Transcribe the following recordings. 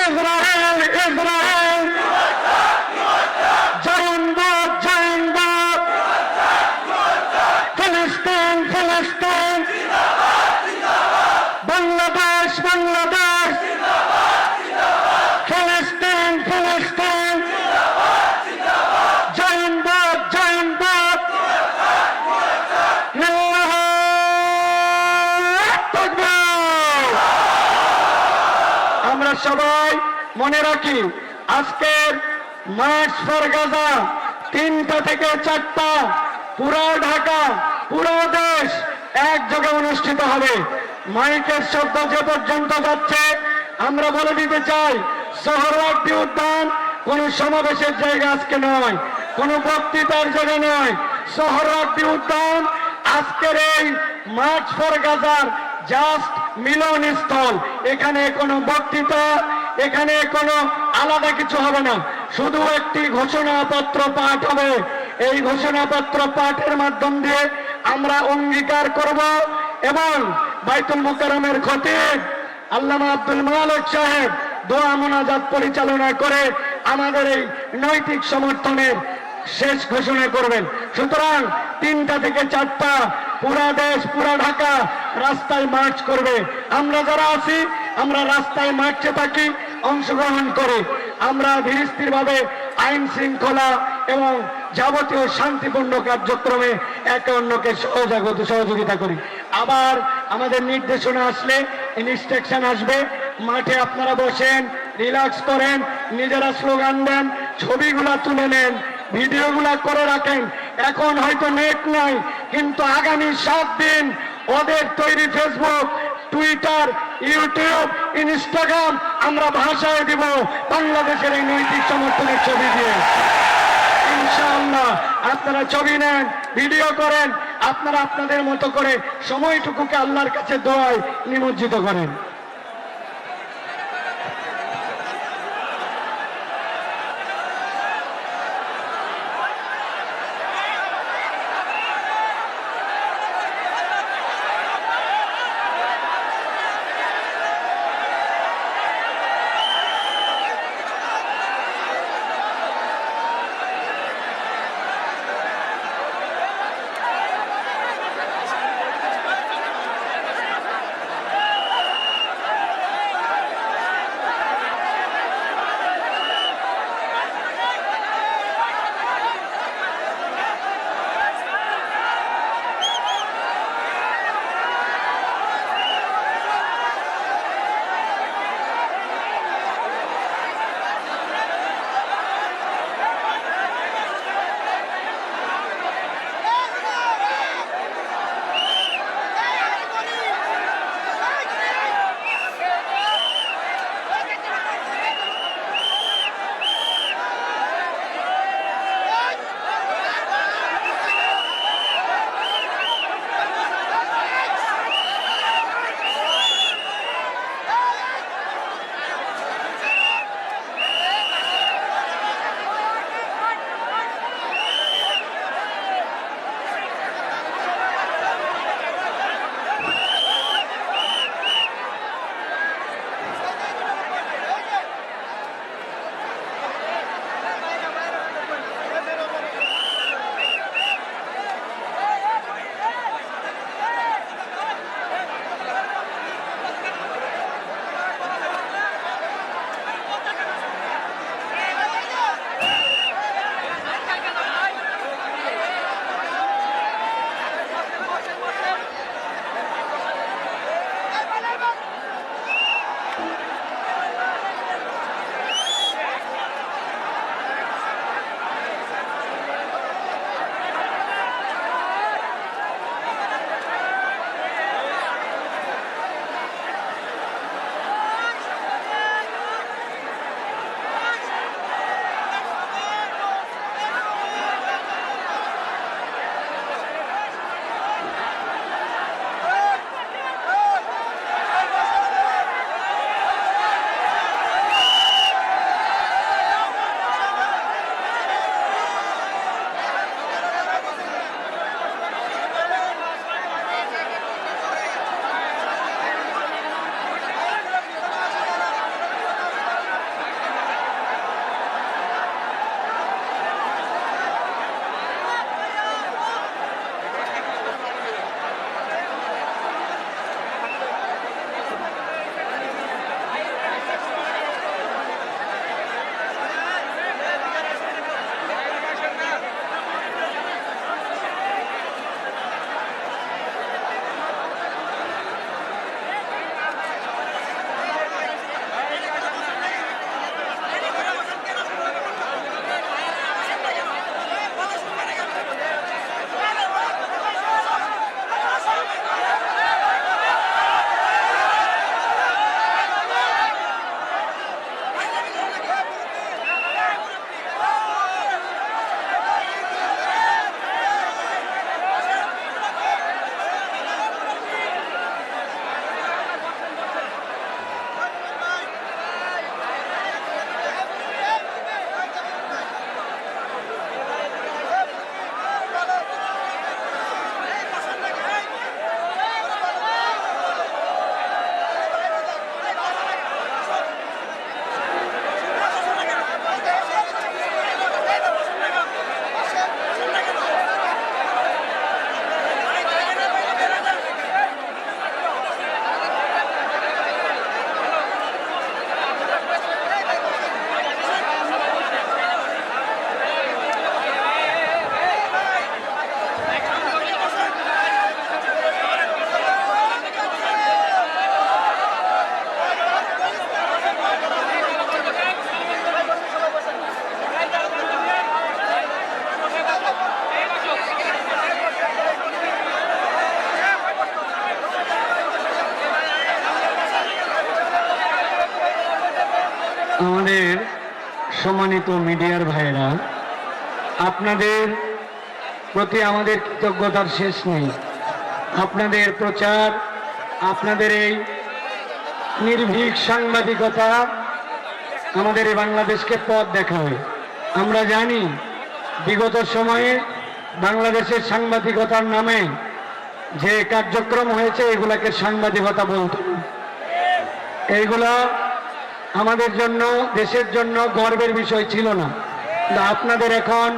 Israel Israel জিন্দাবাদ জিন্দাবাদ ফিলিস্তিন ফিলিস্তিন বাংলাদেশ বাংলাদেশ ফিলিস্তিন ফিলিস্তিন জিন্দাবাদ জিন্দাবাদ আমরা সবাই মনে রাখি আজকের মার্চ ফর গাজা 3টা থেকে 4টা পুরো ঢাকা পুরো দেশ একযোগে অনুষ্ঠিত হবে। মাইকের শব্দ যে পর্যন্ত যাচ্ছে আমরা বলে দিতে চাই সোহরাওয়ার্দী উদ্যান কোন সমাবেশের জায়গা আজকে নয়, কোন বক্তৃতার জায়গা নয়। সোহরাওয়ার্দী উদ্যান আজকের এই মার্চ ফর গাজার জাস্ট মিলনস্থল। এখানে কোনো বক্তৃতা, এখানে কোনো আলাদা কিছু হবে না, শুধু একটি ঘোষণাপত্র পাঠ হবে। এই ঘোষণাপত্র পাঠের মাধ্যম দিয়ে আমরা অঙ্গীকার করব এবং বাইতুল মুকাররমের খতিব আল্লামা আব্দুল মালিক সাহেব দোয়া মোনাজাত পরিচালনা করে আমাদের এই নৈতিক সমর্থনের শেষ ঘোষণা করবেন। সুতরাং 3টা থেকে 4টা পুরা দেশ পুরা ঢাকা রাস্তায় মার্চ করবে। আমরা যারা আছি আমরা রাস্তায় মার্চে থাকি, অংশগ্রহণ করি। আমরা ধীরস্থিরভাবে আইন শৃঙ্খলা এবং যাবতীয় শান্তিপূর্ণ কার্যক্রমে একে অন্যকে সহযোগিতা করি। আবার আমাদের নির্দেশনা আসলে ইনস্ট্রাকশন আসবে, মাঠে আপনারা বসেন, রিল্যাক্স করেন, নিজেরা স্লোগান দেন, ছবিগুলা তুলে নেন, ভিডিওগুলা করে রাখেন। এখন হয়তো নেট নাই, কিন্তু আগামী 7 দিন ওদের তৈরি ফেসবুক, টুইটার, ইউটিউব, ইনস্টাগ্রাম আমরা ভাষায় দিব বাংলাদেশের এই নৈতিক সমর্থনের ছবি দিয়ে। ইনশাআল্লাহ আপনারা ছবি নেন, ভিডিও করেন, আপনারা আপনাদের মতো করে সময়টুকুকে আল্লাহর কাছে দোয়ায় নিমজ্জিত করেন। আমাদের সম্মানিত মিডিয়ার ভাইয়েরা, আপনাদের প্রতি আমাদের কৃতজ্ঞতার শেষ নেই। আপনাদের প্রচার, আপনাদের এই নির্ভীক সাংবাদিকতা আমাদের এই বাংলাদেশকে পথ দেখাবে। আমরা জানি বিগত সময়ে বাংলাদেশের সাংবাদিকতার নামে যে কার্যক্রম হয়েছে এগুলাকে সাংবাদিকতা বলতো না। এইগুলা আমাদের জন্য, দেশের জন্য গর্বের বিষয় ছিল না। কিন্তু আপনাদের এখন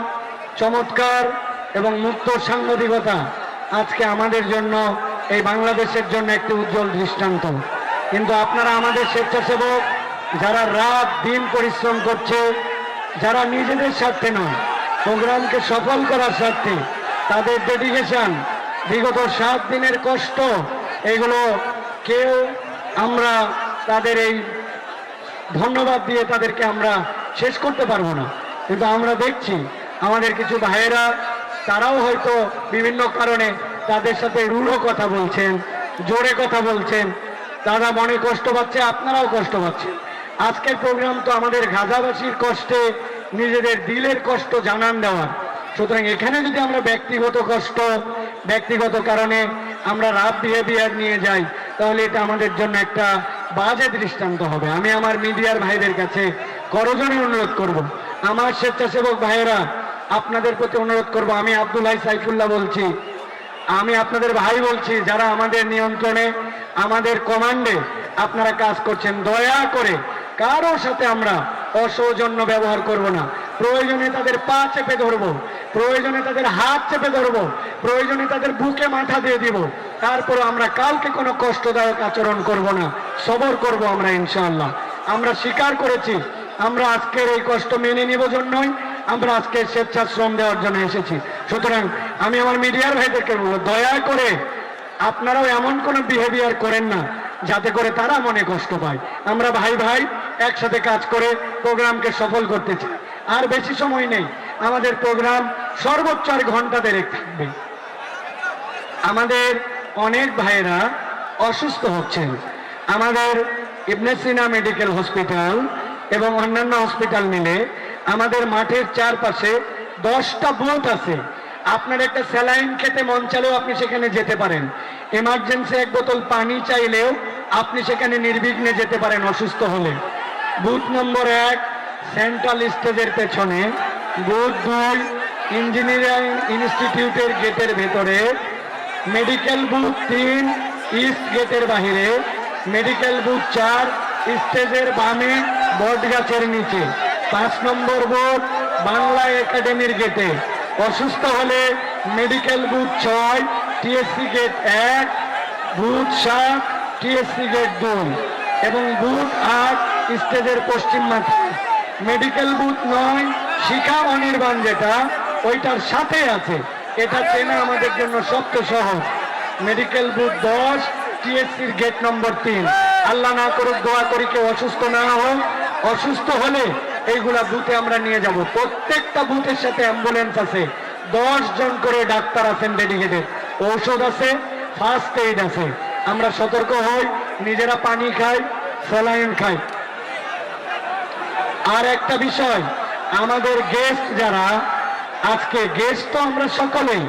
চমৎকার এবং মুক্ত সাংবাদিকতা আজকে আমাদের জন্য, এই বাংলাদেশের জন্য একটি উজ্জ্বল দৃষ্টান্ত। কিন্তু আপনারা আমাদের স্বেচ্ছাসেবক যারা রাত দিন পরিশ্রম করছে, যারা নিজেদের স্বার্থে নয়, প্রোগ্রামকে সফল করার স্বার্থে তাদের ডেডিকেশন, বিগত 7 দিনের কষ্ট, এগুলো কেউ আমরা তাদের এই ধন্যবাদ দিয়ে তাদেরকে আমরা শেষ করতে পারবো না। কিন্তু আমরা দেখছি আমাদের কিছু ভাইয়েরা, তারাও হয়তো বিভিন্ন কারণে তাদের সাথে রূঢ় কথা বলছেন, জোরে কথা বলছেন, তারা মনে কষ্ট পাচ্ছে, আপনারাও কষ্ট পাচ্ছেন। আজকের প্রোগ্রাম তো আমাদের গাজাবাসীর কষ্টে, নিজেদের দিলের কষ্ট জানান দেওয়ার। সুতরাং এখানে যদি আমরা ব্যক্তিগত কষ্ট, ব্যক্তিগত কারণে আমরা রাফ বিহেভিয়ার নিয়ে যাই, তাহলে এটা আমাদের জন্য একটা বাজে দৃষ্টান্ত হবে। আমি আমার মিডিয়ার ভাইদের কাছে করজোড়ে অনুরোধ করব, আমার স্বেচ্ছাসেবক ভাইয়েরা আপনাদের প্রতি অনুরোধ করব। আমি আব্দুল্লাহ সাইফুল্লাহ বলছি, আমি আপনাদের ভাই বলছি, যারা আমাদের নিয়ন্ত্রণে, আমাদের কমান্ডে আপনারা কাজ করছেন, দয়া করে কারো সাথে আমরা অসৌজন্য ব্যবহার করব না। প্রয়োজনে তাদের পা চেপে ধরবো, প্রয়োজনে তাদের হাত চেপে ধরবো, প্রয়োজনে তাদের বুকে মাথা দিয়ে দিব। তারপর আমরা কাউকে কোনো কষ্টদায়ক আচরণ করব না, সবর করব আমরা ইনশাআল্লাহ। আমরা স্বীকার করেছি আমরা আজকের এই কষ্ট মেনে নিব জন্যই আমরা আজকে স্বেচ্ছাশ্রম দেওয়ার জন্য এসেছি। সুতরাং আমি আমার মিডিয়ার ভাইদেরকে বলবো, দয়া করে আপনারাও এমন কোনো বিহেভিয়ার করেন না যাতে করে তারা মনে কষ্ট পায়। আমরা ভাই ভাই একসাথে কাজ করে প্রোগ্রামকে সফল করতে চাই। আর বেশি সময় নেই, আমাদের প্রোগ্রাম সর্বোচ্চ 4 ঘন্টা দেরি থাকবে। আমাদের অনেক ভাইয়েরা অসুস্থ হচ্ছেন। আমাদের ইবনে সিনা মেডিকেল হসপিটাল এবং অন্যান্য হসপিটাল মিলে আমাদের মাঠের চারপাশে 10টা বুথ আছে। আপনার একটা স্যালাইন খেতে মন চাইলেও আপনি সেখানে যেতে পারেন। এমার্জেন্সি 1 বোতল পানি চাইলেও আপনি সেখানে নির্বিঘ্নে যেতে পারেন অসুস্থ হলে। বুথ নম্বর 1 সেন্ট্রাল স্টেজের পেছনে, বুথ 2 ইঞ্জিনিয়ারিং ইনস্টিটিউটের গেটের ভেতরে, মেডিকেল বুথ 3 ইস্ট গেটের বাহিরে, মেডিকেল বুথ 4 স্টেজের বামে বট গাছের নিচে, 5 নম্বর বুথ বাংলা একাডেমির গেটে। অসুস্থ হলে medical booth 6 TSC gate 1, booth 7 TSC gate 2 এবং বুথ 8 স্টেজের পশ্চিম মাঠে। মেডিকেল বুথ 9 শিখা অনির্বাণ, যেটা ওইটার সাথে আছে, এটা চেনা আমাদের জন্য সবচেয়ে সহজ। মেডিকেল বুথ 10 টিএসসির গেট নম্বর 3। আল্লাহ না করুক, দোয়া করি কেউ অসুস্থ না হোক। অসুস্থ হলে এইগুলা বুথে আমরা নিয়ে যাব। প্রত্যেকটা বুথের সাথে অ্যাম্বুলেন্স আছে, 10 জন করে ডাক্তার আছেন ডেডিকেটেড, ঔষধ আছে, ফার্স্ট এইড আছে। আমরা সতর্ক হই, নিজেরা পানি খাই, স্যালাইন খাই। আর একটা বিষয়, আমাদের গেস্ট যারা আজকে, গেস্ট তো আমরা সকলেই,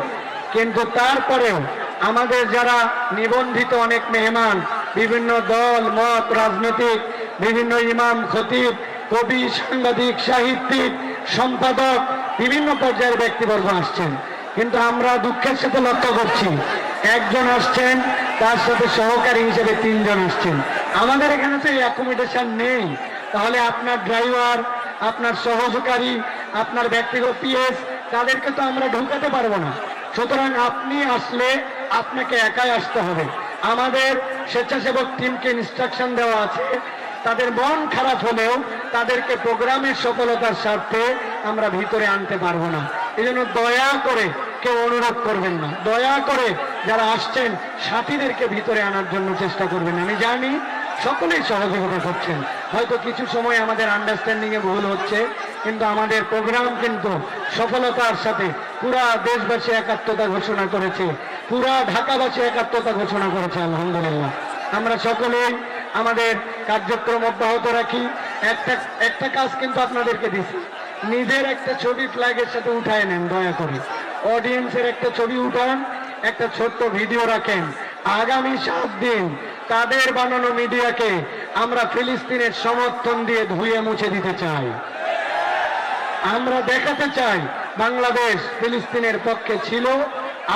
কিন্তু তারপরেও আমাদের যারা নিবন্ধিত অনেক মেহমান, বিভিন্ন দল মত, রাজনৈতিক, বিভিন্ন ইমাম, খতিব, কবি, সাংবাদিক, সাহিত্যিক, সম্পাদক, বিভিন্ন পর্যায়ের ব্যক্তিবর্গ আসছেন। কিন্তু আমরা দুঃখের সাথে লক্ষ্য করছি, একজন আসছেন, তার সাথে সহকারী হিসেবে 3 জন আসছেন। আমাদের এখানে তো এই অ্যাকোমোডেশন নেই। তাহলে আপনার ড্রাইভার, আপনার সহকারী, আপনার ব্যক্তিগত পিএস, তাদেরকে তো আমরা ঢুকাতে পারবো না। সুতরাং আপনি আসলে আপনাকে একাই আসতে হবে। আমাদের স্বেচ্ছাসেবক টিমকে ইনস্ট্রাকশন দেওয়া আছে, তাদের মন খারাপ হলেও তাদেরকে প্রোগ্রামের সফলতার স্বার্থে আমরা ভিতরে আনতে পারবো না। এই জন্য দয়া করে কেউ অনুরোধ করবেন না, দয়া করে যারা আসছেন সাথীদেরকে ভিতরে আনার জন্য চেষ্টা করবেন। আমি জানি সকলেই সহযোগিতা করছেন, হয়তো কিছু সময় আমাদের আন্ডারস্ট্যান্ডিং এ ভুল হচ্ছে, কিন্তু আমাদের প্রোগ্রাম কিন্তু সফলতার সাথে পুরা দেশবাসী একাত্মতা ঘোষণা করেছে, পুরা ঢাকাবাসী একাত্মতা ঘোষণা করেছে। আলহামদুলিল্লাহ, আমরা সকলেই আমাদের কার্যক্রম অব্যাহত রাখি। একটা একটা কাজ কিন্তু আপনাদেরকে দিছি, নিজের একটা ছবি ফ্ল্যাগের সাথে উঠায় নেন দয়া করে, অডিয়েন্সের একটা ছবি উঠান, একটা ছোট্ট ভিডিও রাখেন। আগামী 7 দিন তাদের বানানো মিডিয়াকে আমরা ফিলিস্তিনের সমর্থন দিয়ে ধুয়ে মুছে দিতে চাই। আমরা দেখাতে চাই বাংলাদেশ ফিলিস্তিনের পক্ষে ছিল,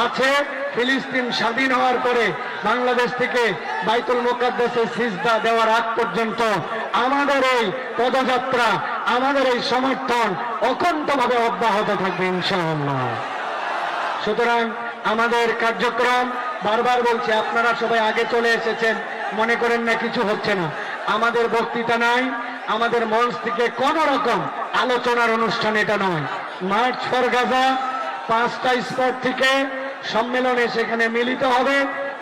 আছে। ফিলিস্তিন স্বাধীন হওয়ার পরে বাংলাদেশ থেকে বাইতুল মুকাদ্দাসে সিজদা দেওয়ার আগ পর্যন্ত আমাদের এই পদযাত্রা, আমাদের এই সমর্থন অখণ্ডভাবে অব্যাহত থাকবে ইনশাআল্লাহ। সুতরাং আমাদের কার্যক্রম, বারবার বলছি, আপনারা সবাই আগে চলে এসেছেন, মনে করেন না কিছু হচ্ছে না। আমাদের বক্তৃতা নাই, আমাদের মঞ্চ থেকে কোন রকম আলোচনার অনুষ্ঠান এটা নয়। মার্চ ফর গাজা 5টা স্পট থেকে সম্মেলনে সেখানে মিলিত হবে,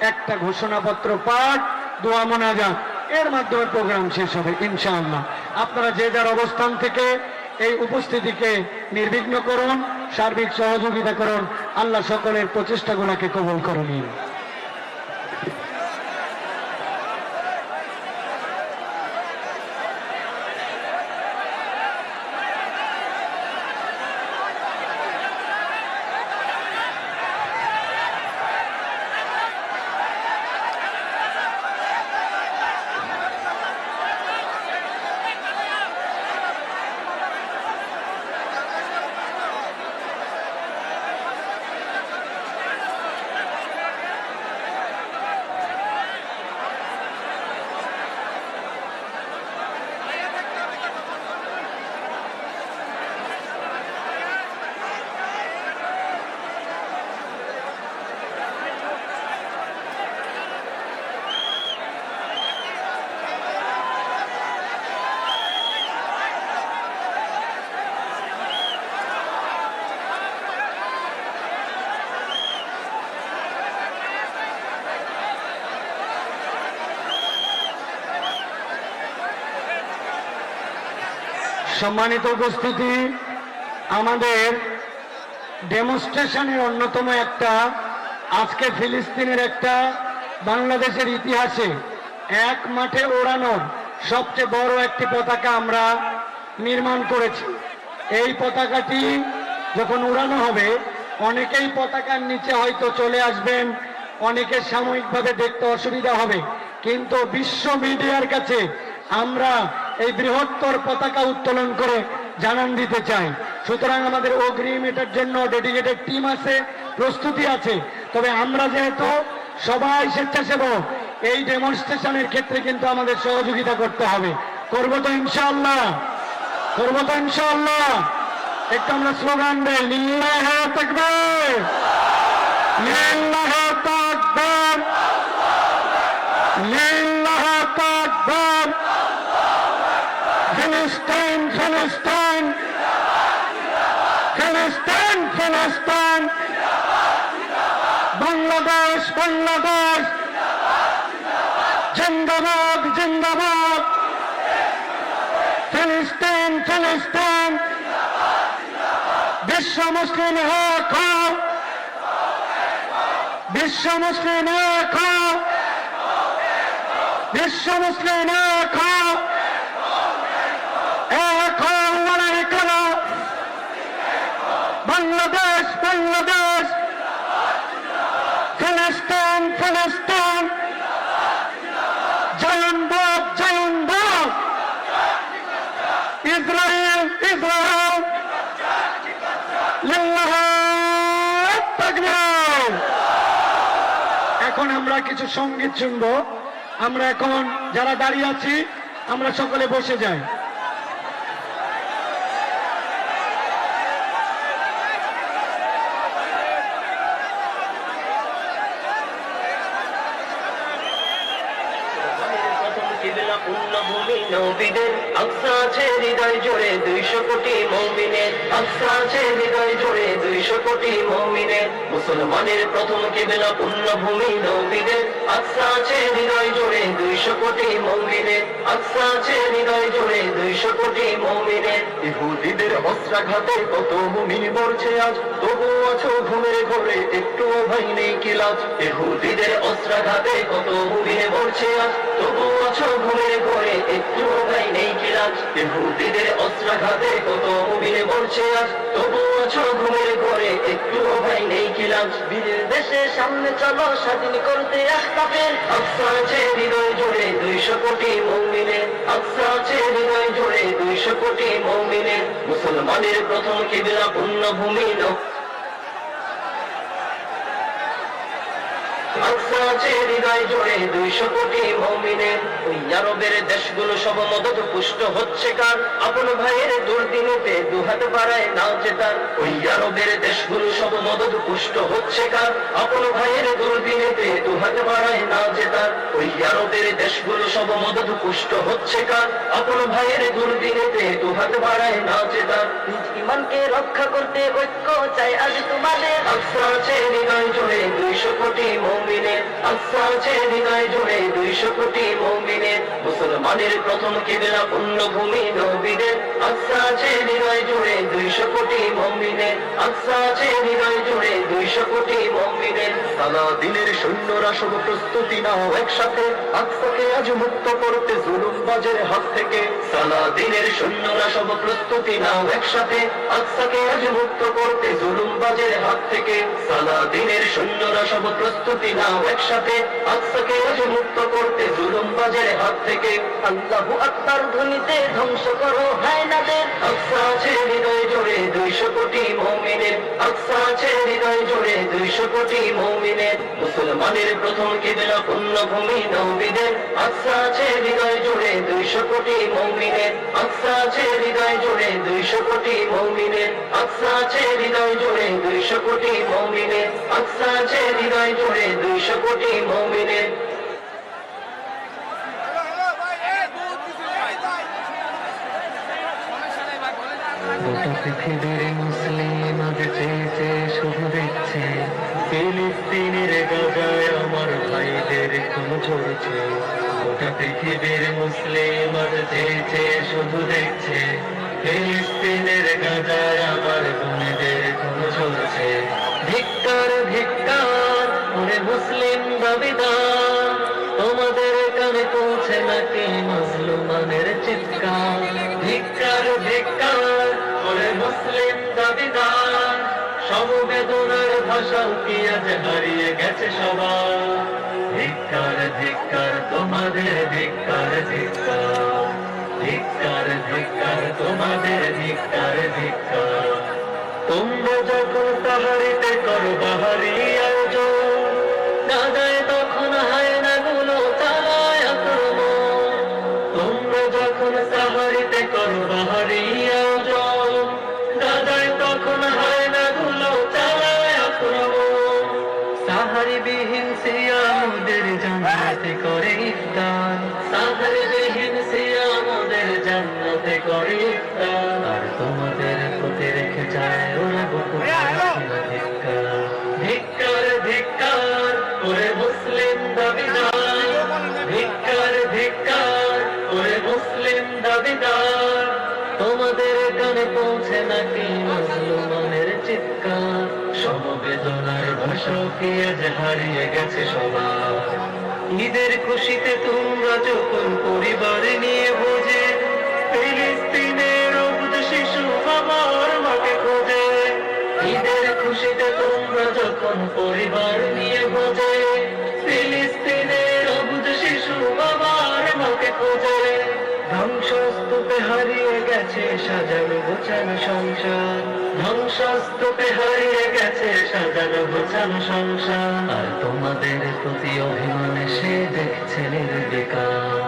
একটা ঘোষণাপত্র পাঠ, দোয়া মোনাজাত, এর মাধ্যমে প্রোগ্রাম শেষ হবে ইনশাআল্লাহ। আপনারা যে যার অবস্থান থেকে এই উপস্থিতিকে নির্বিঘ্ন করুন, সার্বিক সহযোগিতা করুন। আল্লাহ সকলের প্রচেষ্টাগুলোকে কবুল করে নিন। সম্মানিত উপস্থিতি, আমাদের ডেমনস্ট্রেশনের অন্যতম একটা, আজকে ফিলিস্তিনের একটা বাংলাদেশের ইতিহাসে এক মাঠে ওড়ানোর সবচেয়ে বড় একটি পতাকা আমরা নির্মাণ করেছি। এই পতাকাটি যখন উড়ানো হবে, অনেকেই পতাকার নিচে হয়তো চলে আসবেন, অনেকের সাময়িকভাবে দেখতে অসুবিধা হবে, কিন্তু বিশ্ব মিডিয়ার কাছে আমরা এই বৃহত্তর পতাকা উত্তোলন করে জানান দিতে চাই। সুতরাং আমাদের অগ্রিম এটার জন্য ডেডিকেটেড টিম আছে, প্রস্তুতি আছে। তবে আমরা যেহেতু সবাই স্বেচ্ছাসেবক, এই ডেমনস্ট্রেশনের ক্ষেত্রে কিন্তু আমাদের সহযোগিতা করতে হবে। করবো তো ইনশাআল্লাহ, করবো তো ইনশাআল্লাহ। একটু আমরা স্লোগান দেই, লিল্লাহে তাকবীর, লিল্লাহে তাকবীর, লিল্লাহে তাকবীর। ফিলিস্তিন, ফিলিস্তিন, ফিলিস্তিন, ফিলিস্তিন, বাংলাদেশ, বাংলাদেশ, জিন্দাবাদ, জিন্দাবাদ, ফিলিস্তিন, ফিলিস্তিন, বিশ্ব মুসলিম এক হও, বিশ্ব মুসলিম এক হও, বিশ্ব মুসলিম এক হও, এক হও, লড়াই করো, বাংলাদেশ, বাংলাদেশ, ফিলিস্তিন, ফিলিস্তিন, জিন্দাবাদ, জিন্দাবাদ, ইসরায়েল, ইসরায়েল, লিল্লাহে তাকবীর। এখন আমরা কিছু সঙ্গীত শুনবো। আমরা এখন যারা দাঁড়িয়ে আছি, আমরা সকলে বসে যাই। নবীদের আকসা আছে হৃদয় জোড়ে 200 কোটি মুমিনের, আকসা আছে হৃদয় জোড়ে 200 কোটি মুমিনের। মুসলমানের প্রথম কিবলা পুণ্যভূমি নবীদের, আকসা আছে হৃদয় জোড়ে 200 কোটি মুমিনের, আকসা আছে হৃদয় জোড়ে 200 কোটি মুমিনের। ইহুদিদের অস্ত্রাঘাতে কত মুমিন মরছে আজ, তবু আছো ঘুমের ঘরে একটুও ভয় নেই কি লাজ। ইহুদিদের অস্ত্রাঘাতে কত মুমিন মরছে আজ, তবু আছো ঘুমের ঘরে একটু ভাই নেই কিলাজ ইহুদিদের অস্ত্রাঘাতে কত মুমিনে মরছে আজ তবু আছো ঘুমের ঘরে একটু ভাই নেই কিলাজ বীরের দেশে সামনে চলো স্বাধীন করতে আখতাফের আকসা আছে হৃদয় জুড়ে 200 কোটি মুমিনের আকসা আছে হৃদয় জুড়ে 200 কোটি মুমিনের মুসলমানের প্রথম কিবলা পুণ্যভূমি আকসা আছে হৃদয় জুড়ে 200 কোটি মুমিনের ওই আরবের দেশগুলো সব মদত পুষ্ট হচ্ছে কার আপন ভাইয়ের দুর্দিনেতে দুহাত বাড়ায় না জেতার ওই আরবের দেশগুলো সব মদত পুষ্ট হচ্ছে কার আপন ভাইয়ের দুর্দিনেতে দুহাত বাড়ায় না জেতার ওই আরবের দেশগুলো সব মদত পুষ্ট হচ্ছে কার আপন ভাইয়ের দুর্দিনেতে দুহাত বাড়ায় না জেতার নিজ ঈমানকে রক্ষা করতে ঐক্য চাই আজ তোমাদের আকসা আছে হৃদয় জুড়ে 200 কোটি মুমিনের আকসা আছে হৃদয় জুড়ে 200 কোটি মুমিনের মুসলমানের প্রথম কিবলা পুণ্যভূমি নবীদের আকসা আছে হৃদয় জুড়ে 200 কোটি মুমিনের আকসা আছে হৃদয় জুড়ে 200 কোটি মুমিনের সালাদিনের সৈন্যরা সব প্রস্তুতি নাও একসাথে আকসাকে আজ মুক্ত করতে জুলুমবাজের হাত থেকে সালাদিনের সৈন্যরা সব প্রস্তুতি নাও একসাথে আকসাকে আজ মুক্ত করতে জুলুমবাজের হাত থেকে সালাদিনের সৈন্যরা সব প্রস্তুতি নাও একসাথে আকসাকে আজ মুক্ত করতে জুলুমবাজের হাত থেকে আল্লাহু আকবার ধ্বনিতে ধ্বংস করো হায়নাদের আকসা আছে হৃদয় জুড়ে 200 কোটি মুমিনের আকসা আছে হৃদয় জুড়ে 200 কোটি মুমিনের মুসলমানের প্রথম কিবলা পুণ্যভূমি নবীদের আকসা আছে হৃদয় জুড়ে 200 কোটি মুমিনের আকসা আছে হৃদয় জুড়ে 200 কোটি মুমিনের আকসা আছে হৃদয় জুড়ে 200 কোটি মুমিনের আকসা আছে হৃদয় জুড়ে 200 কোটি মুমিনের গোটা পৃথিবীর মুসলিম আজ চেয়েছে শুধু দেখছে ফিলিস্তিনের গাজায় আমার ভাইদের খুন ঝরছে গোটা পৃথিবীর মুসলিম আজ চেয়েছে শুধু দেখছে ফিলিস্তিনের গাজায় আমার বোনেদের খুন ঝরছে ধিক্কার ধিক্কার ওরে মুসলিম দাবিদার তোমাদের কানে পৌঁছে নাকি মুসলমানের চিৎকার ধিক্কার ধিক্কার ওরে মুসলিম দাবিদার সমবেদনার ভাষাও কি আজ হারিয়ে গেছে সবার ধিক্কার ধিক্কার তোমাদের ধিক্কার ধিক্কার ধিক্কার ধিক্কার তোমাদের ধিক্কার ধিক্কার তোমরা যখন তাহারিতে করো বাহারি আয়োজন গাজায় তখন হায়না গুলো চালায় আক্রমণ তোমরা যখন সাহারিতে করো বাহারি আয়োজন গাজায় তখন হায়না গুলো চালায় আক্রমণ সাহারি বিহীন সিয়ামদের জান্নাতে করে ইফতার সাহারি বিহীন সিয়ামদের জান্নাতে করে ইফতার আর তোমাদের প্রতি রেখে যায় ওরা বুকুর ধিক্কার ধিক্কার ধিক্কার ওরে মুসলিম দাবিদার ধিক্কার ধিক্কার ওরে মুসলিম দাবিদার তোমাদের কানে পৌঁছে নাকি মুসলমানের চিৎকার সমবেদনার ভাষা কি আজ হারিয়ে গেছে সবার ঈদের খুশিতে তোমরা যখন পরিবার নিয়ে বোঝে ফিলিস্তিনের অবুঝ শিশু বাবার মাকে খোঁজে ঈদের খুশিতে তোমরা যখন পরিবার নিয়ে বোঝে ফিলিস্তিনের অবুঝ শিশু বাবার মাকে খোঁজে ধ্বংসস্তূপে হারিয়ে গেছে সাজানো গোছানো সংসার ধ্বংসস্তূপে হারিয়ে গেছে সাজানো গোছানো সংসার আর তোমাদের প্রতি অভিমানে সে দেখছে নির্বিকার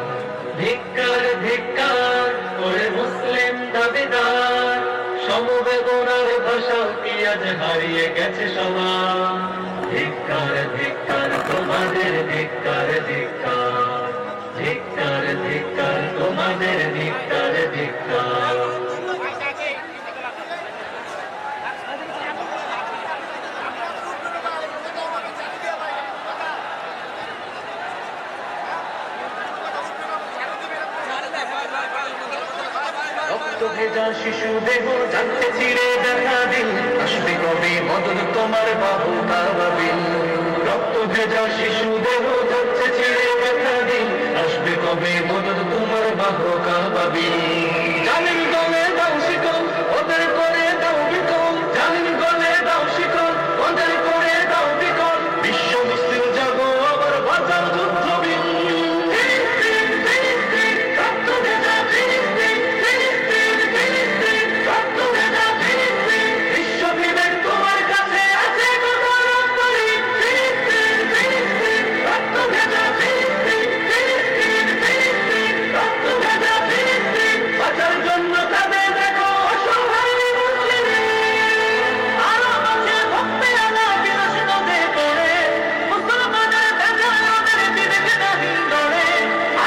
ধিক্কার ধিক্কার ওরে মুসলিম দাবিদার সমবেদনার ভাষাও কি আজ হারিয়ে গেছে সবার ধিক্কার ধিক্কার তোমাদের ধিক্কার ধিক্কার ধিক্কার ধিক্কার তোমাদের ধিক্কার ধিক্কার রক্ত ভেজা শিশু দেহ জানতে চিরে দেখা দিন আসবে কবে মদন তোমার বাবু কাবাবিল রক্ত ভেজা শিশু দেহ যাচ্ছে চিরে দেখা দিন আসবে কবে মদদ তোমার বাহকা পাবি জালিম গলে দাও শিকল ওদের করে দাও বিকল জালিম গলে দাও শিকল ওদের করে দাও বিকল বিশ্ব মুসলিম জাগো আবার বাঁচাও যুদ্ধ বিন ফিলিস্তিন ফিলিস্তিন রক্ত ভেজা ফিলিস্তিন ফিলিস্তিন ফিলিস্তিন রক্ত ভেজা ফিলিস্তিন বিশ্ব বিবেক তোমার কাছে আছে কত রক্তরি ফিলিস্তিন ফিলিস্তিন রক্ত ভেজা ফিলিস্তিন ফিলিস্তিন ফিলিস্তিন রক্ত ভেজা ফিলিস্তিন বাঁচার জন্য কাঁদে দেখো অসহায় মুসলিম আরো আছে ভক্তি আলা বিলাস নদে পড়ে মুসলমানের বেজায় ওদের বিবেক নাহি নড়ে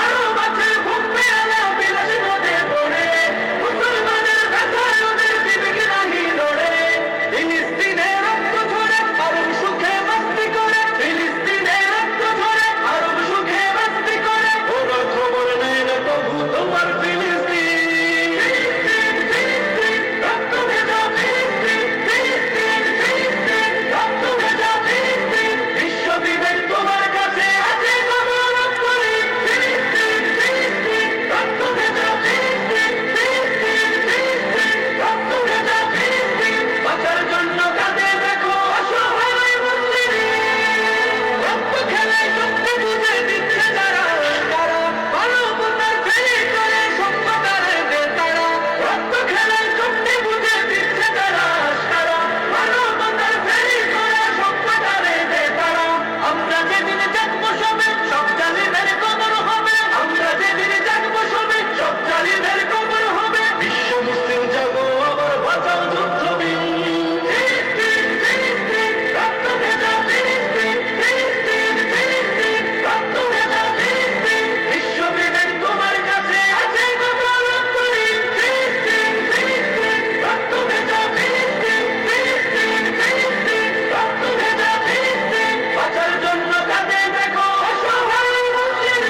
আরো আছে ভক্তি আলা বিলাস নদে পড়ে মুসলমানের বেজায় ওদের বিবেক নাহি নড়ে ফিলিস্তিনে রক্ত ঝরে আরব সুখে মস্তি করে ফিলিস্তিনে রক্ত ঝরে আরব সুখে মস্তি করে ওরা খবর নেয় না প্রভু তোমার ফিলিস্তিন ফিলিস্তিন ফিলিস্তিন রক্ত ভেজা ফিলিস্তিন ফিলিস্তিন ফিলিস্তিন রক্ত ভেজা ফিলিস্তিন বিশ্ব বিবেক তোমার কাছে আছে কত রক্তরি ফিলিস্তিন ফিলিস্তিন রক্ত ভেজা ফিলিস্তিন ফিলিস্তিন ফিলিস্তিন রক্ত ভেজা ফিলিস্তিন বাঁচার জন্য কাঁদে দেখো অসহায় মুসলিম রক্ত খেলায় শক্তি বুঝে দিচ্ছে যারা তারা মানবতার ফেরি করে সভ্যতারে তারা রক্ত খেলায় শক্তি বুঝে দিচ্ছে যারা তারা মানবতার ফেরি করে সভ্যতারে তারা আমরা যেদিন জাগবো সবে সব জালিমের কবর হবে আমরা যেদিন জাগবো সবে সব জালিমের কবর হবে বিশ্ব মুসলিম জাগো আবার বাঁচাও যুদ্ধ বিন ফিলিস্তিন ফিলিস্তিন রক্ত ভেজা ফিলিস্তিন ফিলিস্তিন ফিলিস্তিন রক্ত ভেজা ফিলিস্তিন বিশ্ব বিবেক তোমার কাছে আছে কত রক্তরি ফিলিস্তিন ফিলিস্তিন রক্ত ভেজা ফিলিস্তিন ফিলিস্তিন ফিলিস্তিন রক্ত ভেজা ফিলিস্তিন বাঁচার জন্য কাঁদে দেখো অসহায় মুসলিম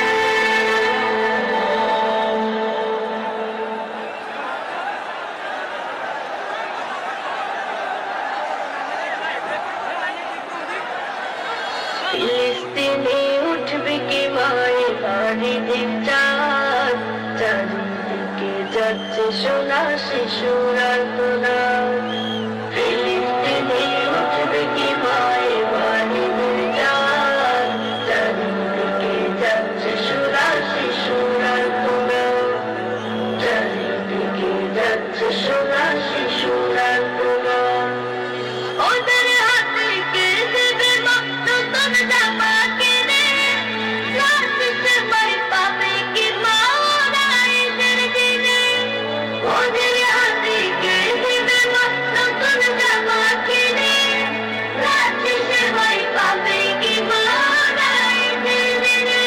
ফিলিস্তিনে উঠবে কি মায়ের বাড়ি দিন চাঁদ চারিদিকে যাচ্ছে সোনা শিশুরা তোরা ফিলিস্তিনে উঠবে কি মায়ের বাড়ি দিন চাঁদ চারিদিকে যাচ্ছে সোনা শিশুরা তোরা চারিদিকে যাচ্ছে সোনা শিশুরা তোরা ওদের হাতে কে দেবে নতুন জামা কিনে লাশে পাই পাবে কি মা ওরা ঈদের দিনে ওদের হাতে কে দেবে নতুন জামা কিনে লাশে পাই পাবে কি মা ওরা ঈদের দিনে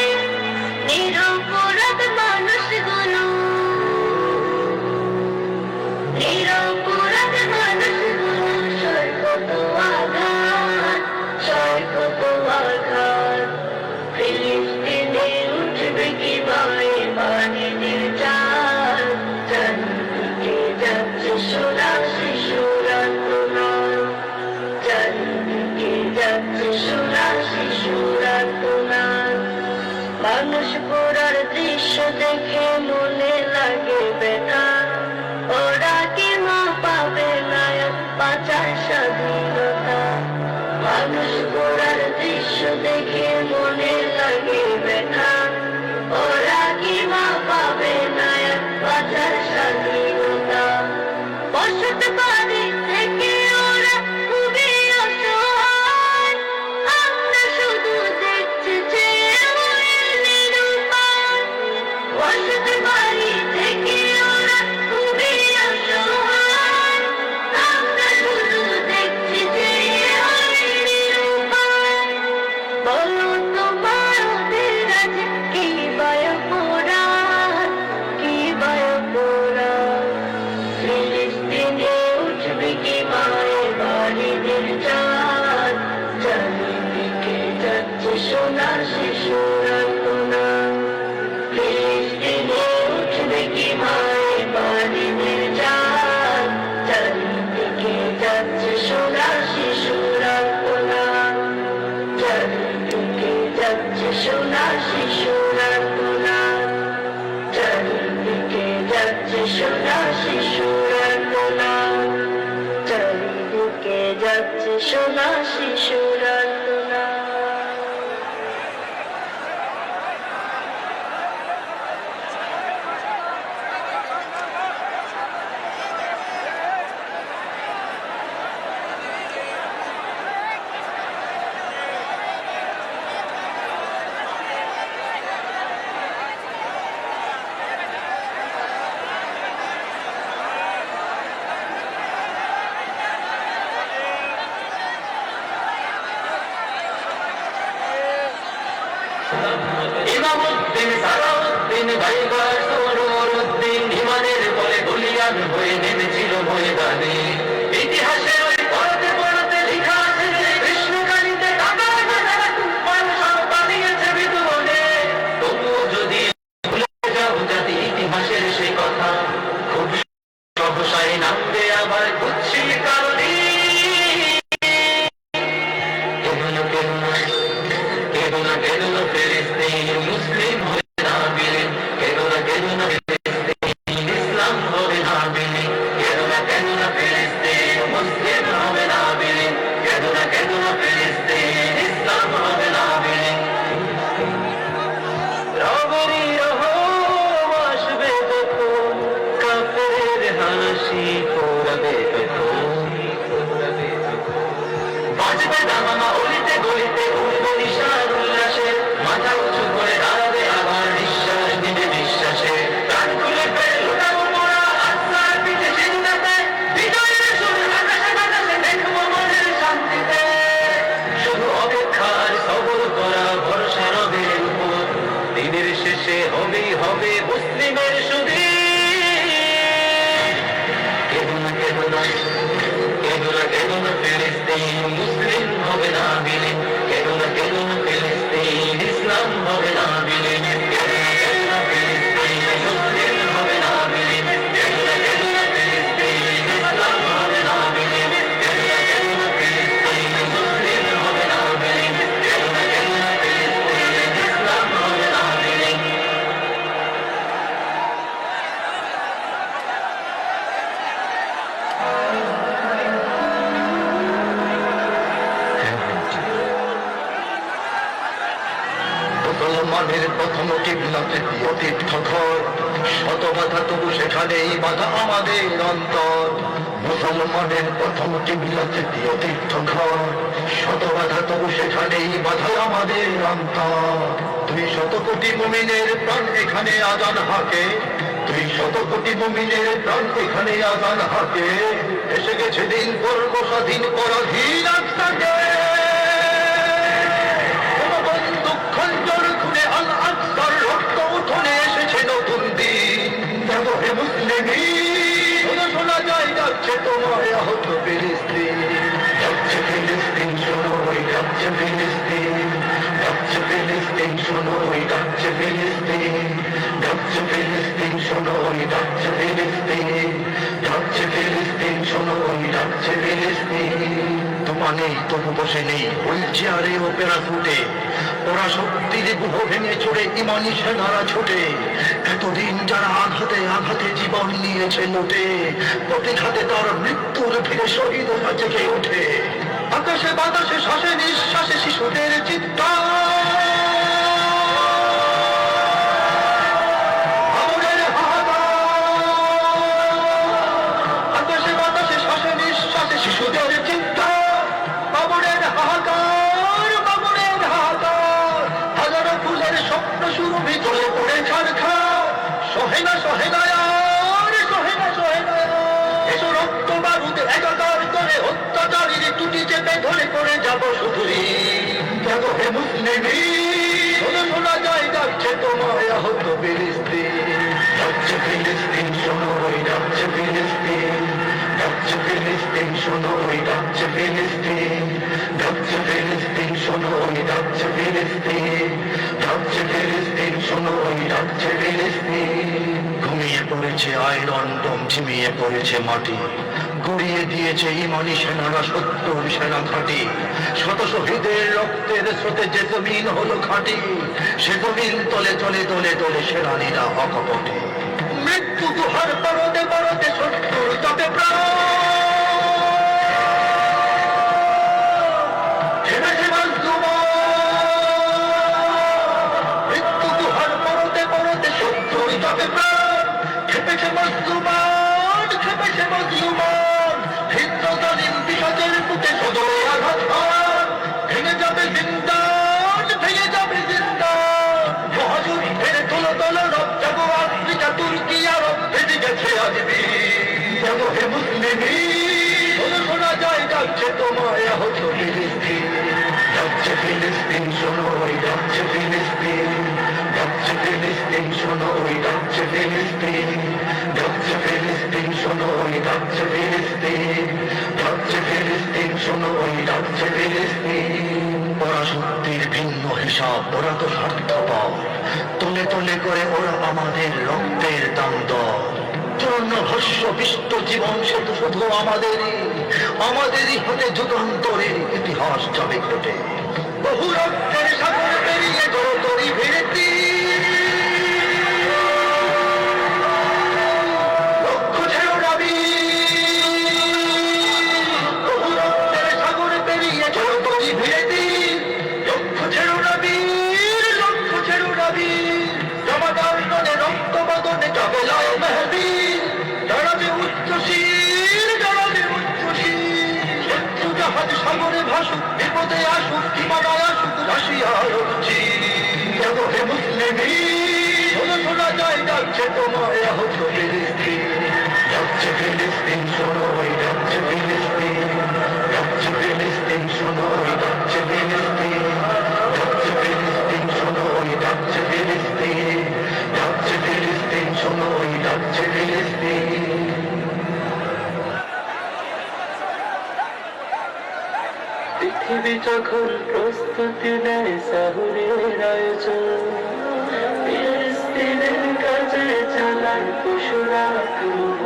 নিরপরাধ মানুষগুলো নিরপরাধ মানুষগুলো সয় কত আঘাত সয় কত আঘাত ফিলিস্তিনে উঠবে কি মায়ের বাণীদের চাঁদ চারিদিকে যাচ্ছে সোনা শিশুরা তোমার চারিদিকে যাচ্ছে সোনা শিশুরা তোমার মানুষ পোড়ার দৃশ্য দেখে মনে লাগে ব্যথা ওরা কি মা পাবে না বাঁচার স্বাধীনতা মানুষ পোড়ার দৃশ্য দেখে মনে লাগে ব্যথা ওরা কি মা পাবে না বাঁচার স্বাধীনতা বসত বাড়ি থেকে ওরা খুবই অসহায় আমরা শুধু দেখছি যে নিরুপায় বসত বাড়ি থেকে ওরা খুবই অসহায় আমরা শুধু দেখছি ইমামউদ্দিন সালাউদ্দিন ভাইবার সরোয়ারউদ্দিন ইমানের বলে বলিয়ান হয়ে নেমেছিল ময়দানে ইতিহাসের ওই পড়তে পড়তে লেখা আছে যে কৃষ্ণকালীতে কাকা যারা তুফান সব পালিয়েছে বিদুবনে তবুও যদি ভুলে যাও জাতি ইতিহাসের সেই কথা খুব সহসায় নামবে আবার কুৎসিত কারণে কেদনা ফিলিস্তিন মুসলিম হবে না বিলীন কেদনা ফিলিস্তিন ইসলাম হবে না বিলীন কেদনা ফিলিস্তিন মুসলিম হবে না বিলীন কেদনা ফিলিস্তিন ইসলাম হবে না বিলীন রবেরই রহম আসবে যখন কাফেরের হাসি পড়বে তখন বাজবে দামামা অলিতে গলিতে উঠবে নিশার উল্লাসে মাথা উঁচু করে দাঁড়াবে আবার নিঃশ্বাস নিবে বিশ্বাসে প্রাণ খুলে ফের লুটাবো মোরা আত্মার পিঠে সিন্দাতে বিজয়ের সুর আকাশে বাতাসে দেখবো মনের শান্তিতে শুধু অপেক্ষার সবর করা ভরসা রবের উপর দিনের শেষে হবেই হবে মুসলিমের সুধী কেদনা ফিলিস্তিন মুসলিম হবে না বিলীন কেদনা ফিলিস্তিন ইসলাম হবে না বিলীন কেদনা ফিলিস্তিন মুসলিম হবে না বিলীন কেদনা ফিলিস্তিন ইসলাম হবে না বিলীন কেদনা ফিলিস্তিন মুসলিম হবে না বিলীন কেদনা ফিলিস্তিন ইসলাম হবে না বিলীন মুসলমানের প্রথম কিবলাতে প্রিয় তীর্থঘর শত বাধা তবু সেখানেই বাধা আমাদের অন্তর মুসলমানের প্রথম কিবলাতে প্রিয় তীর্থঘর শত বাধা তবু সেখানেই বাধা আমাদের অন্তর 200 কোটি মুমিনের প্রাণ এখানে আজান হাকে 200 কোটি মুমিনের প্রাণ এখানে আজান হাকে এসে গেছে দিন পর্ব স্বাধীন পরাধীন আত্মাকে শোনা যায় যাচ্ছে তোমার আহত ফিলিস্তিন যাচ্ছে ফিলিস্তিন শোনো ওই যাচ্ছে ফিলিস্তিন যাচ্ছে ফিলিস্তিন শোনো ওই যাচ্ছে ফিলিস্তিন যাচ্ছে ফিলিস্তিন শোনো ওই যাচ্ছে ফিলিস্তিন যাচ্ছে ফিলিস্তিন শোনো ওই যাচ্ছে ফিলিস্তিন তোমা নেই তবু বসে নেই হুইল চেয়ারে ওপেরা ফুটে ওরা শক্তির গুহ ভেঙে চড়ে ইমানি সেনারা ছোটে এতদিন যারা আঘাতে আঘাতে জীবন নিয়েছে লুটে প্রতিঘাতে তার মৃত্যুর ভিড়ে শহীদ জেগে ওঠে আকাশে বাতাসে শ্বাসে নিঃশ্বাসে শিশুদের চিৎকার আকাশে বাতাসে শ্বাসে নিঃশ্বাসে শিশুদের চিৎকার বাবুরের হাহাকার বাবুরের হাহাকার হাজারো ফুলের স্বপ্ন শুরু ভিতরে পড়ে ছাড়খাড় সহে না আর সহে না এসো রক্ত বারুদ একাকার করে অত্যাচারীর টুটি চেপে ধরে করে যাবো শুধুই যাবো হে মুসলিমি শোনা যায় যাচ্ছে তোমায় আহত ফিলিস্তিন যাচ্ছে ফিলিস্তিন শোনো ওই যাচ্ছে ফিলিস্তিন যাচ্ছে ফিলিস্তিন শোনো ওই যাচ্ছে ফিলিস্তিন যাচ্ছে ফিলিস্তিন শোনো ওই যাচ্ছে ফিলিস্তিন যাচ্ছে ফিলিস্তিন শোনো ওই যাচ্ছে ফিলিস্তিন ঘুমিয়ে পড়েছে আয়রন ডোম ঝিমিয়ে পড়েছে মাটি গড়িয়ে দিয়েছে ইমানি সেনারা 70 সেনা ঘাঁটি শত শহীদের রক্তের স্রোতে যে জমিন হলো ঘাঁটি সে জমিন তলে তলে দলে দলে সেনানীরা অকপটে মৃত্যু গুহার পরতে পরতে 70 তপে প্রাণ মৃত্যু গুহার পরতে পরতে 70 তপে প্রাণ খেপেছে মজলুমান খেপেছে মজলুমান হিন্দু জালিম পিশাচের বুকে সদরে আঘাত হান ভেঙে যাবে জিন্দান ভেঙে যাবে জিন্দান মহাযুদ্ধের তোলো তোলো রব যাবো আফ্রিকা তুর্কি আরব ভেঙে গেছে আজবি যাবো হে মুসলিমি শোনা যায় যাচ্ছে তোমায় আহত ফিলিস্তিন যাচ্ছে ফিলিস্তিন শোনো ওই যাচ্ছে ফিলিস্তিন ডাকছে ফিলিস্তিন শোনো ওই ডাকছে ফিলিস্তিন, ডাকছে ফিলিস্তিন শোনো ওই ডাকছে ফিলিস্তিন, ডাকছে ফিলিস্তিন শোনো ওই ডাকছে ফিলিস্তিন। ওরা শক্তির ভিন্ন হিসাব, ওরা তো স্বার্থপর, তলে তলে করে ওরা আমাদের রক্তের দাম দর। চূর্ণ ভস্য বিষ্ট জীবন সে তো শুধু আমাদেরই হতে যুগান্তরের ইতিহাস যাবে ঘটে। বহু রক্তের সাগর পেরিয়ে জড়তরি ভিড়েতি, লক্ষ্য ছেড়ো দাবি। বহু রক্তের সাগর পেরিয়ে জড়তরি ভিড়েতি, লক্ষ্য ছেড়ো দাবি, লক্ষ্য ছেড়ো দাবি। জমাদার নদে রক্ত বদনে যাবে লাল মেহেদি, দাঁড়াবে উচ্চশীল, দাঁড়াবে উচ্চশীল। শত্রু জাহাজ সাগরে ভাসুক, বিপদে আসুক, সীমানায় আসুক রাশিয়ার অর্জি। দেখো হে মুসলিমি, শোনো শোনা যায় ডাকছে তোমায় আহত ফিলিস্তিন, ডাকছে ফিলিস্তিন শোনো ওই ডাকছে ফিলিস্তিন, ডাকছে ফিলিস্তিন শোনো ওই ডাকছে ফিলিস্তিন, ডাকছে ফিলিস্তিন শোনো ওই ডাকছে ফিলিস্তিন, ডাকছে ফিলিস্তিন শোনো ওই ডাকছে ফিলিস্তিন। পৃথিবী যখন প্রস্তুতি নেয় সাহুরের আয়োজন, ফিলিস্তিনের কাজে চালায় পশুরা আক্রমণ,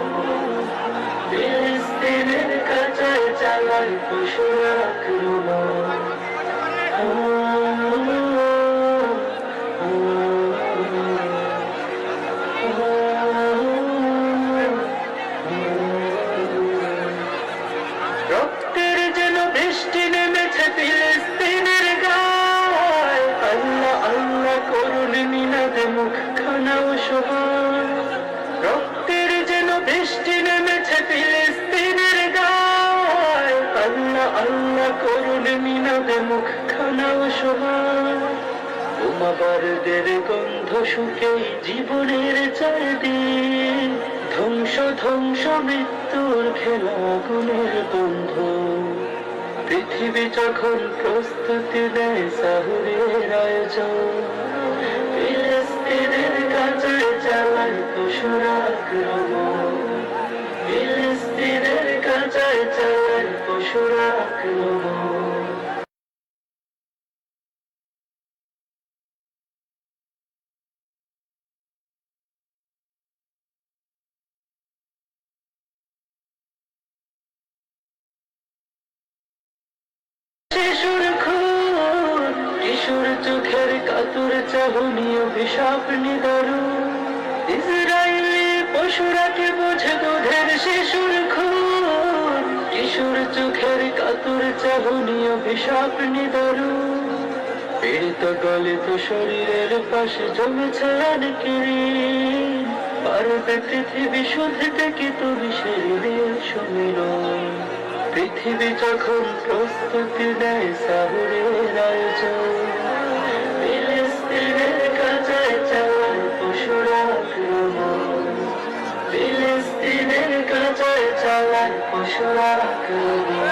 ফিলিস্তিনের কাজে চালায় পশুরা আক্রমণ। রক্তের যেন বৃষ্টি নেমেছে ফিলিস্তিনের গায়, আল্লাহ আল্লাহ করুন মিনাদে মুখখানা অসহায়। রক্তের যেন বৃষ্টি নেমেছে ফিলিস্তিনের গায়, আল্লাহ আল্লাহ করুন মিনাদে মুখখানা অসহায়। বোমা বারুদের গন্ধ শুকে জীবনের চারদিন, ধ্বংস ধ্বংস মৃত্যুর খেলা গুণের বন্ধ। পৃথিবী যখন প্রস্তুতি নেয় সাহুরের আয়োজন, ফিলিস্তিনের কাছে চালায় পশুরা আক্রমণ, ফিলিস্তিনের কাছে চালায় পশুরা আক্রমণ। শিশুর খুন, কিশোর চোখের কাতুর চাহনি অভিশাপ নিদারুণ। ইসরায়েলি পশুরাকে বোঝে দুধের শিশুর খুন, কিশোর চোখের কাতুর চাহনি অভিশাপ নিদারুণ। পীড়িত গলিত শরীরের পাশে জমেছে অনেকেরই, পারবে পৃথিবী শুধতে কি তুমি সেই বীর সুমিরন। পৃথিবী যখন প্রস্তুতি নেয় সাহুরের আয়োজন, ফিলিস্তিনের কাছে চালায় পশুরা আক্রমণ, ফিলিস্তিনের কাছে চালায় পশুরা আক্রমণ।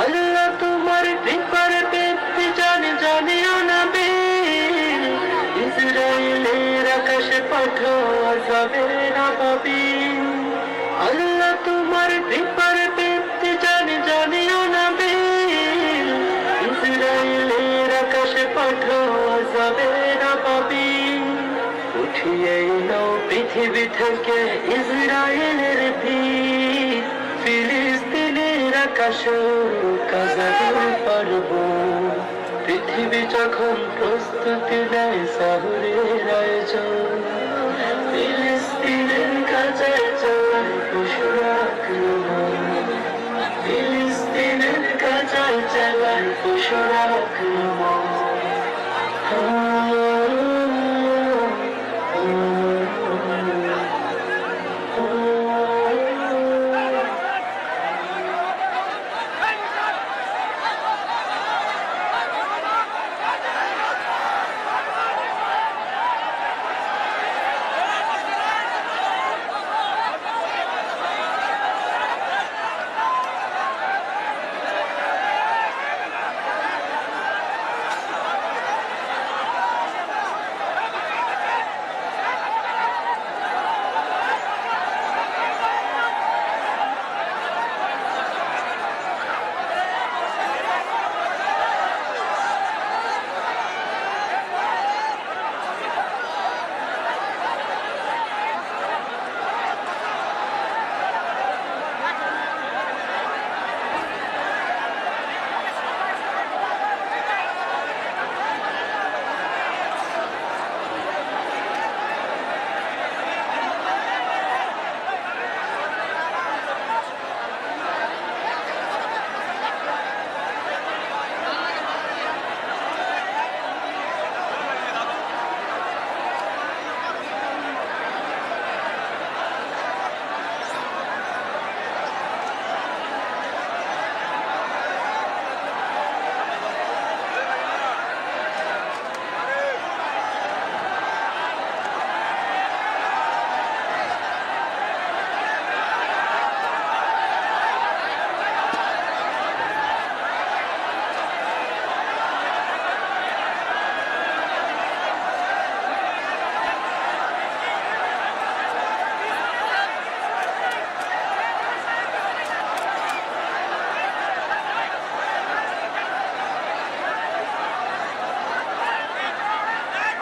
আল্লাহ তোমার কৃপার ব্যক্তি জানিও না বীর, ইসরায়েলের আকাশে পাঠাওয়া যাবে না পাবি। আল্লাহ তোমার কৃপার ব্যক্তি জানিও না বীর, ইসরায়েলের আকাশে পাঠাওয়া যাবে না পাবি। উঠিয়ে নাও পৃথিবী থেকে ইসরায়েলের ভিড়, ফিলিস্তিনের আকাশে কাজাদের পারব। পৃথিবী যখন প্রস্তুতি নেয় সাহুরের আয়োজন, ফিলিস্তিনের কাছে চালায় পশুরা আক্রমণ, ফিলিস্তিনের কাছে চালায় পশুরা আক্রমণ।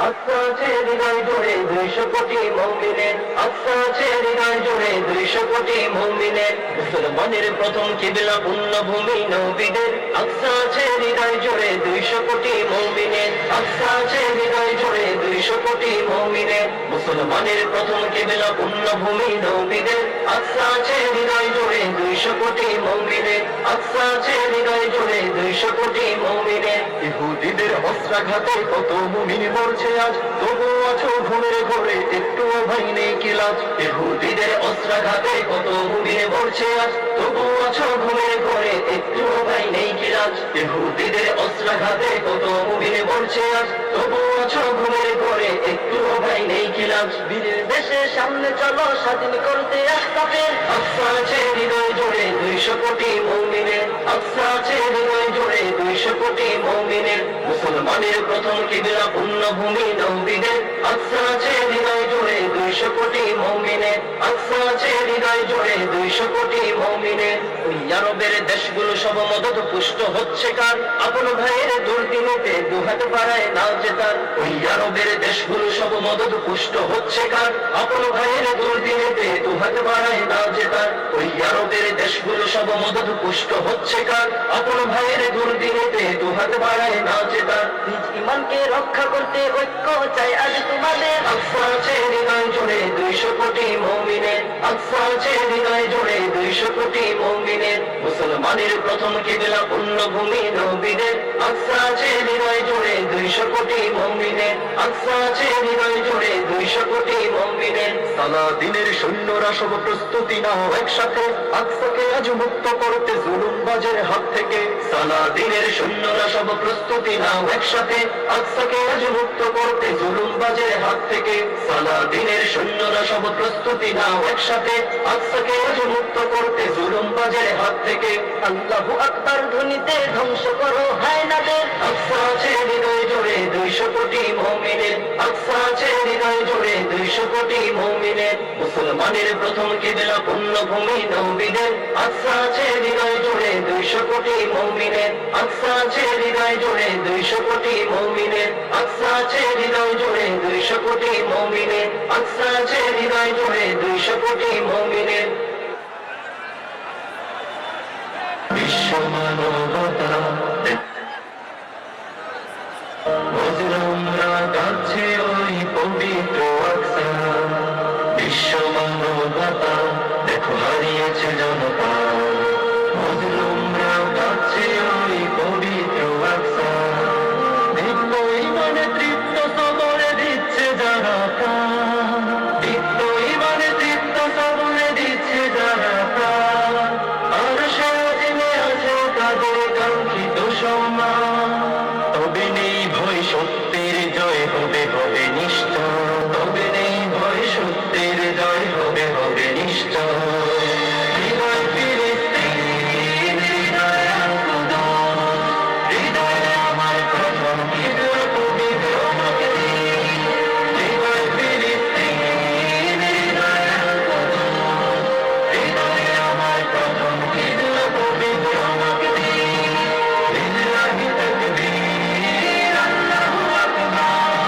আকসা আছে হৃদয় জুড়ে 200 কোটি মুমিনের আকসা আছে হৃদয় জুড়ে 200 কোটি মুমিনের মুসলমানের প্রথম কিবলা পুণ্যভূমি নবীদের আকসা আছে হৃদয় জুড়ে 200 কোটি মুমিনের আকসা আছে হৃদয় জুড়ে 200 কোটি মুমিনের মুসলমানের প্রথম কিবলা পুণ্যভূমি নবীদের আকসা আছে হৃদয় জুড়ে 200 কোটি মুমিনের আকসা আছে হৃদয় জুড়ে 200 কোটি মুমিনের ইহুদিদের অস্ত্রাঘাতে কত মুমিন মরছে আজ, তবু আছো ঘুমের ঘরে একটুও ভয় নেই কি লাজ। ইহুদিদের অস্ত্রাঘাতে কত মুমিন মরছে আজ, তবু আছো ঘুমের ঘরে একটুও ভয় নেই কি লাজ। ইহুদিদের অস্ত্রাঘাতে কত মুমিন মরছে আজ, তবু আছো ঘুমের ঘরে একটুও ভয় নেই কি লাজ। বীরের দেশের সামনে চলো স্বাধীন করতে আকসাপের আকসা আছে হৃদয় জুড়ে 200 কোটি মুমিনের আকসা আছে হৃদয় জুড়ে 200 কোটি মুমিনের মুসলমানের প্রথম কিবলা পুণ্যভূমি নবীদের আকসা আছে হৃদয় জুড়ে 200 কোটি মুমিনের আকসা আছে হৃদয় জুড়ে 200 কোটি মুমিনের ওই আরবের দেশগুলো সব মদত পুষ্ট হচ্ছে কার আপন ভাইয়ের দুর্দিনেতে দুহাত বাড়ায় না জেতার ওই আরবের দেশগুলো সব মদত পুষ্ট হচ্ছে কার আপন ভাইয়ের দুর্দিনেতে দুহাত বাড়ায় না জেতার ওই আরবের দেশগুলো সব মদত পুষ্ট হচ্ছে কার আপন ভাইয়ের দুর্দিনেতে দুহাত বাড়ায় না জেতার নিজ ইমানকে রক্ষা করতে ঐক্য চাই আজ তোমাদের আকসা আছে হৃদয় জুড়ে 200 কোটি মুমিনের আকসা আছে হৃদয় জুড়ে 200 কোটি মুমিনের মুসলমানের প্রথম কিবলা পুণ্যভূমি নবীদের আকসা আছে হৃদয় জুড়ে 200 কোটি মুমিনের আকসা আছে হৃদয় জুড়ে 200 কোটি মুমিনের সালাদিনের সৈন্যরা সব প্রস্তুতি নাও একসাথে, আকসাকে আজ মুক্ত করতে জুলুমবাজের হাত থেকে। সালাদিনের সৈন্যরা সব প্রস্তুতি নাও একসাথে আকসাকে আজ মুক্ত করতে জুলুমবাজের হাত থেকে সালাদিনের সৈন্যরা সব প্রস্তুতি নাও একসাথে আকসাকে আজ মুক্ত করতে জুলুমবাজের হাত থেকে আল্লাহু আকবার ধ্বনিতে ধ্বংস করো হায়নাদের আকসা আছে হৃদয় জুড়ে 200 কোটি মুমিনের আকসা আছে হৃদয় জুড়ে 200 কোটি মুমিনের মুসলমানের প্রথম কিবলা পুণ্যভূমি নবীদের আকসা আছে হৃদয় জুড়ে 200 কোটি মুমিনের আকসা আছে হৃদয় জুড়ে 200 কোটি মুমিনের আকসা আছে হৃদয় জুড়ে 200 কোটি মুমিনের আকসা আছে হৃদয় জুড়ে 200 কোটি মুমিনের বিশ্ব মানবতা মুসলিমরা কাছে ওই পবিত্র আকসা। বিশ্ব মানবতা দেখো হারিয়েছে জনতা, মুসলিমরা কাছে ওই পবিত্র আকসা। দীপ্ত ইমানে তৃপ্ত সবরে দিচ্ছে যারা প্রাণ, দীপ্ত ইমানে তৃপ্ত সবরে দিচ্ছে যারা প্রাণ। আর সে আজিমে আছে তাদের কাঙ্ক্ষিত সম্মান। তবে নেই ভয় সত্যের জয় হবে হবে নিশ্চয়, তবে নেই ভয় সত্যের জয় হবে হবে নিশ্চয়। হৃদয় ফিলিস্তিন, হৃদয় কুদস, হৃদয়ে আমার প্রথম কিবলা পবিত্র মক্কা। হৃদয় ফিলিস্তিন, হৃদয় কুদস, হৃদয়ে আমার প্রথম কিবলা পবিত্র মক্কা। লিল্লাহি তাকবীর, আল্লাহু আকবার,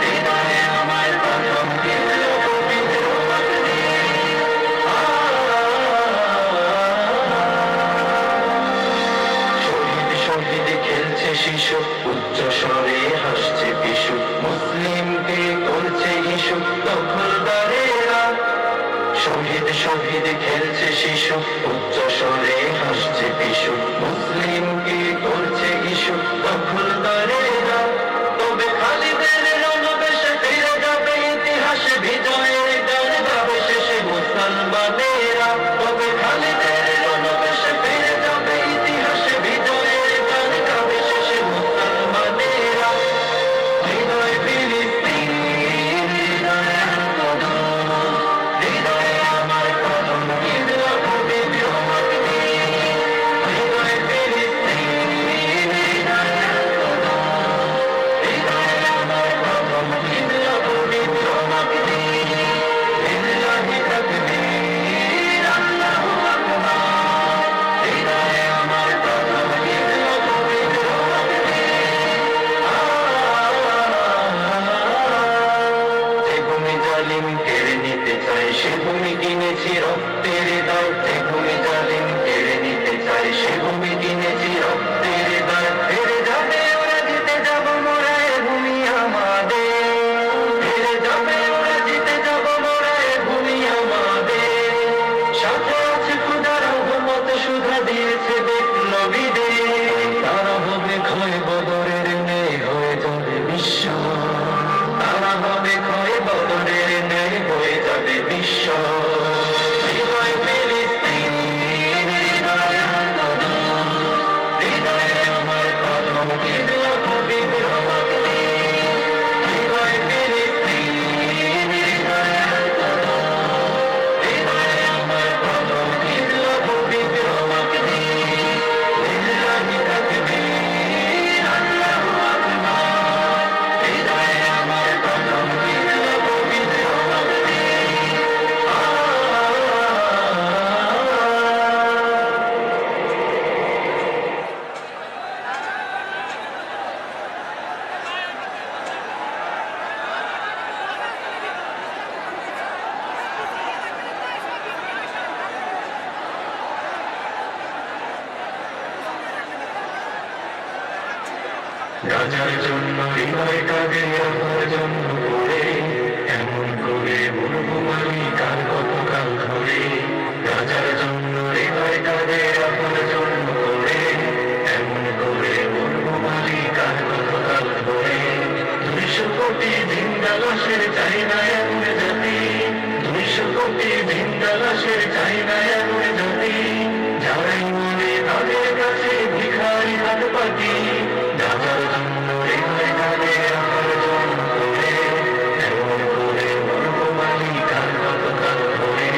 হৃদয়ে আমার প্রথম কিবলা পবিত্র মক্কা। শহীদ শহীদ খেলছে শিশু, উচ্চ স্বরে হাসছে পিশু, মুসলিমকে করছে ইস্যু দখলদারেরা। শহীদ শহীদ খেলছে শিশু, উচ্চ স্বরে হাসছে পিশু, মুসলিমকে করছে ইস্যু দখলদারেরা। তবে খালিদের রণবেশে ফিরে যাবে ইতিহাসে, বিজয়ের গান গাবে শেষে মুসলমানেরা। তবে খালিদের রণবেশে ফিরে যাবে ইতিহাসে, বিজয়ের গান গাবে শেষে মুসলমানেরা। হৃদয় ফিলিস্তিন, হৃদয় কুদস, হৃদয়ে আমার প্রথম কিবলা পবিত্র মক্কা। হৃদয় ফিলিস্তিন, প্রথম কিবলা পবিত্র মক্কা হৃদয় ফিলিস্তিন হৃদয়ে আল-কোরআন হৃদয়ে আমার প্রথম কিবলা পবিত্র মক্কা লিল্লাহি তাকবীর আল্লাহু আকবার হৃদয়ে আমার প্রথম কিবলা পবিত্র মক্কা রাজার জন্য হৃদয় কাঁদে আমার জন্য করে এমন করে বলবো আমি কার কতকাল ধরে রাজার জন্য হৃদয় কাঁদে আমার জন্য করে এমন করে বলবো আমি কার কতকাল ধরে 200 কোটি জিন্দা লাশের চাই না এমন জাতি 200 কোটি জিন্দা লাশের চাই না এমন জাতি যারাই মনে তাদের কাছে ভিখারি হাত পাতি রাজার জন্য হৃদয় কাঁদে আমার জন্য করে এমন করে বলবো আমি কার কতকাল ধরে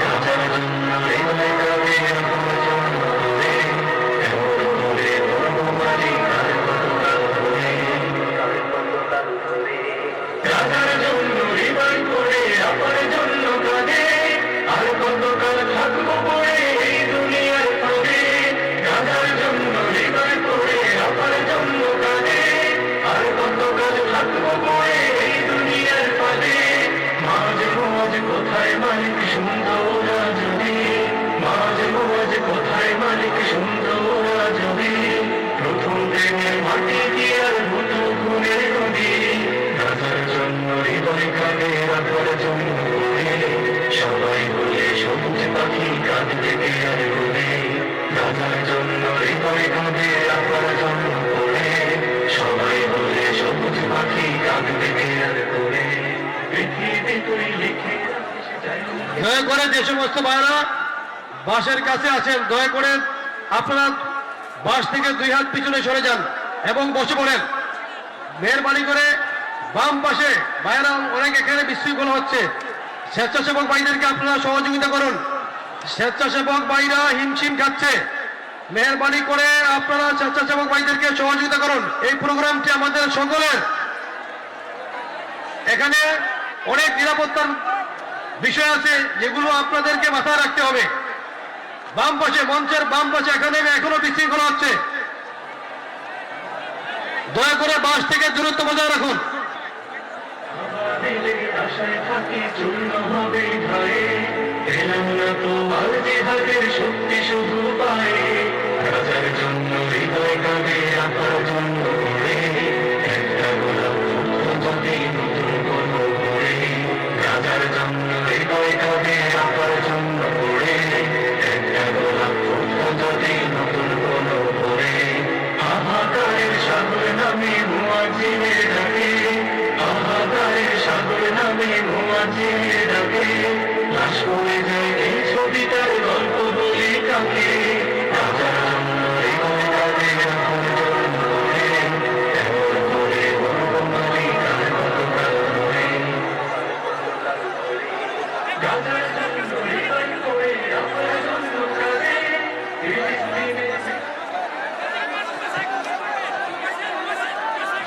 রাজার জন্য হৃদয় কাঁদে আমার জন্য করে এমন করে বলবো আমি কার কতকাল ধরে রাজার জন্য হৃদয় করে আমার জন্য কাঁদে আর কতকাল থাকবো পড়ে এই দুনিয়ার পরে রাজার জন্য হৃদয় করে আমার জন্য কাঁদে আর কতকাল থাকবো পড়ে এই দুনিয়ার পরে মাঝে মাঝে কোথায় মালিক সুন্দরা যদি মাঝে মাঝে কোথায় মালিক সুন্দরা যদি প্রথম প্রেমের মাটি কি আর ভুতো খুনের নদী রাজার জন্য হৃদয় কাঁদে রাখার জন্য করে সবাই বলে সবুজ পাখি কাঁদবে কে আর বলে রাজার জন্য হৃদয় কাঁদে রাখার জন্য করে সবাই বলে সবুজ পাখি কাঁদবে কে আর করে পৃথিবী তুই লিখে রাখিস যাই দয়া করে যে সমস্ত ভাইরা বাসের কাছে আছেন দয়া করে আপনারা বাস থেকে 2 হাত পিছনে সরে যান এবং বসে পড়েন মেহরবানি করে বাম পাশে ভাইরা অনেক এখানে বিশৃঙ্খলা হচ্ছে স্বেচ্ছাসেবক ভাইদেরকে আপনারা সহযোগিতা করুন স্বেচ্ছাসেবক ভাইরা হিমশিম খাচ্ছে মেহরবানি করে আপনারা স্বেচ্ছাসেবক ভাইদেরকে সহযোগিতা করুন এই প্রোগ্রামটি আমাদের সকলের এখানে অনেক নিরাপত্তার বিষয় আছে যেগুলো আপনাদেরকে মাথায় রাখতে হবে বাম পাশে মঞ্চের বাম পাশে এখানে এখনো বিশৃঙ্খলা হচ্ছে দয়া করে বাস থেকে দূরত্ব বজায় রাখুন দিলে আশায় থাকি চূর্ণ হবে ভয়ে এলাম না তো আর জিহাদের শক্তি শুধু পায়ে রাজার জন্য হৃদয় কাঁদে আপার জন্য করে একটা গোলাপ ফুল যদি নতুন কোনো করে রাজার জন্য হৃদয় কাঁদে আপার জন্য করে একটা গোলাপ ফুল যদি নতুন কোনো করে হাহাকারের সাগর নামে মুয়াজ্জিনের ডাকে হাহাকারের সাগর নামে মুয়াজ্জিনের ডাকে লাশ পড়ে যায় এই ছবিটার গল্প বলি কাকে রাজার জন্য হৃদয় কাঁদে রাখার জন্য করে এমন করে বলবো আমি কার কতকাল ধরে রাজার জন্য হৃদয় করে আমার জন্য কাঁদে ফিলিস্তিনের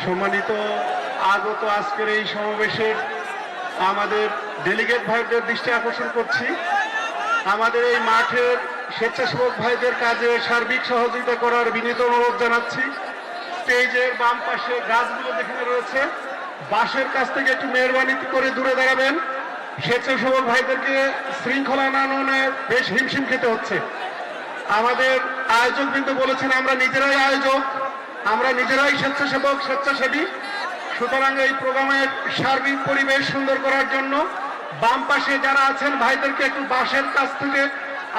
সম্মানিত আগত আজকের এই সমাবেশের আমাদের ডেলিগেট ভাইদের দৃষ্টি আকর্ষণ করছি আমাদের এই মাঠের স্বেচ্ছাসেবক ভাইদের কাজে সার্বিক সহযোগিতা করার বিনীত অনুরোধ জানাচ্ছি স্টেজের বাম পাশে গাছগুলো যেখানে রয়েছে বাসের কাছ থেকে একটু মেহরবানি করে দূরে দাঁড়াবেন স্বেচ্ছাসেবক ভাইদেরকে শৃঙ্খলা আনয়নে বেশ হিমশিম খেতে হচ্ছে আমাদের আয়োজক কিন্তু বলেছেন আমরা নিজেরাই আয়োজক আমরা নিজেরাই স্বেচ্ছাসেবক স্বেচ্ছাসেবী সুতরাং এই প্রোগ্রামের সার্বিক পরিবেশ সুন্দর করার জন্য বাম পাশে যারা আছেন ভাইদেরকে একটু বাসের কাছ থেকে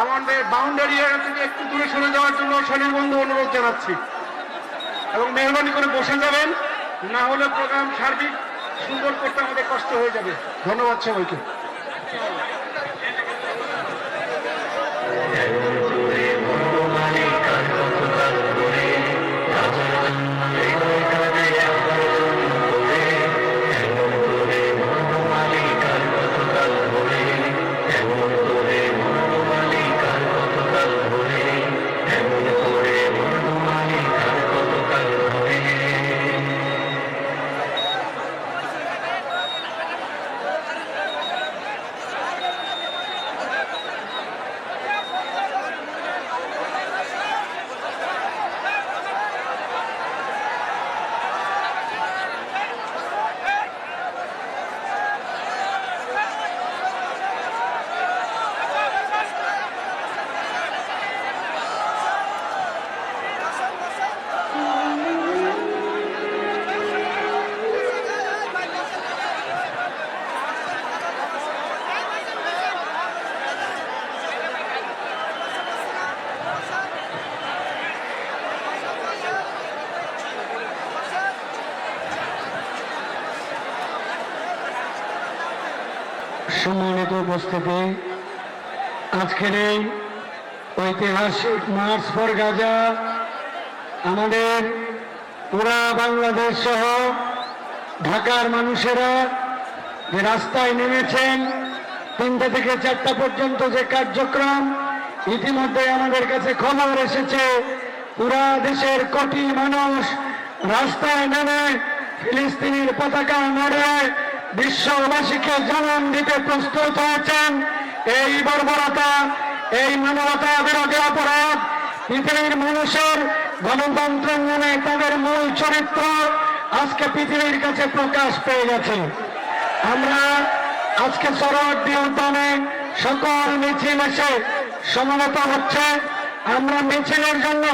আমাদের বাউন্ডারি এরিয়া থেকে একটু দূরে সরে যাওয়ার জন্য স্বনির্বন্ধ অনুরোধ জানাচ্ছি এবং মেহরবানি করে বসে যাবেন না হলে প্রোগ্রাম সার্বিক সুন্দর করতে আমাদের কষ্ট হয়ে যাবে ধন্যবাদ সবাইকে এমন করে বলবো মানে কার কতকাল ধরে রাজার জন্য সম্মানিত উপস্থিতি, আজকের এই ঐতিহাসিক মার্চ ফর গাজা আমাদের পুরা বাংলাদেশ সহ ঢাকার মানুষেরা যে রাস্তায় নেমেছেন 3টা থেকে 4টা পর্যন্ত যে কার্যক্রম, ইতিমধ্যে আমাদের কাছে খবর এসেছে পুরা দেশের কোটি মানুষ রাস্তায় নেমে ফিলিস্তিনের পতাকা নাড়ে বিশ্ববাসীকে জানান দিতে প্রস্তুত হয়েছেন। এই বর্বরতা, এই মানবতা বিরোধী অপরাধ, পৃথিবীর মানুষের গণতন্ত্র মনে তাদের মূল চরিত্র আজকে পৃথিবীর কাছে প্রকাশ পেয়ে গেছে। আমরা আজকে সরোয়ার্দী উদ্যানে সকল মিছিল এসে সমবেত হচ্ছে। আমরা মিছিলের জন্য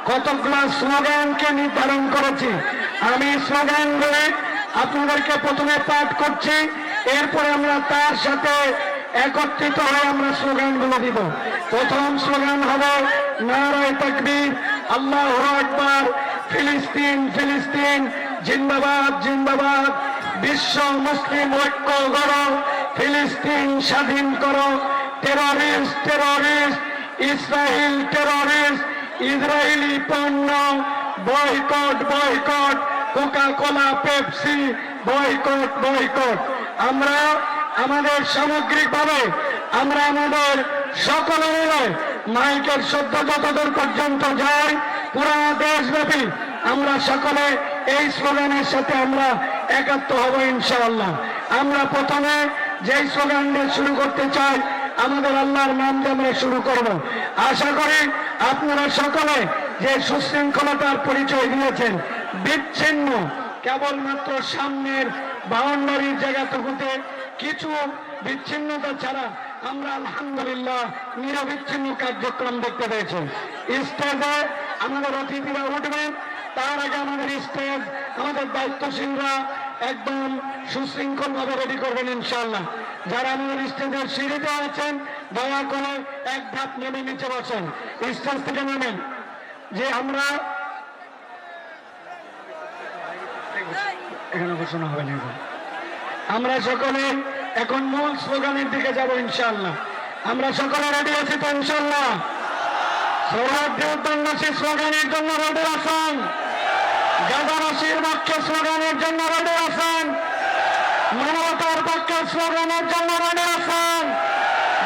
কতগুলো স্লোগানকে নির্ধারণ করেছি। আমি স্লোগানগুলি আপনাদেরকে প্রথমে পাঠ করছি, এরপরে আমরা তার সাথে একত্রিত হয়ে আমরা স্লোগানগুলো দিব। প্রথম স্লোগান হবে নারায়ে তাকবীর, আল্লাহু আকবার, ফিলিস্তিন ফিলিস্তিন, জিন্দাবাদ জিন্দাবাদ, বিশ্ব মুসলিম ঐক্য গড়ো, ফিলিস্তিন স্বাধীন করো, terrorist terrorist, Israel terrorist, Israeli পণ্য boycott boycott, Coca Cola Pepsi boycott boycott. আমরা আমাদের সামগ্রিকভাবে আমরা আমাদের সকলে মিলে মাইকের শব্দ যতদূর পর্যন্ত যায় পুরা দেশব্যাপী আমরা সকলে এই স্লোগানের সাথে আমরা একাত্ম হব ইনশাআল্লাহ। আমরা প্রথমে যেই স্লোগান দিয়ে শুরু করতে চাই আমাদের আল্লাহর নাম দিয়ে আমরা শুরু করব। আশা করি আপনারা সকলে যে সুশৃঙ্খলতার পরিচয় দিয়েছেন, বিচ্ছিন্ন কেবলমাত্র সামনের বাউন্ডারির জায়গাটুকুতে কিছু বিচ্ছিন্নতা ছাড়া আমরা আলহামদুলিল্লাহ নিরবিচ্ছিন্ন কার্যক্রম দেখতে পেয়েছি। স্টেজে আমাদের অতিথিরা উঠবেন, তার আগে আমাদের স্টেজ আমাদের দায়িত্বশীলরা একদম সুশৃঙ্খল ভাবে রেডি করবেন ইনশাআল্লাহ। যারা আমাদের স্টেজের সিঁড়িতে আছেন দয়া করে এক ধাপ নেমে নিচে বসেন, স্টেজ থেকে নেমেন। যে আমরা এখানে ঘোষণা হবে না, আমরা সকলে এখন মূল স্লোগানের দিকে যাব ইনশাআল্লাহ। আমরা সকলে রেডি আছি তো ইনশাআল্লাহ? সৌরভ্য উদ্যানবাসী স্লোগানের জন্য রেডি আছেন? গাজাবাসীর পক্ষে স্লোগানের জন্য রেডি আছেন? মানবতার পক্ষে স্লোগানের জন্য রেডি আছেন?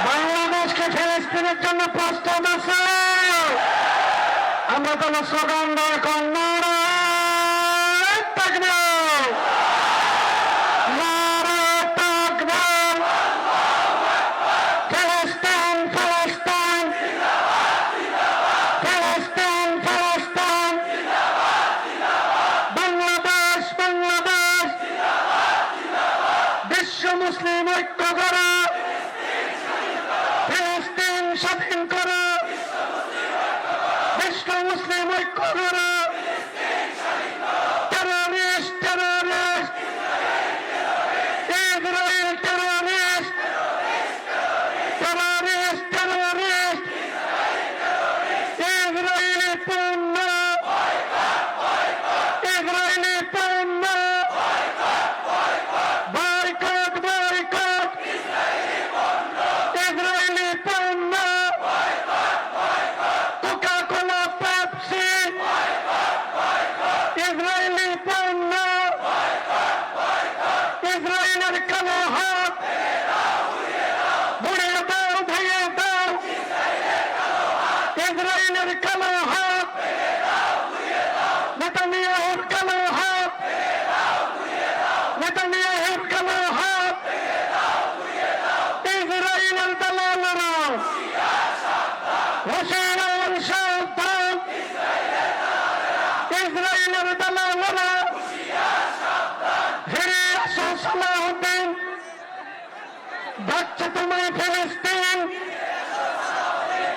বাংলাদেশকে ফিলিস্তিনের জন্য প্রস্তুত আছে? আমরা তাহলে স্লোগান দিয়ে এখন নারায়ে তাকবীর, নারায়ে তাকবীর, ফিলিস্তিন ফিলিস্তিন, ফিলিস্তিন ফিলিস্তিন, বাংলাদেশ বাংলাদেশ, বিশ্ব মুসলিম ঐক্য করো, ফিলিস্তিন স্বাধীন করো, বিশ্ব মুসলিম ঐক্য করো, terrorist terrorist, Israel terrorist, terrorist terrorist, Israeli পণ্য, ইসরায়েলি পণ্য বয়কট বয়কট, ইসরায়েলি পণ্য, কোকা কোলা পেপসি, ইসরায়েলি পণ্য, ইসরায়েলের কালো হাত উড়িয়ে দাও ভেঙে দাও, ইসরায়েলের কালো হাত, নেতানিয়াহুর কালো হাত, নেতানিয়াহুর কালো হাত, ইসরায়েলের দালালেরা হুঁশিয়ার সাবধান, ইসরায়েলের দালালেরা ফিরে আসো সালাহুদ্দিন, ডাকছে তোমায় ফিলিস্তিন,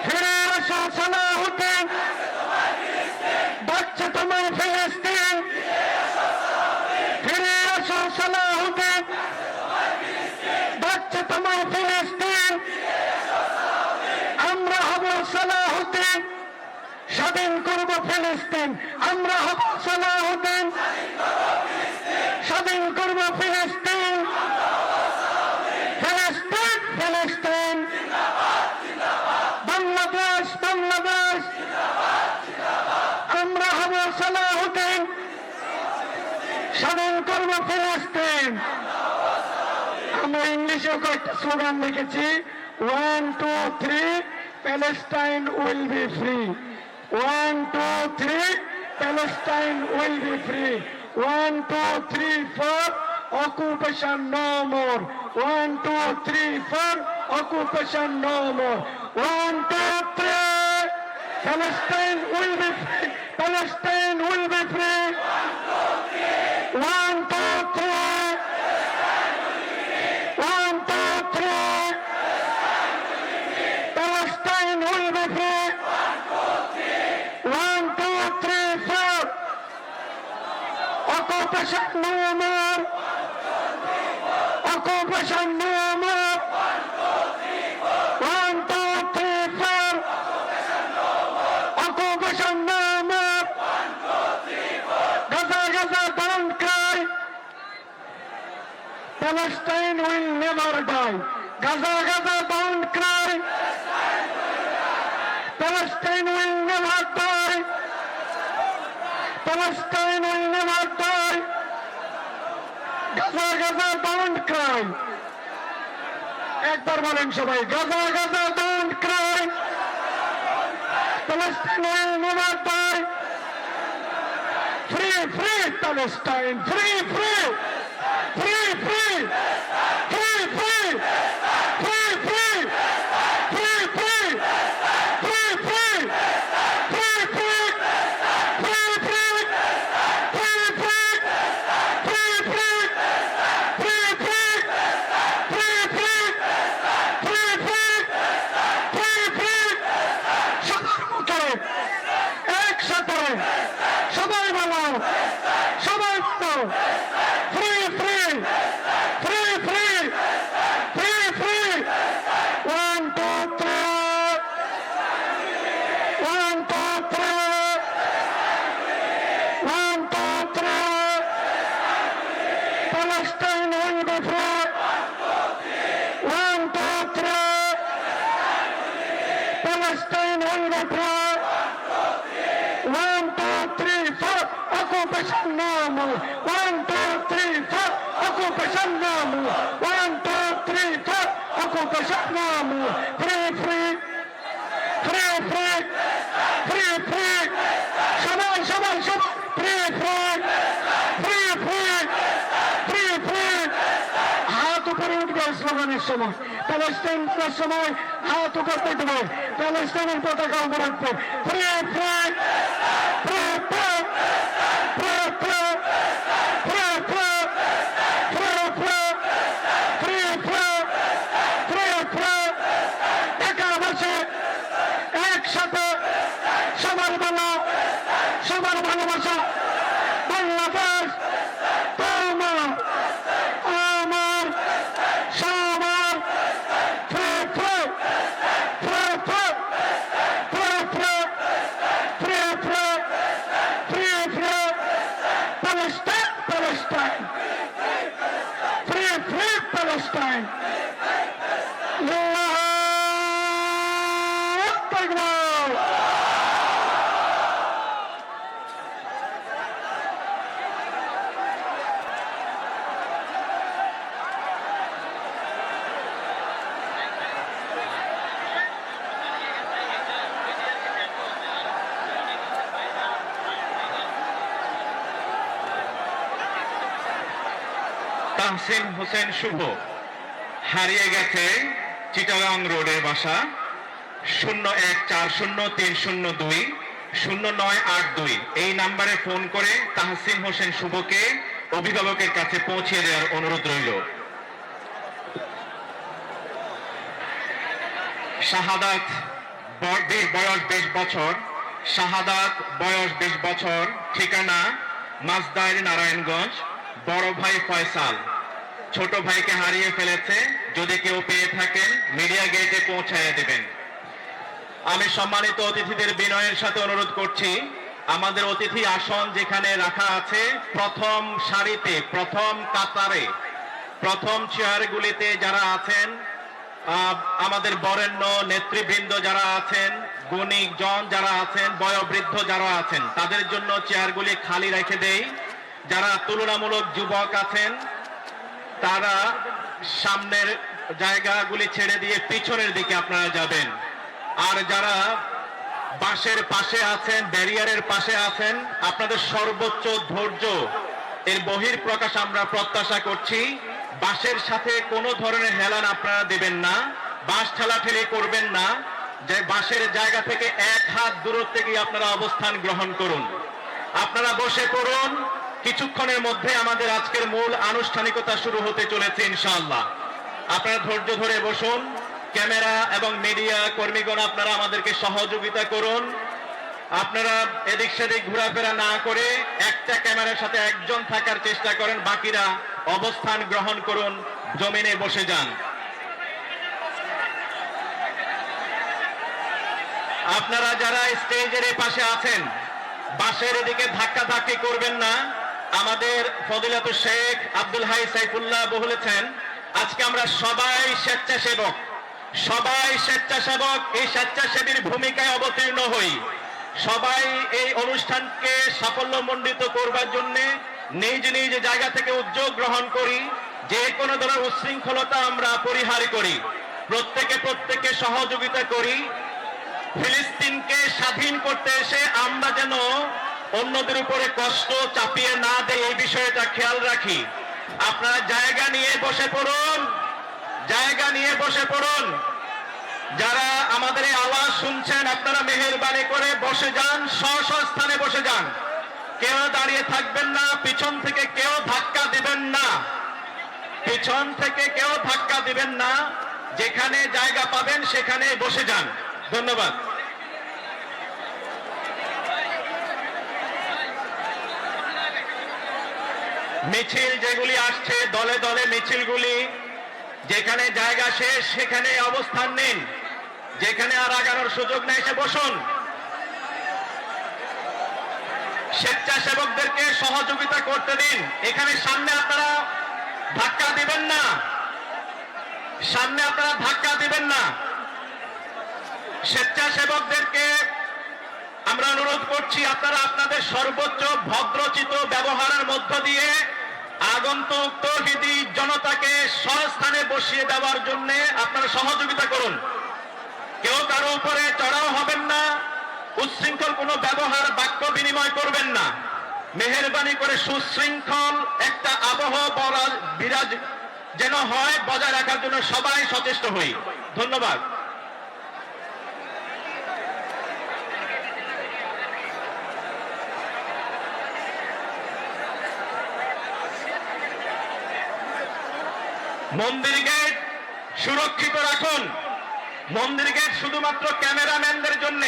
ফিরে আসো সালাহুদ্দিন, ডাকছে তোমায় ফিলিস্তিন, ফিরে আসো সালাহুদ্দিন, ডাকছে তোমায় ফিলিস্তিন। আমরা হব সালাহুদ্দিন, স্বাধীন করব ফিলিস্তিন। আমরা হব সালাহুদ্দিন, স্বাধীন করব ফিলিস্তিন। ফিলিস্তিন স্বাধীন করব ফিলিস্তিন। আমরা ইংলিশেও কয়েকটা স্লোগান লিখেছি, 1 2 3 Palestine will be free. 1 2 3 Palestine will be free. 1 2 3 4 occupation no more. 1 2 3 4 occupation no more. 1 2 3 Palestine will be free. Palestine will be free. 1 2 3 1 2 3 Palestine will be free. 1 2 3 4 occupation no more. Occupation no more. 1 2 3 4 occupation no more. Gaza, Gaza, don't cry. Palestine will never die. Gaza, Gaza, don't cry. Palestine will never die. Palestine will never die. Gaza, Gaza, don't cry. একবার বলেন সবাই, Gaza, Gaza, don't cry. Palestine will never die. Free, free Palestine. Free, free. Free, free. Free, free. Free, free. Free, free. Free, free. Free, free. Free, free. Free, free. Free, free. Free, free. Free, free. Free, free. Free, free. সবার মুখে একসাথে সবাই বলো, সবাই বলো, free free free free free free. 1 2 3 1 2 3 1 2 3 Palestine will be free. 1 2 3 Palestine will be free. 1 2 3 4 occupation no more. 1 2 3 4 occupation no more. 1 2 3 4 occupation no more. Free free free free free free সবাই সবাই সবাই free free free free free free হাত উপরে উঠবে স্লোগানের সময়, প্যালেস্টাইনের সময় হাত উপরে উঠবে, প্যালেস্টাইনের পতাকা উপরে উঠবে। Free free free free free free free free free free free free free free ঢাকাবাসী একসাথে সবার ভালো, সবার ভালোবাসা। বাংলাদেশ তোমার আমার সবার। Free free free free free free free free free free Palestine Palestine free free Palestine. আল্লাহু আকবার। তাহসিন হোসেন শুভ হারিয়ে গেছে চিটাগাং রোডের বাসা। 01403002 0982 এই নাম্বারে ফোন করে তাহসিন হোসেন শুভকে অভিভাবকের কাছে পৌঁছে দেওয়ার অনুরোধ রইল। শাহাদাত বয়স 20 বছর। শাহাদাত বয়স 20 বছর। ঠিকানা মাসদাইর নারায়ণগঞ্জ। বড় ভাই ফয়সাল ছোট ভাইকে হারিয়ে ফেলেছে। যদি কেউ পেয়ে থাকেন মিডিয়া গেটে পৌঁছায় দেবেন। আমি সম্মানিত অতিথিদের বিনয়ের সাথে অনুরোধ করছি, আমাদের অতিথি আসন যেখানে রাখা আছে প্রথম সারিতে, প্রথম কাতারে, প্রথম চেয়ারগুলিতে যারা আছেন, আমাদের বরেণ্য নেতৃবৃন্দ যারা আছেন, বণিকজন যারা আছেন, বয়োবৃদ্ধ যারা আছেন, তাদের জন্য চেয়ারগুলি খালি রেখে দেই। যারা তুলনামূলক যুবক আছেন তারা সামনের জায়গাগুলি ছেড়ে দিয়ে পিছনের দিকে আপনারা যাবেন। আর যারা বাসের পাশে আছেন, ব্যারিয়ারের পাশে আছেন, আপনাদের সর্বোচ্চ ধৈর্য এর বহিঃপ্রকাশ আমরা প্রত্যাশা করছি। বাসের সাথে কোনো ধরনের হেলান আপনারা দেবেন না, বাস ঠেলাঠেলি করবেন না। যে বাসের জায়গা থেকে 1 হাত দূরত্বে গিয়ে আপনারা অবস্থান গ্রহণ করুন। আপনারা বসে পড়ুন, কিছুক্ষণের মধ্যে আমাদের আজকের মূল আনুষ্ঠানিকতা শুরু হতে চলেছে ইনশাআল্লাহ। আপনারা ধৈর্য ধরে বসুন। ক্যামেরা এবং মিডিয়া কর্মীগণ আপনারা আমাদেরকে সহযোগিতা করুন। আপনারা এদিক সেদিক ঘোরাফেরা না করে একটা ক্যামেরার সাথে একজন থাকার চেষ্টা করেন, বাকিরা অবস্থান গ্রহণ করুন, জমিনে বসে যান। আপনারা যারা স্টেজের পাশে আছেন বাসের এদিকে ধাক্কাধাক্কি করবেন না। আমাদের ফজিলাতুল শেখ আব্দুল হাই সাইফুল্লাহ বলেছেন আজকে আমরা সবাই স্বেচ্ছাসেবক, এই স্বেচ্ছাসেবীর ভূমিকায় অবতীর্ণ হই। সবাই এই অনুষ্ঠানকে সাফল্যমণ্ডিত করবার জন্য নিজ নিজ জায়গা থেকে উদ্যোগ গ্রহণ করি, যে কোনো ধরনের উচ্ছৃঙ্খলতা আমরা পরিহার করি, প্রত্যেকে সহযোগিতা করি। ফিলিস্তিনকে স্বাধীন করতে এসে আমরা যেন অন্যদের উপরে কষ্ট চাপিয়ে না দেয়, এই বিষয়টা খেয়াল রাখি। আপনারা জায়গা নিয়ে বসে পড়ুন। যারা আমাদের এই আওয়াজ শুনছেন আপনারা মেহেরবানি করে বসে যান, স্ব স্থানে বসে যান। কেউ দাঁড়িয়ে থাকবেন না, পিছন থেকে কেউ ধাক্কা দিবেন না, যেখানে জায়গা পাবেন সেখানে বসে যান। ধন্যবাদ। মিছিল যেগুলি আসছে, দলে দলে মিছিলগুলি, যেখানে জায়গা শেষ সেখানে অবস্থান নিন, যেখানে আর আগানোর সুযোগ নেই সে বসুন। স্বেচ্ছাসেবকদেরকে সহযোগিতা করতে দিন। এখানে সামনে আপনারা ধাক্কা দিবেন না, স্বেচ্ছাসেবকদেরকে আমরা অনুরোধ করছি আপনারা আপনাদের সর্বোচ্চ ভদ্রচিত ব্যবহারের মধ্য দিয়ে আগন্তুক তৌহিদি জনতাকে স্বস্থানে বসিয়ে দেওয়ার জন্য আপনারা সহযোগিতা করুন। কেউ কারো উপরে চড়াও হবেন না, উচ্ছৃঙ্খল কোনো ব্যবহার বাক্য বিনিময় করবেন না। মেহেরবানি করে সুশৃঙ্খল একটা আবহাওয়া বিরাজ যেন হয়, বজায় রাখার জন্য সবাই সচেষ্ট হই। ধন্যবাদ। মন্দির গেট সুরক্ষিত রাখুন। মন্দির গেট শুধুমাত্র ক্যামেরাম্যানদের জন্য,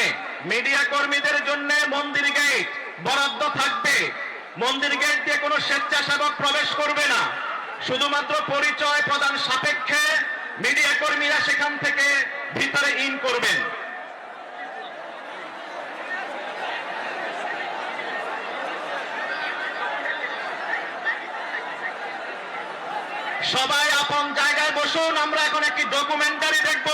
মিডিয়া কর্মীদের জন্য মন্দির গেট বরাদ্দ থাকবে। মন্দির গেট দিয়ে কোনো স্বেচ্ছাসেবক প্রবেশ করবে না, শুধুমাত্র পরিচয় প্রদান সাপেক্ষে মিডিয়া কর্মীরা সেখান থেকে ভিতরে ইন করবেন। সবাই আপন জায়গায় বসুন, আমরা এখন একটি ডকুমেন্টারি দেখব।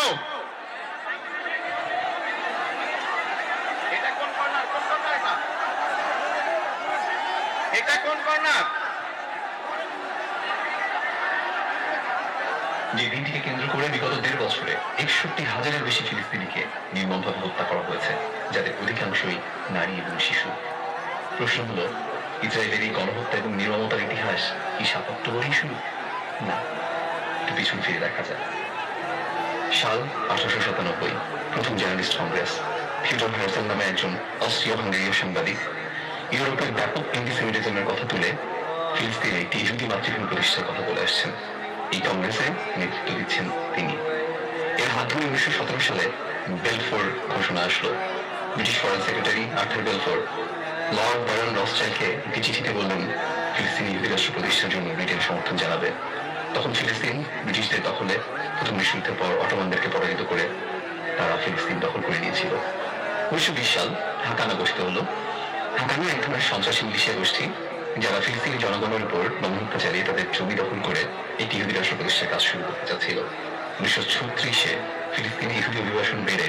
এটা কোন কর্নার? যে দিনটিকে কেন্দ্র করে বিগত 1.5 বছরে 61,000-এর বেশি ফিলিস্তিনিকে নির্মমভাবে হত্যা করা হয়েছে, যাদের অধিকাংশই নারী এবং শিশু। প্রশ্ন হলো, ইসরায়েলের এই গণহত্যা এবং নির্মমতার ইতিহাস কি ৭৭ বলেই শুরু? না, একটু পিছন ফিরে দেখা যায়। সাল 1897, প্রথম জার্নালিস্ট কংগ্রেস। থিওডর হার্জেল নামে একজন অস্ট্রীয় হাঙ্গেরীয় সাংবাদিক ইউরোপের ব্যাপক অ্যান্টিসেমিটিজমের কথা তুলে ফিলিস্তিনে একটি ইহুদি মাতৃভূমি প্রতিষ্ঠার কথা বলে আসছেন। এই কংগ্রেসে নেতৃত্ব দিচ্ছেন তিনি। এর হাত ধরে 1917 সালে বেলফোর ঘোষণা আসলো। British foreign secretary Arthur Balfour lord baron রথস্টাইল্ডকে একটি চিঠিতে বললেন ফিলিস্তিনি ইহুদি রাষ্ট্র প্রতিষ্ঠার জন্য ব্রিটেন সমর্থন জানাবে। তখন ফিলিস্তিন ব্রিটিশদের দখলে। প্রথম বিশ্বযুদ্ধের পর অটোমানদেরকে পরাজিত করে তারা ফিলিস্তিন দখল করে নিয়েছিল। 1920 সাল হাকানা গঠিত হলো। হাকানা এক ধরনের সন্ত্রাসী মিলিশিয়া গোষ্ঠী, যারা ফিলিস্তিনি জনগণের উপর গণহত্যা চালিয়ে তাদের জমি দখল করে একটি ইহুদি রাষ্ট্র প্রতিষ্ঠার কাজ শুরু করতে চাচ্ছিল। 1936-এ ফিলিস্তিনে ইহুদি অভিবাসন বেড়ে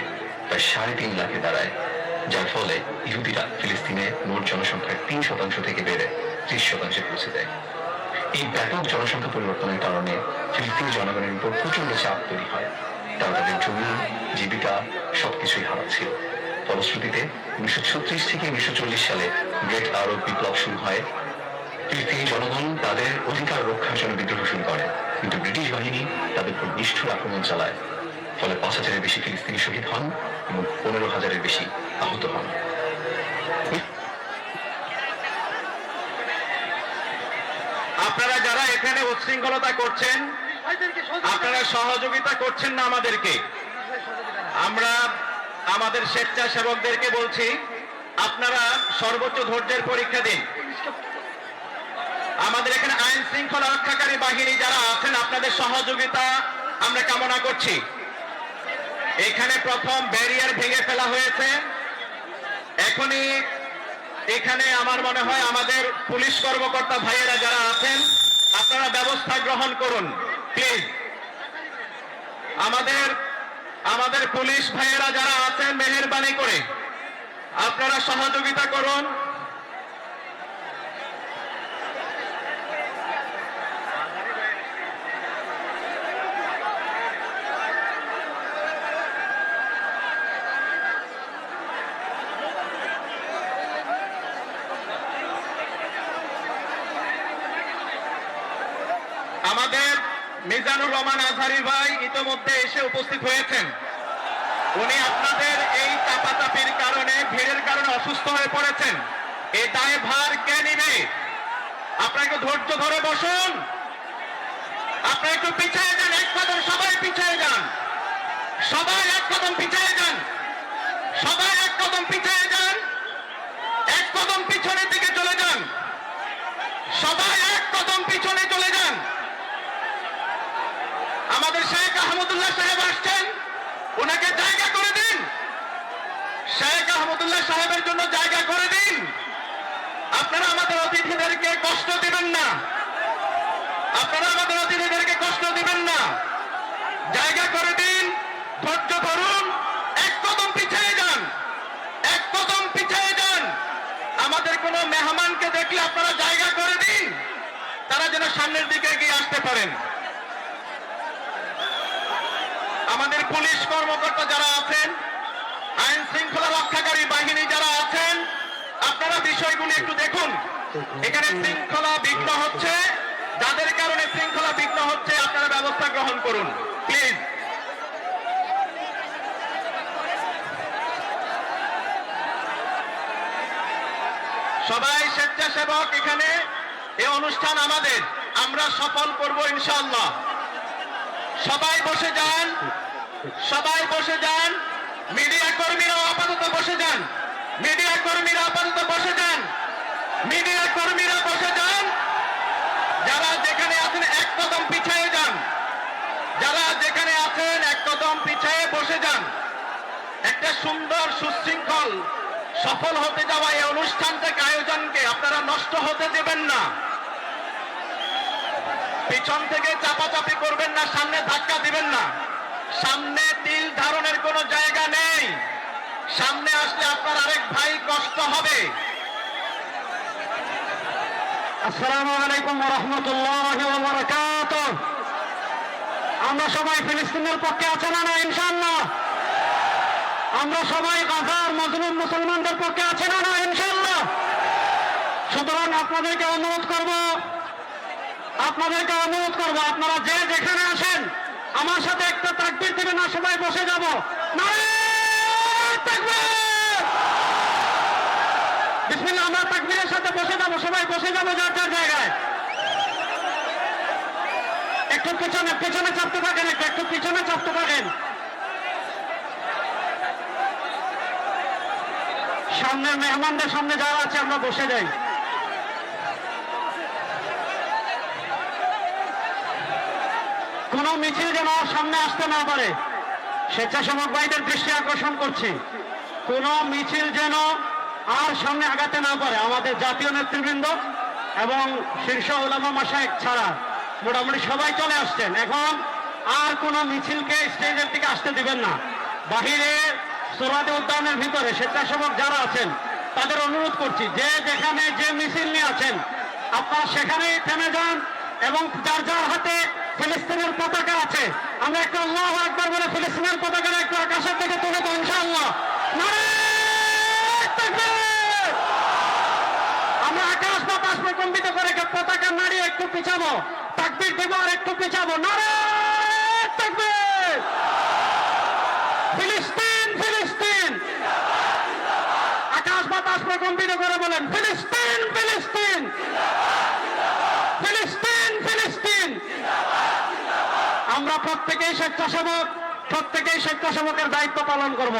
প্রায় 3.5 লাখে দাঁড়ায়, যার ফলে ইহুদিরা ফিলিস্তিনে মোট জনসংখ্যার 3% থেকে বেড়ে 30% পৌঁছে যায়। এই ব্যাপক জনসংখ্যা পরিবর্তনের কারণে ফিলিস্তিনি জনগণের উপর প্রচন্ড চাপ তৈরি হয়। তারা তাদের জমি, জীবিকা সবকিছুই হারাচ্ছিল। ফলশ্রুতিতে 1936 থেকে 1940 সালে গ্রেট আরব বিপ্লব শুরু হয়। ফিলিস্তিনি জনগণ তাদের অধিকার রক্ষার জন্য বিদ্রোহ শুরু করে, কিন্তু ব্রিটিশ বাহিনী তাদের উপর নিষ্ঠুর আক্রমণ চালায়। ফলে 5,000-এর বেশি ফিলিস্তিনি শহীদ হন এবং 15,000-এর বেশি আহত হন। আপনারা যারা এখানে উচ্ছৃঙ্খলতা করছেন, আপনারা সহযোগিতা করছেন না আমাদেরকে। আমরা আমাদের স্বেচ্ছাসেবকদেরকে বলছি, আপনারা সর্বোচ্চ ধৈর্যের পরীক্ষা দিন। আমাদের এখানে আইন শৃঙ্খলা রক্ষাকারী বাহিনী যারা আছেন, আপনাদের সহযোগিতা আমরা কামনা করছি। এখানে প্রথম ব্যারিয়ার ভেঙে ফেলা হয়েছে। এখনই এখানে আমার মনে হয় আমাদের পুলিশ কর্মকর্তা ভাইয়েরা যারা আছেন, আপনারা ব্যবস্থা গ্রহণ করুন প্লিজ। আমাদের পুলিশ ভাইয়েরা যারা আছেন, মেহেরবানি করে আপনারা সহযোগিতা করুন। আমাদের মিজানুর রহমান আজহারি ভাই ইতোমধ্যে এসে উপস্থিত হয়েছেন। উনি আপনাদের এই চাপাচাপির কারণে, ভিড়ের কারণে অসুস্থ হয়ে পড়েছেন। এই দায়ভার কে নিবে? আপনারা একটু ধৈর্য ধরে বসুন। আপনারা একটু পিছিয়ে যান, এক কদম সবাই পিছিয়ে যান, সবাই এক কদম পিছিয়ে যান, সবাই এক কদম পিছিয়ে যান, এক কদম পিছনের দিকে চলে যান, সবাই এক কদম পিছনে চলে যান। আমাদের শেখ আহমদুল্লাহ সাহেব আসছেন, ওনাকে জায়গা করে দিন। শেখ আহমদুল্লাহ সাহেবের জন্য জায়গা করে দিন। আপনারা আমাদের অতিথিদেরকে কষ্ট দিবেন না, আপনারা আমাদের অতিথিদেরকে কষ্ট দিবেন না। জায়গা করে দিন, ধৈর্য ধরুন, এক কদম পিছিয়ে যান, এক কদম পিছিয়ে যান। আমাদের কোনো মেহমানকে দেখলে আপনারা জায়গা করে দিন, তারা যেন সামনের দিকে এগিয়ে আসতে পারেন। আমাদের পুলিশ কর্মকর্তা যারা আছেন, আইন শৃঙ্খলা রক্ষাকারী বাহিনী যারা আছেন, আপনারা বিষয়গুলি একটু দেখুন। এখানে শৃঙ্খলা বিঘ্ন হচ্ছে, যাদের কারণে শৃঙ্খলা বিঘ্ন হচ্ছে আপনারা ব্যবস্থা গ্রহণ করুন প্লিজ। সবাই স্বেচ্ছাসেবক, এখানে এই অনুষ্ঠান আমাদের, আমরা সফল করব ইনশাআল্লাহ। সবাই বসে যান, সবাই বসে যান। মিডিয়া কর্মীরা আপাতত বসে যান, মিডিয়া কর্মীরা আপাতত বসে যান, মিডিয়া কর্মীরা বসে যান। যারা যেখানে আছেন এক কদম পিছিয়ে যান, যারা যেখানে আছেন এক কদম পিছিয়ে বসে যান। একটা সুন্দর সুশৃঙ্খল সফল হতে যাওয়া এই অনুষ্ঠানটাকে, আয়োজনকে আপনারা নষ্ট হতে দেবেন না। পিছন থেকে চাপাচাপি করবেন না, সামনে ধাক্কা দিবেন না। সামনে তিল ধারণের কোনো জায়গা নেই। সামনে আসলে আপনার আরেক ভাই কষ্ট হবে। আসসালামু আলাইকুম ওয়া রাহমাতুল্লাহি ওয়া বারাকাতুহু। আমরা সবাই ফিলিস্তিনের পক্ষে আছি না ইনশাআল্লাহ? আমরা সবাই গাজার মজলুম মুসলমানদের পক্ষে আছি না ইনশাআল্লাহ? সুতরাং আপনাদেরকে অনুরোধ করব, আপনারা যে যেখানে আসেন আমার সাথে একটা তাকবীর দিবেন, না সবাই বসে যাব। নারে তাকবীর! বিসমিল্লাহ। আমরা তাকবীরের সাথে বসে যাব, সবাই বসে যাব যার যার জায়গায়। একটু পিছনে চাপতে থাকেন, একটু পিছনে চাপতে থাকেন। সামনের মেহমানদের সামনে যারা আছে আমরা বসে যাই। কোন মিছিল যেন সামনে আসতে না পারে, স্বেচ্ছাসেবক ভাইদের দৃষ্টি আকর্ষণ করছি। কোন মিছিল যেন আর সামনে আগাতে না পারে। আমাদের জাতীয় নেতৃবৃন্দ এবং শীর্ষ উলামা মাশায়েখ ছাড়া মোটামুটি সবাই চলে আসছেন। এখন আর কোন মিছিলকে স্টেজের দিকে আসতে দিবেন না। বাহিরে সোহরাওয়ার্দী উদ্যানের ভিতরে স্বেচ্ছাসেবক যারা আছেন তাদের অনুরোধ করছি, যে যেখানে যে মিছিল নিয়ে আছেন আপনারা সেখানেই থেমে যান এবং যার যার হাতে ফিলিস্তিনের পতাকা আছে আমরা একটু আল্লাহু আকবার বলে ফিলিস্তিনের পতাকাটা একটু আকাশের দিকে তুলে দেব ইনশাআল্লাহ। নারে তাকবীর! আমরা আকাশ বাতাস প্রকম্পিত করে পতাকা নাড়িয়ে একটু পিছাবো, তাকবীর দেব আর একটু পিছাবো। নারে তাকবীর! ফিলিস্তিন ফিলিস্তিন! আকাশ বাতাস প্রকম্পিত করে বলেন ফিলিস্তিন ফিলিস্তিন! ফিলিস্তিন ফিলিস্তিন! আমরা প্রত্যেকেই স্বেচ্ছাসেবকের দায়িত্ব পালন করব।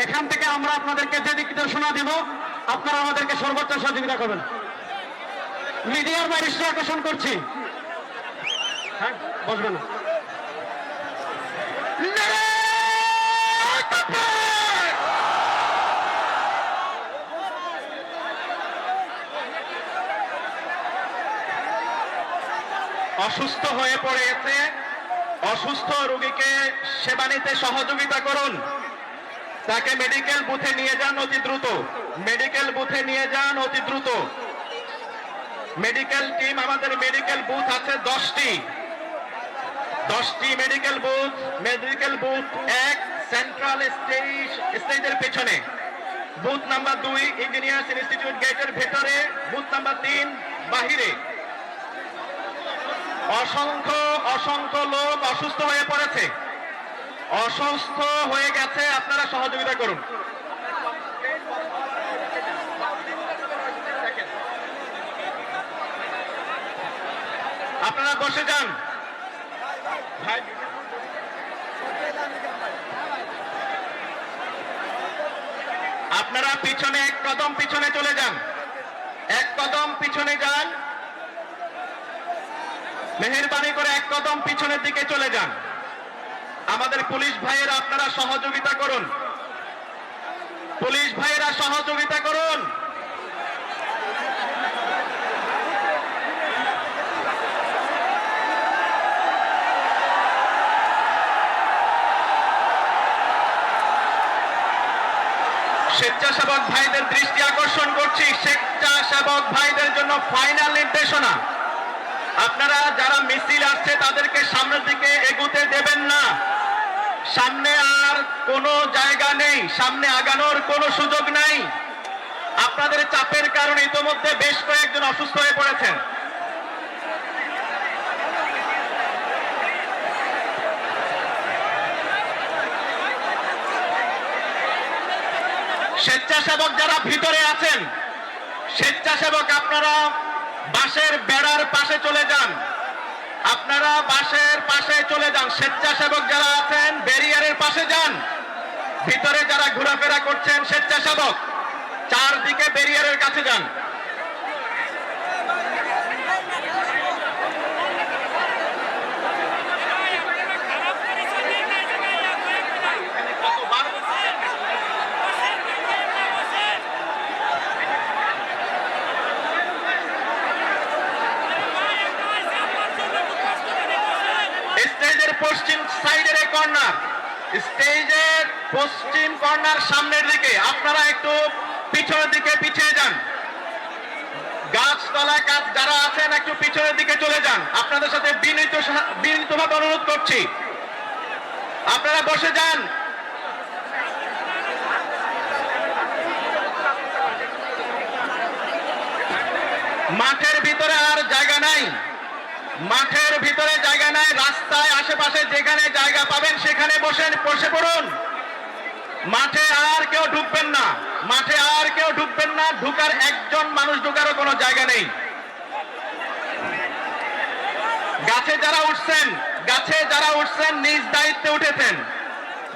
এখান থেকে আমরা আপনাদেরকে যে দিক নির্দেশনা দিব আপনারা আমাদেরকে সর্বোচ্চ সহযোগিতা করবেন। মিডিয়ার দৃষ্টি আকর্ষণ করছি, হ্যাঁ বসবে না। অসুস্থ হয়ে পড়েছে, অসুস্থ রোগীকে সেবা নিতে সহযোগিতা করুন। তাকে মেডিকেল বুথে নিয়ে যান অতি দ্রুত, মেডিকেল বুথে নিয়ে যান অতি দ্রুত। মেডিকেল টিম, আমাদের মেডিকেল বুথ আছে 10টি medical booth. Medical booth 1 central স্টেজের পেছনে, বুথ নাম্বার 2 ইঞ্জিনিয়ার্স ইনস্টিটিউট গেটের ভেতরে, বুথ নাম্বার 3 বাহিরে। অসংখ্য লোক অসুস্থ হয়ে পড়েছে, অসুস্থ হয়ে গেছে, আপনারা সহযোগিতা করুন। আপনারা বসে যান। আপনারা পিছনে 1 কদম পিছনে চলে যান, 1 কদম পিছনে যান, মেহেরবানি করে 1 কদম পিছনের দিকে চলে যান। আমাদের পুলিশ ভাইয়েরা আপনারা সহযোগিতা করুন, পুলিশ ভাইয়েরা সহযোগিতা করুন। স্বেচ্ছাসেবক ভাইদের দৃষ্টি আকর্ষণ করছি, স্বেচ্ছাসেবক ভাইদের জন্য ফাইনাল নির্দেশনা, আপনারা যারা মিছিল আসছে তাদেরকে সামনের দিকে এগুতে দেবেন না। সামনে আর কোনো জায়গা নেই, সামনে আগানোর কোনো সুযোগ নাই। আপনাদের চাপের কারণে ইতোমধ্যে বেশ কয়েকজন অসুস্থ হয়ে পড়েছেন। স্বেচ্ছাসেবক যারা ভিতরে আছেন, স্বেচ্ছাসেবক আপনারা বাঁশের বেড়ার পাশে চলে যান, আপনারা বাঁশের পাশে চলে যান। স্বেচ্ছাসেবক যারা আছেন ব্যারিয়ারের পাশে যান। ভিতরে যারা ঘোরাফেরা করছেন স্বেচ্ছাসেবক, চারদিকে ব্যারিয়ারের কাছে যান। স্টেজের পশ্চিম সাইডের এই কর্নার, স্টেজের পশ্চিম কর্নার সামনের দিকে, আপনারা একটু পিছনের দিকে পিছিয়ে যান। গাছতলায় কাজ যারা আছেন একটু পিছনের দিকে চলে যান। আপনাদের সাথে বিনীতভাবে অনুরোধ করছি, আপনারা বসে যান। মাঠের ভিতরে আর জায়গা নাই, মাঠের ভিতরে জায়গা নাই। রাস্তায় আশেপাশে যেখানে জায়গা পাবেন সেখানে বসে পড়ুন। মাঠে আর কেউ ঢুকবেন না, মাঠে আর কেউ ঢুকবেন না। ঢুকার একজন মানুষ ঢুকারও কোনো জায়গা নেই। গাছে যারা উঠছেন নিজ দায়িত্বে উঠেছেন।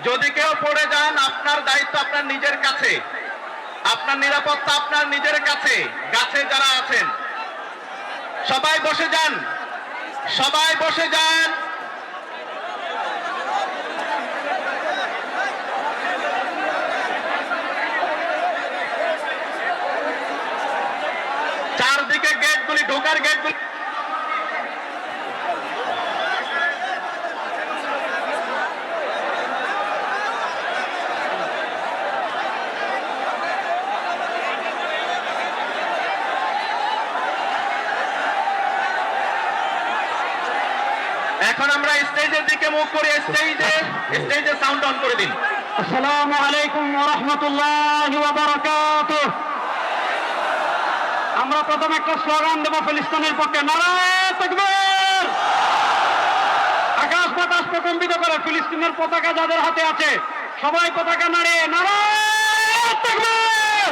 যদি কেউ পড়ে যান আপনার দায়িত্ব আপনার নিজের কাছে, আপনার নিরাপত্তা আপনার নিজের কাছে। গাছে যারা আছেন সবাই বসে যান, সবাই বসে যান। চারদিকে গেটগুলি, ঢোকার গেটগুলি স্টেজের দিকে মুখ করে স্টেজে সাউন্ড অন করে দিন। আসসালামু আলাইকুম ওয়া রাহমাতুল্লাহি ওয়া বারাকাতুহু। আমরা প্রথম একটা স্লোগান দেব ফিলিস্তিনের পক্ষে, নারায়ে তাকবীর। আকাশ বাতাস প্রকম্পিত করে ফিলিস্তিনের পতাকা যাদের হাতে আছে সবাই পতাকা নাড়িয়ে নারায়ে তাকবীর।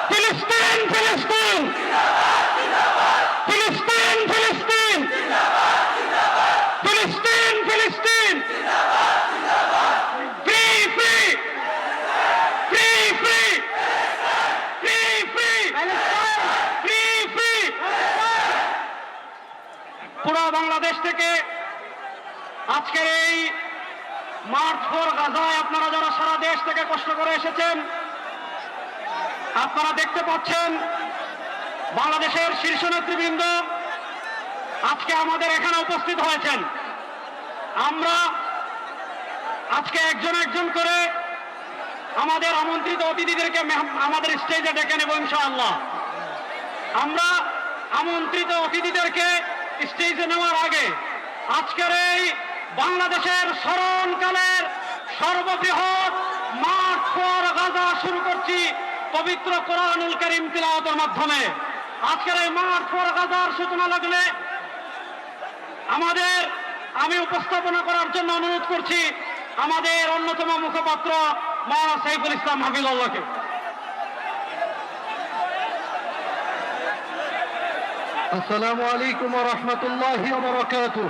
ফিলিস্তিন ফিলিস্তিন ফিলিস্তিন ফিলিস্তিন ফিলিস্তিন ফিলিস্তিন free free free free free free free free. পুরো বাংলাদেশ থেকে আজকের এই মার্চ ফর গাজায় আপনারা যারা সারা দেশ থেকে কষ্ট করে এসেছেন, আপনারা দেখতে পাচ্ছেন বাংলাদেশের শীর্ষ নেতৃবৃন্দ আজকে আমাদের এখানে উপস্থিত হয়েছেন। আমরা আজকে একজন একজন করে আমাদের আমন্ত্রিত অতিথিদেরকে আমাদের স্টেজে ডেকে নেব ইনশাআল্লাহ। আমরা আমন্ত্রিত অতিথিদেরকে স্টেজে নেওয়ার আগে আজকের এই বাংলাদেশের স্মরণকালের সর্ববৃহৎ মার্চ ফর গাজা শুরু করছি পবিত্র কোরআনুল কারীম তিলাওয়াতের মাধ্যমে। আজকের এই মার্চ ফর গাজার সূচনা লাগলে আমি উপস্থাপনা করার জন্য অনুরোধ করছি আমাদের অন্যতম মুখপাত্র মাওলানা সাইফুল ইসলাম হাফিজুল্লাহকে। আসসালামু আলাইকুম ওয়া রাহমাতুল্লাহি ওয়া বারাকাতুহু।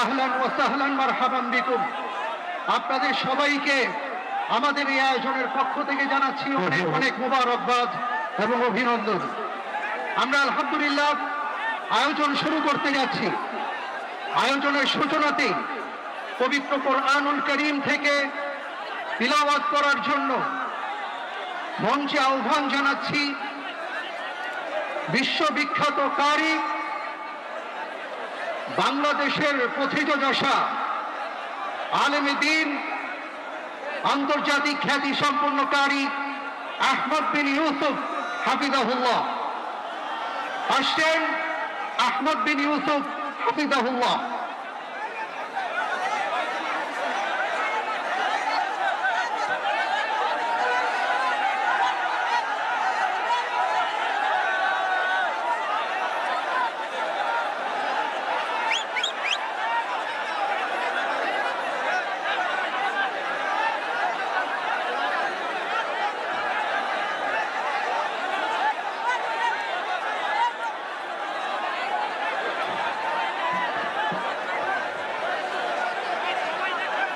আহলান ওয়া সাহলান মারহাবান বিকুম। আপনাদের সবাইকে আমাদের এই আয়োজনের পক্ষ থেকে জানাচ্ছি অনেক অনেক মোবারকবাদ এবং অভিনন্দন। আমরা আলহামদুলিল্লাহ আয়োজন শুরু করতে যাচ্ছি। আয়োজনের সূচনাতে পবিত্র কোরআনুল কারীম থেকে তিলাওয়াত করার জন্য মঞ্চে আহ্বান জানাচ্ছি বিশ্ববিখ্যাত কারি, বাংলাদেশের প্রথিতযশা আলেমে দ্বীন, আন্তর্জাতিক খ্যাতি সম্পন্ন কারি আহমদ বিন ইউসুফ হাফিজাহুল্লাহ। আসছেন আহমদ বিন ইউসুফ হাফিজাহুল্লাহ।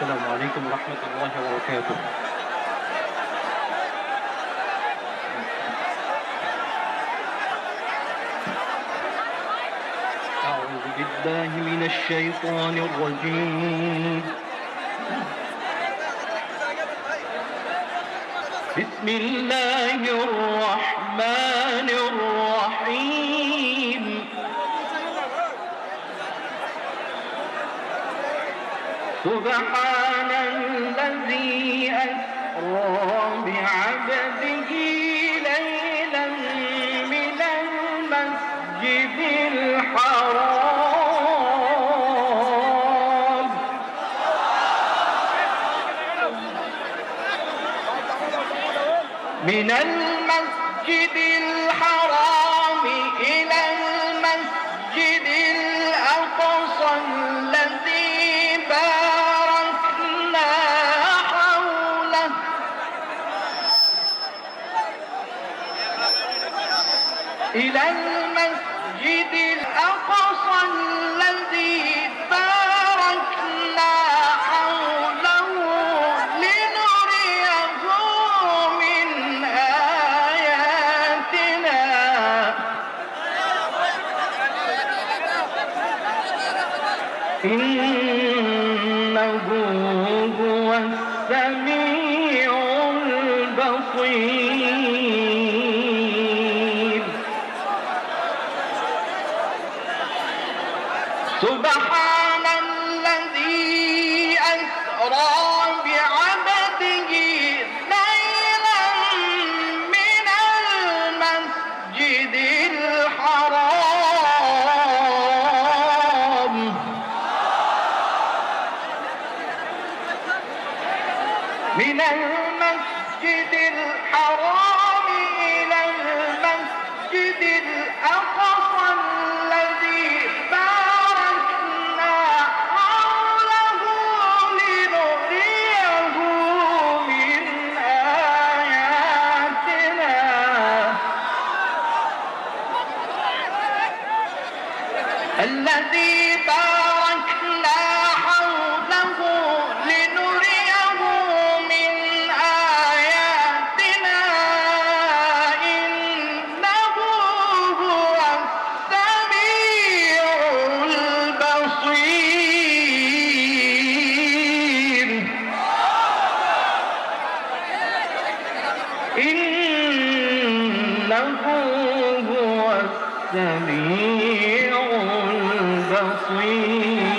السلام عليكم ورحمة الله وبركاته. أعوذ بالله من الشيطان الرجيم. بسم الله الرحمن الرحيم. سبحان الذي أسرى بعبده ليلا من المسجد الحرام إلى المسجد الأقصى الذي باركنا حوله إلى المسجد الأقصى الذي باركنا حوله لنريه من آياتنا إنه هو السميع البصير. سبحان الذي أسرى بعبده ليلا من المسجد الحرام الذي باركنا حوله لنريه من آياتنا إنه هو السميع البصير إنه هو السميع البصير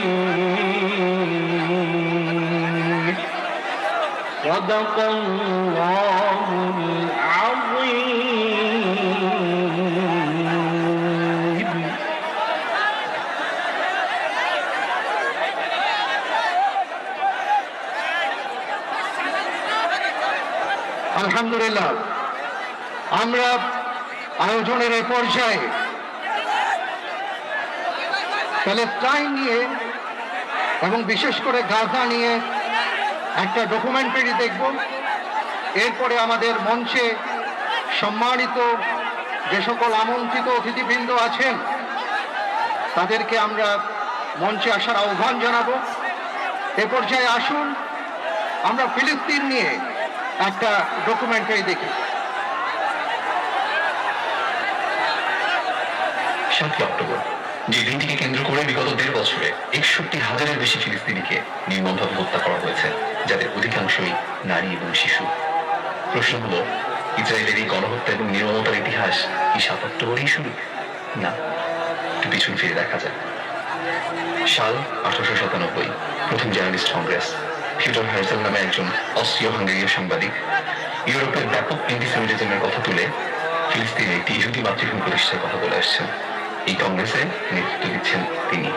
صدق الله العظيم. আলহামদুলিল্লাহ, আমরা আয়োজনের এই পর্যায়ে প্যালেস্টাইন নিয়ে এবং বিশেষ করে গাজা নিয়ে একটা ডকুমেন্টারি দেখব। এরপরে আমাদের মঞ্চে সম্মানিত যে সকল আমন্ত্রিত অতিথিবৃন্দ আছেন তাদেরকে আমরা মঞ্চে আসার আহ্বান জানাবো। এ পর্যায়ে আসুন আমরা ফিলিস্তিন নিয়ে একটা ডকুমেন্টারি দেখি। 7 অক্টোবর, যে দিনটিকে কেন্দ্র করে বিগত 1.5 বছরে 61,000-এর বেশি ফিলিস্তিনিকে নির্মমভাবে হত্যা করা হয়েছে, যাদের অধিকাংশই নারী এবং শিশু। প্রশ্ন হলো, ইসরায়েলের এই গণহত্যা এবং নির্মমতার ইতিহাস কি 7 অক্টোবরেই শুরু? না, একটু পিছন ফিরে দেখা যায়। সাল 1897, প্রথম জার্নালিস্ট কংগ্রেস। ফিউডার হার্জেল নামে একজন অস্ট্রীয় হাঙ্গেরীয় সাংবাদিক ইউরোপের ব্যাপক অ্যান্টিসেমিটিজমের কথা তুলে ফিলিস্তিনে একটি ইহুদি মাতৃভূমি প্রতিষ্ঠার কথা বলে আসছেন। এই কংগ্রেসে নেতৃত্ব দিচ্ছেন তিনি।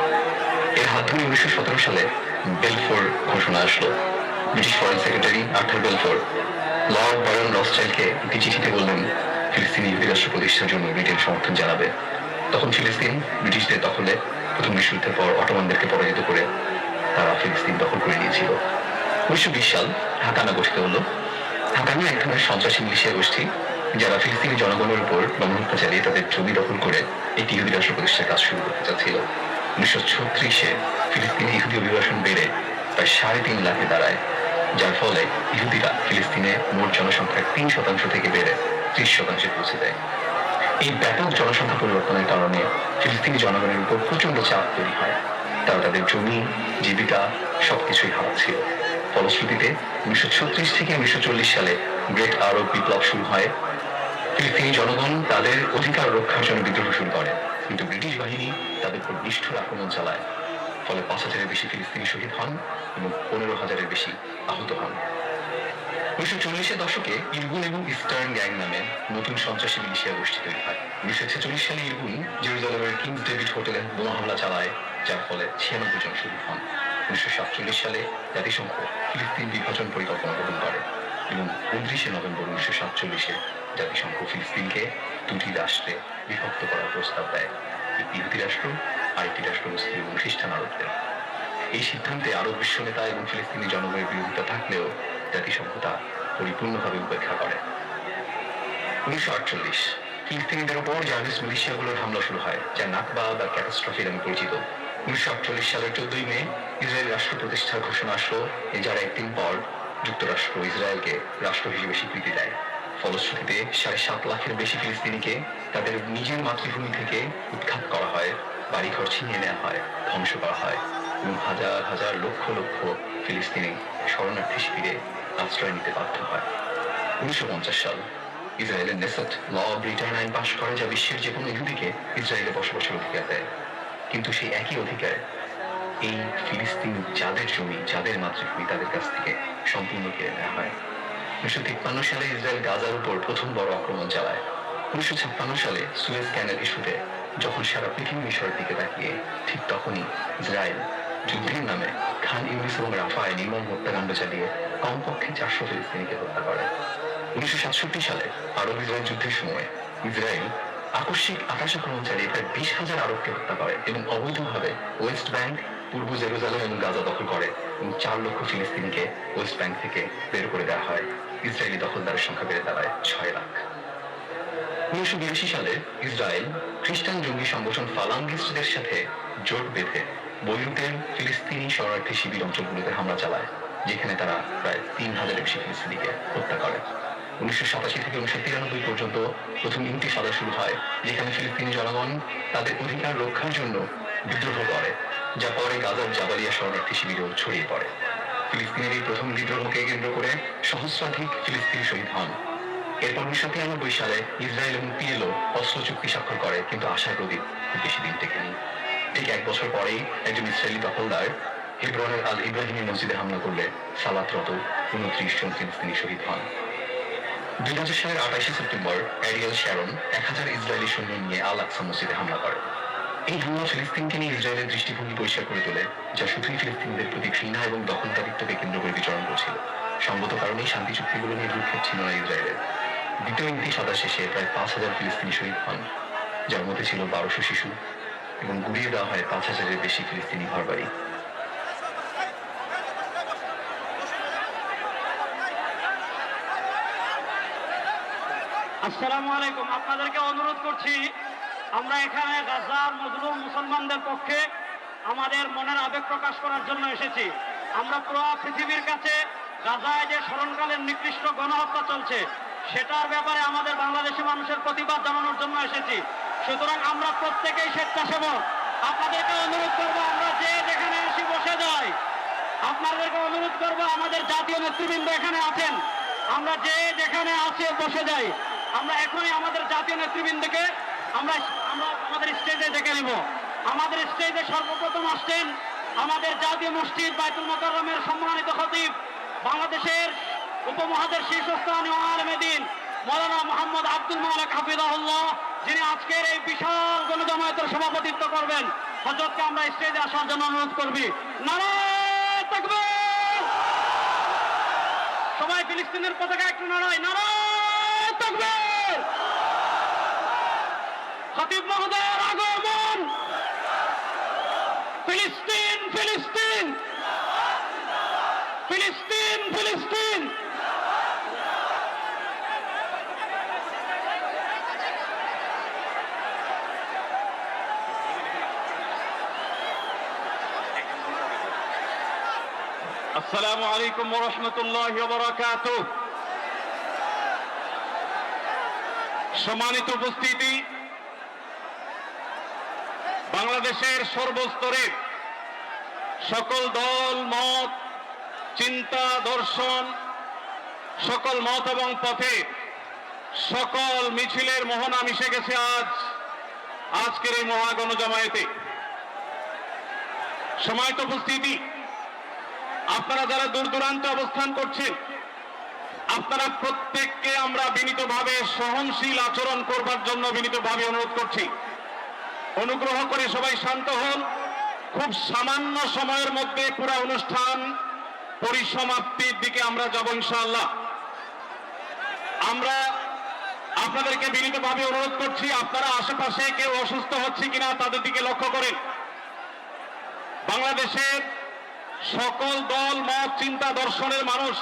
এর হাত ধরে 1917 সালে বেলফোর ঘোষণা আসলো। British foreign secretary Arthur Balfour lord baron রথস্টাইল্ডকে একটি চিঠিতে বললেন ফিলিস্তিনি ইহুদি রাষ্ট্র প্রতিষ্ঠার জন্য ব্রিটেন সমর্থন জানাবে। তখন ফিলিস্তিন ব্রিটিশদের দখলে। প্রথম বিশ্বযুদ্ধের পর অটোমানদেরকে পরাজিত করে তারা ফিলিস্তিন দখল করে নিয়েছিল। 1920 সাল হাকানা গঠিত হলো। হাকানা এক ধরনের সন্ত্রাসী মিলিশিয়া গোষ্ঠী যারা ফিলিস্তিনি জনগণের উপর গণহত্যা চালিয়ে তাদের জমি দখল করে একটি ইহুদি রাষ্ট্র প্রতিষ্ঠার কাজ শুরু করতে চাচ্ছিল। 1936-এ ফিলিস্তিনি ইহুদি অভিবাসন বেড়ে প্রায় 3.5 লাখে দাঁড়ায়, যার ফলে ইহুদিরা ফিলিস্তিনে মোট জনসংখ্যার 3% থেকে বেড়ে 30% পৌঁছে দেয়। এই ব্যাপক জনসংখ্যা পরিবর্তনের কারণে ফিলিস্তিনি জনগণের উপর প্রচন্ড চাপ তৈরি হয়। তারা তাদের জমি, জীবিকা সবকিছুই হারাচ্ছিল। ফলশ্রুতিতে 1936 থেকে 1940 সালে গ্রেট আরব বিপ্লব শুরু হয়। ফিলিস্তিনি জনগণ তাদের অধিকার রক্ষার জন্য বিদ্রোহ শুরু করে, কিন্তু ব্রিটিশ বাহিনী তাদের উপর নিষ্ঠুর আক্রমণ চালায়। ফলে 5,000-এর বেশি ফিলিস্তিনি শহীদ হন এবং 15,000-এর বেশি আহত হন। 1940-এর দশকে ইরগুন এবং ইস্টার্ন গ্যাং নামে নতুন সন্ত্রাসী মিলিশিয়া গোষ্ঠী তৈরি হয়। 1946 সালে ইরগুন জেরুজালেমের কিংস ডেভিড হোটেলে বোমা হামলা চালায়, যার ফলে 96 জন শহীদ হন। 1947 সালে জাতিসংঘ ফিলিস্তিন বিভাজন পরিকল্পনা গ্রহণ করে এবং 29 নভেম্বর 1947-এ জাতিসংঘ ফিলিস্তিনকে 2টি রাষ্ট্রে বিভক্ত করার প্রস্তাব দেয়, একটি ইহুদি রাষ্ট্র আর একটি রাষ্ট্র মুসলিম এবং খ্রিস্টান আরবদের। এই সিদ্ধান্তে আরব বিশ্ব নেতা এবং ফিলিস্তিনি জনগণের বিরোধিতা থাকলেও জাতিসংঘ তা পরিপূর্ণভাবে উপেক্ষা করে। 1948 ফিলিস্তিনিদের উপর জার্নালিস্ট মিলিশিয়াগুলোর হামলা শুরু হয়, যা নাকবা বা ক্যাটাস্ট্রফি নামে পরিচিত। 1948 সালের 14 মে ইসরায়েল রাষ্ট্র প্রতিষ্ঠার ঘোষণা আসলো, যার একদিন পর যুক্তরাষ্ট্র ইসরায়েলকে রাষ্ট্র হিসেবে স্বীকৃতি দেয়। ফলশ্রুতিতে 7.5 লাখের বেশি ফিলিস্তিনিকে তাদের নিজের মাতৃভূমি থেকে উৎখাত করা হয়, বাড়িঘর ছিনিয়ে নেওয়া হয়, ধ্বংস করা হয় এবং হাজার হাজার লক্ষ লক্ষ ফিলিস্তিনি শরণার্থী শিবিরে আশ্রয় নিতে বাধ্য হয়। 1950 সাল ইসরায়েলের নেসেট ল অব রিটার্ন আইন পাশ করে, যা বিশ্বের যে কোনো ইহুদিকে ইসরায়েলে বসবাসের অধিকার দেয়। কিন্তু সেই একই অধিকার এই ফিলিস্তিন যাদের জমি, যাদের মাতৃভূমি, তাদের কাছ থেকে সম্পূর্ণ কেড়ে নেওয়া হয়। 1953 সালে ইসরায়েল গাজার উপর প্রথম বড় আক্রমণ চালায়। 1956 সালে সুয়েজ ক্যানেল ইস্যুতে যখন সারা পৃথিবী মিশরের দিকে তাকিয়ে, ঠিক তখনই ইসরায়েল যুদ্ধের নামে খান ইউনিস এবং রাফায় নির্মম হত্যাকাণ্ড চালিয়ে কমপক্ষে 400 ফিলিস্তিনিকে হত্যা করে। 1967 সালে আরব ইসরায়েল যুদ্ধের সময় ইসরায়েল আকস্মিক আকাশ আক্রমণ চালিয়ে প্রায় 20,000 আরবকে হত্যা করে এবং অবৈধভাবে ওয়েস্ট ব্যাংক, পূর্ব জেরুজালেম এবং গাজা দখল করে এবং 4 লক্ষ ফিলিস্তিনিকে ওয়েস্ট ব্যাংক থেকে বের করে দেওয়া হয়। ইসরায়েলি দখলদারের সংখ্যা বেড়ে দাঁড়ায় 6 লাখ। 1982 সালে ইসরায়েল খ্রিস্টান জঙ্গি সংগঠন ফালাঙ্গিস্টদের সাথে জোট বেঁধে বৈরুতের ফিলিস্তিনি শরণার্থী শিবির অঞ্চলগুলোতে হামলা চালায়, যেখানে তারা প্রায় 3,000-এর বেশি ফিলিস্তিনিকে হত্যা করে। 1987 থেকে 1993 পর্যন্ত প্রথম ইন্তিফাদা শুরু হয়, যেখানে ফিলিস্তিনি জনগণ তাদের অধিকার রক্ষার জন্য বিদ্রোহ করে, যা পরে গাজার জাবালিয়া শরণার্থী শিবিরেও ছড়িয়ে পড়ে। ফিলিস্তিনের এই প্রথম বিদ্রোহকে কেন্দ্র করে সহস্রাধিক ফিলিস্তিনি শহীদ হন। এরপর 1993 সালে ইসরায়েল এবং পিএলও অস্ত্র চুক্তি স্বাক্ষর করে, কিন্তু আশার প্রদীপ খুব বেশি দিন টেকেনি। ঠিক 1 বছর পরেই একজন ইসরায়েলি দখলদার হেব্রনের আল ইব্রাহিমি মসজিদে হামলা করলে সালাতরত 29 জন ফিলিস্তিনি শহীদ হন। 2000 সালের 28 সেপ্টেম্বর অ্যারিয়েল শ্যারন 1000 ইসরায়েলি সৈন্য নিয়ে আল আকসা মসজিদে হামলা করে। এই হামলা ফিলিস্তিনকে নিয়ে ইসরায়েলের দৃষ্টিভঙ্গি পরিষ্কার করে তোলে, যা শুধুই ফিলিস্তিনিদের প্রতি ঘৃণা এবং দখলদারিত্বকে কেন্দ্র করে বিচরণ করছিল। সঙ্গত কারণেই শান্তি চুক্তিগুলো নিয়ে ভ্রুক্ষেপ ছিল না ইসরায়েলের। দ্বিতীয় ইন্তিফাদা শেষে প্রায় 5,000 ফিলিস্তিনি শহীদ হন, যার মধ্যে ছিল 1200 শিশু, এবং গুড়িয়ে দেওয়া হয় 5,000-এর বেশি ফিলিস্তিনি ঘরবাড়ি। আসসালামু আলাইকুম। আপনাদেরকে অনুরোধ করছি, আমরা এখানে গাজার মজলুম মুসলমানদের পক্ষে আমাদের মনের আবেগ প্রকাশ করার জন্য এসেছি। আমরা পুরো পৃথিবীর কাছে গাজায় যে স্মরণকালীন নিকৃষ্ট গণহত্যা চলছে সেটার ব্যাপারে আমাদের বাংলাদেশি মানুষের প্রতিবাদ জানানোর জন্য এসেছি। সুতরাং আমরা প্রত্যেকেই স্বেচ্ছাসেবক। আপনাদেরকে অনুরোধ করবো, আমরা যে যেখানে আসি বসে যাই। আপনাদেরকে অনুরোধ করবো, আমাদের জাতীয় নেতৃবৃন্দ এখানে আছেন, আমরা যে যেখানে আছি বসে যাই। আমরা এখনই আমাদের জাতীয় নেতৃবৃন্দকে আমরা আমাদের স্টেজে ডেকে নেব। আমাদের স্টেজে সর্বপ্রথম আসছেন আমাদের জাতীয় মসজিদ বাইতুল মোকাররমের সম্মানিত খতিব, বাংলাদেশের উপমহাদেশের শীর্ষস্থানীয় আলেমে দ্বীন মৌলানা মোহাম্মদ আব্দুল মালিক হাফিজাহুল্লাহ, যিনি আজকের এই বিশাল গণজামায়াতের সভাপতিত্ব করবেন। হযরতকে আমরা স্টেজে আসার জন্য অনুরোধ করবি। নারায়ে তাকবীর! সবাই ফিলিস্তিনের পতাকা একটু নাড়ায়। নারায়ে তাকবীর! খতিব মহোদয়ের আগমন। ফিলিস্তিন ফিলিস্তিন ফিলিস্তিন ফিলিস্তিন। আসসালামু আলাইকুম ওয়া রাহমাতুল্লাহি ওয়া বারাকাতুহু। সম্মানিত উপস্থিতি, বাংলাদেশের সর্বস্তরের সকল দল মত, চিন্তা দর্শন, সকল মত এবং পথে সকল মিছিলের মোহনা মিশে গেছে আজকের এই মহাগণজামায়াতে। সম্মানিত উপস্থিতি, আপনারা যারা দূর দূরান্তে অবস্থান করছেন, আপনারা প্রত্যেককে আমরা বিনীতভাবে সহনশীল আচরণ করবার জন্য বিনীতভাবে অনুরোধ করছি। অনুগ্রহ করে সবাই শান্ত হন। খুব সামান্য সময়ের মধ্যে পুরো অনুষ্ঠান পরিসমাপ্তির দিকে আমরা যাব ইনশাআল্লাহ। আমরা আপনাদেরকে বিনীতভাবে অনুরোধ করছি, আপনারা আশেপাশে কেউ অসুস্থ হচ্ছে কিনা তাদের দিকে লক্ষ্য করেন। বাংলাদেশের সকল দল মত চিন্তা দর্শনের মানুষ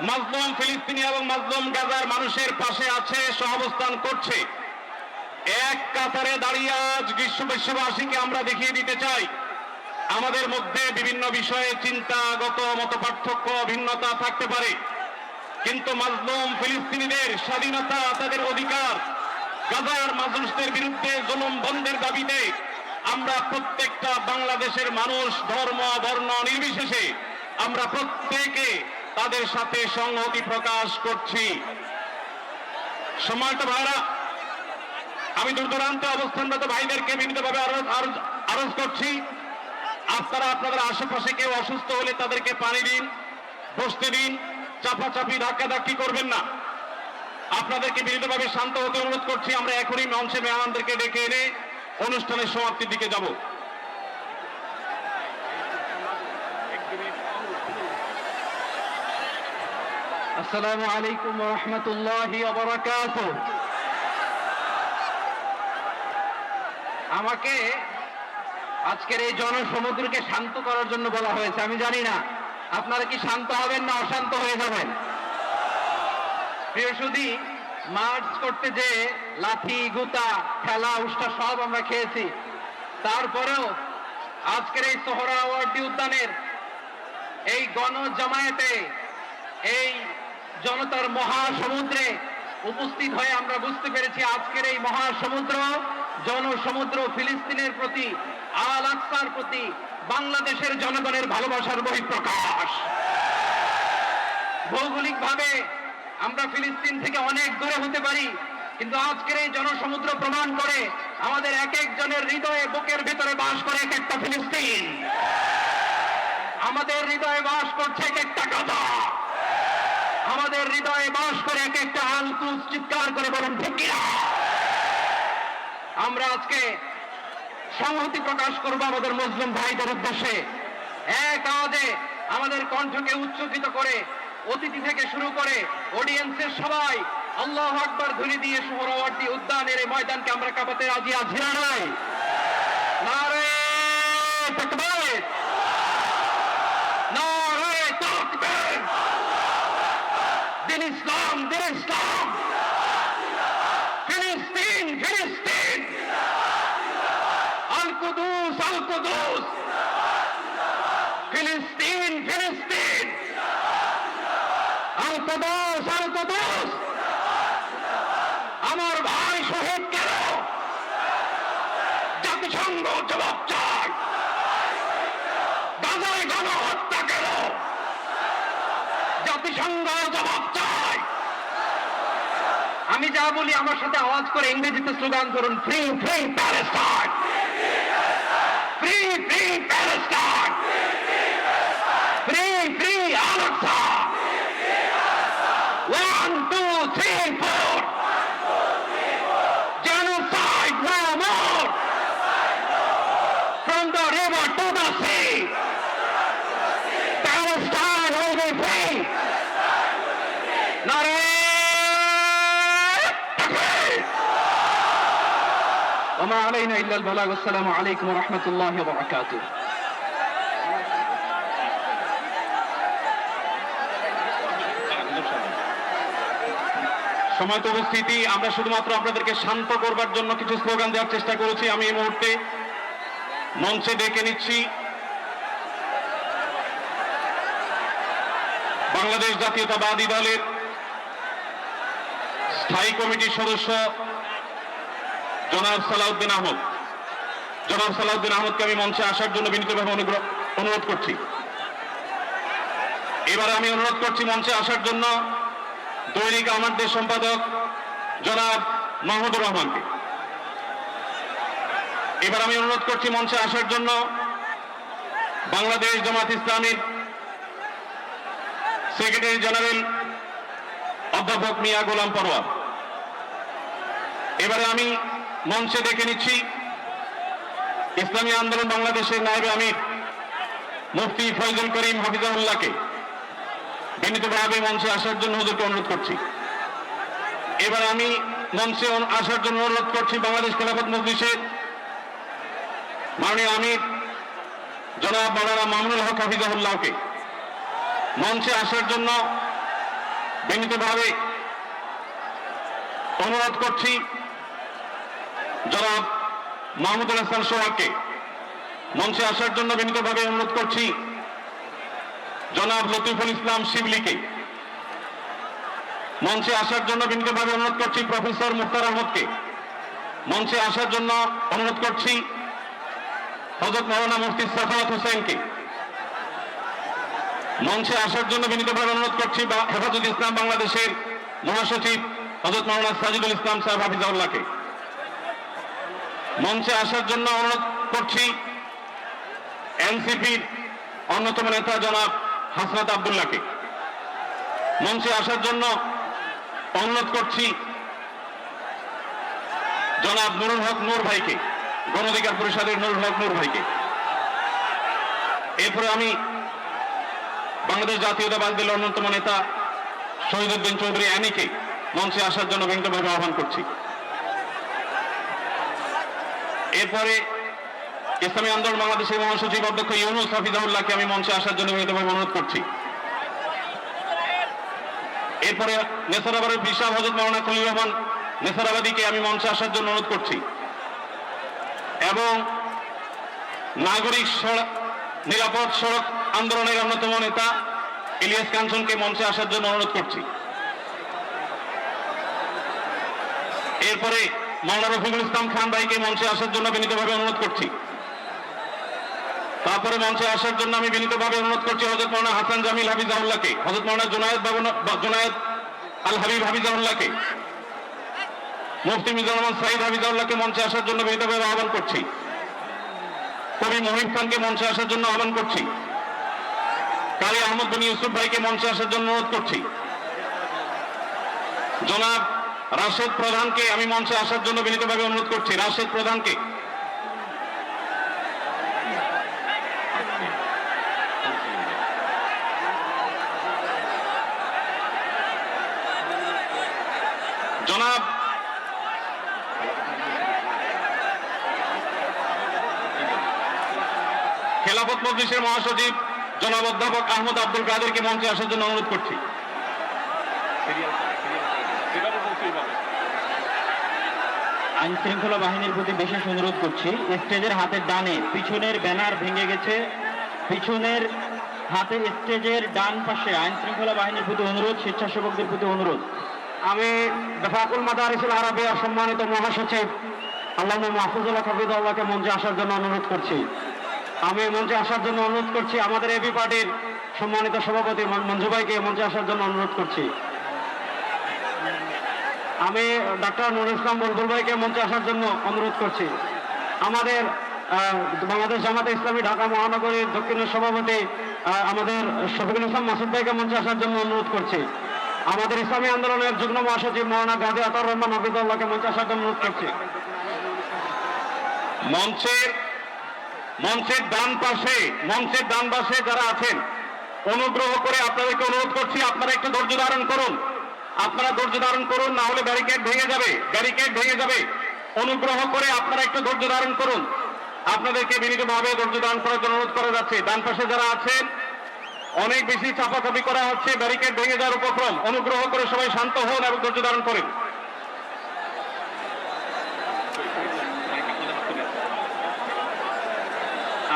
মাজলুম ফিলিস্তিনি এবং মাজলুম গাজার মানুষের পাশে আছে, সহাবস্থান করছে। এক কাতারে দাঁড়িয়ে আজ বিশ্ববাসীকে আমরা দেখিয়ে দিতে চাই, আমাদের মধ্যে বিভিন্ন বিষয়ে চিন্তাগত মতপার্থক্য ভিন্নতা থাকতে পারে, কিন্তু মাজলুম ফিলিস্তিনিদের স্বাধীনতা, তাদের অধিকার, গাজার মানুষদের বিরুদ্ধে জুলুম বন্ধের দাবিতে আমরা প্রত্যেকটা বাংলাদেশের মানুষ ধর্ম বর্ণ নির্বিশেষে আমরা প্রত্যেকে তাদের সাথে সংহতি প্রকাশ করছি। সম্মানিত ভাইরা, আমি দূর দূরান্তে অবস্থানরত ভাইদেরকে বিনীতভাবে আরজ করছি, আপনারা আপনাদের আশেপাশে কেউ অসুস্থ হলে তাদেরকে পানি দিন, বসতে দিন, চাপাচাপি ধাক্কাধাক্কি করবেন না। আপনাদেরকে বিনীতভাবে শান্ত হতে অনুরোধ করছি। আমরা এখনই মঞ্চে মেহমানদেরকে ডেকে এনে অনুষ্ঠানের সমাপ্তির দিকে যাব। আসসালামু আলাইকুম ওয়া রাহমাতুল্লাহি ওয়া বারাকাতুহু। আমাকে আজকের এই জনসমুদ্রকে শান্ত করার জন্য বলা হয়েছে। আমি জানি না আপনারা কি শান্ত হবেন না অশান্ত হয়ে যাবেন। প্রিয় সুধী, মার্চ করতে যে লাঠি গুতা ঠেলা উষ্টা সব আমরা খেয়েছি, তারপরেও আজকের এই সোহরাওয়ার্দী উদ্যানের এই গণজামায়াতে এই জনতার মহাসমুদ্রে উপস্থিত হয়ে আমরা বুঝতে পেরেছি আজকের এই মহাসমুদ্র জনসমুদ্র ফিলিস্তিনের প্রতি আল আকসার প্রতি বাংলাদেশের জনগণের ভালোবাসার বহিঃপ্রকাশ। ভৌগোলিকভাবে আমরা ফিলিস্তিন থেকে অনেক দূরে হতে পারি, কিন্তু আজকের এই জনসমুদ্র প্রমাণ করে আমাদের এক একজনের হৃদয়ে বুকের ভিতরে বাস করে এক একটা ফিলিস্তিন। আমাদের হৃদয়ে বাস করছে এক একটা গাজা, আমাদের হৃদয়ে বাস করে এক একটা আল কুদস। চিৎকার করে বলুন ঠিক কিনা? আমরা আজকে সংহতি প্রকাশ করব আমাদের মুসলিম ভাইদের উদ্দেশ্যে। এক আওয়াজে আমাদের কণ্ঠকে উচ্চকিত করে অতিথি থেকে শুরু করে অডিয়েন্সের সবাই আল্লাহু আকবার ধ্বনি দিয়ে সোহরাওয়ার্দী উদ্যানের এই ময়দানকে আমরা কাঁপাতে রাজি আছি না নাই? নারে তাকবীর, নারে তাকবীর। দিন ইসলাম, দিন ইসলাম। ফিলিস্তিন, ফিলিস্তিন। আল কুদুস, আল কুদুস। ফিলিস্তিন, ফিলিস্তিন। আল কুদুস, আল কুদুস। আমার ভাই শহীদ কেন? জাতিসংঘ জবাব চায়। গাজায় গণহত্যা কেন? জাতিসংঘ জবাব চায়। আমি যা বলি আমার সাথে আওয়াজ করে ইংরেজিতে স্লোগান করুন, free free Palestine, free free Palestine, free free Al Aqsa. 1 2 3 4 genocide no more, from the river to the sea, Palestine will be free. Nare takbir. وما علينا إلا البلاغ. والسلام عليكم ورحمة الله وبركاته. সময়ত উপস্থিতি, আমরা শুধুমাত্র আপনাদেরকে শান্ত করবার জন্য কিছু স্লোগান দেওয়ার চেষ্টা করেছি। আমি এই মুহূর্তে মঞ্চে ডেকে নিচ্ছি বাংলাদেশ জাতীয়তাবাদী দলের স্থায়ী কমিটির সদস্য জনাব সালাউদ্দিন আহমদ। জনাব সালাউদ্দিন আহমদকে আমি মঞ্চে আসার জন্য বিনীতভাবে অনুরোধ করছি। এবারে আমি অনুরোধ করছি মঞ্চে আসার জন্য দৈনিক আমার দেশ সম্পাদক জনাব মাহমুদুর রহমানকে। এবার আমি অনুরোধ করছি মঞ্চে আসার জন্য বাংলাদেশ জামাত ইসলামীর সেক্রেটারি জেনারেল অধ্যাপক মিয়া গোলাম পরোয়ার। এবারে আমি মঞ্চে ডেকে নিচ্ছি ইসলামী আন্দোলন বাংলাদেশের নায়েবে আমির মুফতি ফয়জুল করিম হাফিজাহুল্লাহকে বিনীতভাবে মঞ্চে আসার জন্য হুজুরকে অনুরোধ করছি। এবার আমি মঞ্চে আসার জন্য অনুরোধ করছি বাংলাদেশ খেলাফত মজলিসের মাননীয় আমির জনাব মাওলানা মামুনুল হক হাফিজাহুল্লাহকে মঞ্চে আসার জন্য বিনীতভাবে অনুরোধ করছি জনাব মাহমুদুল হাসান সোহাগকে মঞ্চে আসার জন্য বিনীতভাবে অনুরোধ করছি জনাব লতিফুল ইসলাম শিবলিকে মঞ্চে আসার জন্য বিনীতভাবে অনুরোধ করছি প্রফেসর মুখতার আহমদকে মঞ্চে আসার জন্য অনুরোধ করছি হযরত মাওলানা মুফতি সাফায়াত হোসেনকে মঞ্চে আসার জন্য বিনীতভাবে অনুরোধ করছি হেফাজত ইসলাম বাংলাদেশের মহাসচিব হযরত মাওলানা সাজিদুল ইসলাম সাহেব হাফিজাহুল্লাহকে মঞ্চে আসার জন্য অনুরোধ করছি এনসিপির অন্যতম নেতা জনাব হাসনাত আব্দুল্লাহকে মঞ্চে আসার জন্য অনুরোধ করছি জনাব নুরুল হক নূর ভাইকে, গণ অধিকার পরিষদের নুরুল হক নূর ভাইকে। এরপরে আমি বাংলাদেশ জাতীয়তাবাদী দলের অন্যতম নেতা শহীদুদ্দিন চৌধুরী অ্যানিকে মঞ্চে আসার জন্য বিনীতভাবে আহ্বান করছি। এরপরে ইসলামী আন্দোলন বাংলাদেশের মহাসচিব অধ্যক্ষ ইউনুস হাফিজাহুল্লাহকে আমি মঞ্চে আসার জন্য বিনীতভাবে অনুরোধ করছি। এরপরে নেসারাবাদের বিশাল হযরত মাওলানা খলিল রহমান নেসারাবাদীকে আমি মঞ্চে আসার জন্য অনুরোধ করছি এবং নাগরিক নিরাপদ সড়ক আন্দোলনের অন্যতম নেতা ইলিয়াস কাঞ্চনকে মঞ্চে আসার জন্য অনুরোধ করছি। এরপরে মাওলানা রফিকুল ইসলাম খান ভাইকে মঞ্চে আসার জন্য বিনীতভাবে অনুরোধ করছি। তারপরে মঞ্চে আসার জন্য আমি বিনীতভাবে অনুরোধ করছি হযরত মাওলানা হাসান জামিল হাফিজাহুল্লাহকে, হযরত মাওলানা জুনায়েদ আল হাবিব হাফিজাহুল্লাহকে, মুফতি মিজানুর রহমান সাঈদ হাফিজাহুল্লাহকে মঞ্চে আসার জন্য বিনীতভাবে আহ্বান করছি। কবি মহিব খানকে মঞ্চে আসার জন্য আহ্বান করছি। কারি আহমদ বিন ইউসুফ ভাইকে মঞ্চে আসার জন্য অনুরোধ করছি। জনাব রাশেদ প্রধানকে আমি মঞ্চে আসার জন্য বিনীতভাবে অনুরোধ করছি। রাশেদ প্রধানকে, জনাব খেলাফত মজলিসের মহাসচিব জনাব অধ্যাপক আহমদ আব্দুল কাদেরকে মঞ্চে আসার জন্য অনুরোধ করছি। আইন শৃঙ্খলা বাহিনীর প্রতি বিশেষ অনুরোধ করছি, স্টেজের হাতের ডানে পিছনের ব্যানার ভেঙে গেছে, পিছনের হাতে স্টেজের ডান পাশে আইন শৃঙ্খলা বাহিনীর প্রতি অনুরোধ, স্বেচ্ছাসেবকদের প্রতি অনুরোধ। আমি বেফাকুল মাদারিসুল আরাবিয়া সম্মানিত মহাসচিব আল্লামা মাহফুজুল্লাহ হাফিজাহুল্লাহকে মঞ্চে আসার জন্য অনুরোধ করছি। আমি মঞ্চে আসার জন্য অনুরোধ করছি আমাদের এবি পার্টির সম্মানিত সভাপতি মঞ্জু ভাইকে মঞ্চে আসার জন্য অনুরোধ করছি। আমি ডক্টর নুরুল ইসলাম বুলবুল ভাইকে মঞ্চে আসার জন্য অনুরোধ করছি। আমাদের বাংলাদেশ জামাতে ইসলামী ঢাকা মহানগরীর দক্ষিণের সভাপতি আমাদের শফিকুল ইসলাম মাসুদ ভাইকে মঞ্চে আসার জন্য অনুরোধ করছি। আমাদের ইসলামী আন্দোলনের যুগ্ম মহাসচিব মাওলানা গাজী আতাউর রহমান হাফিজাহুল্লাহকে মঞ্চে আসার জন্য অনুরোধ করছি। মঞ্চের ডান পাশে যারা আছেন অনুগ্রহ করে আপনাদেরকে অনুরোধ করছি, আপনারা একটু ধৈর্য ধারণ করুন, না হলে ব্যারিকেড ভেঙে যাবে। অনুগ্রহ করে আপনারা একটু ধৈর্য ধারণ করুন। আপনাদেরকে বিনীতভাবে ধৈর্য ধারণ করার জন্য অনুরোধ করা যাচ্ছে। ডান পাশে যারা আছেন অনেক বেশি চাপাচাপি করা হচ্ছে, ব্যারিকেড ভেঙে যাওয়ার উপক্রম। অনুগ্রহ করে সবাই শান্ত হন এবং ধৈর্য ধারণ করেন।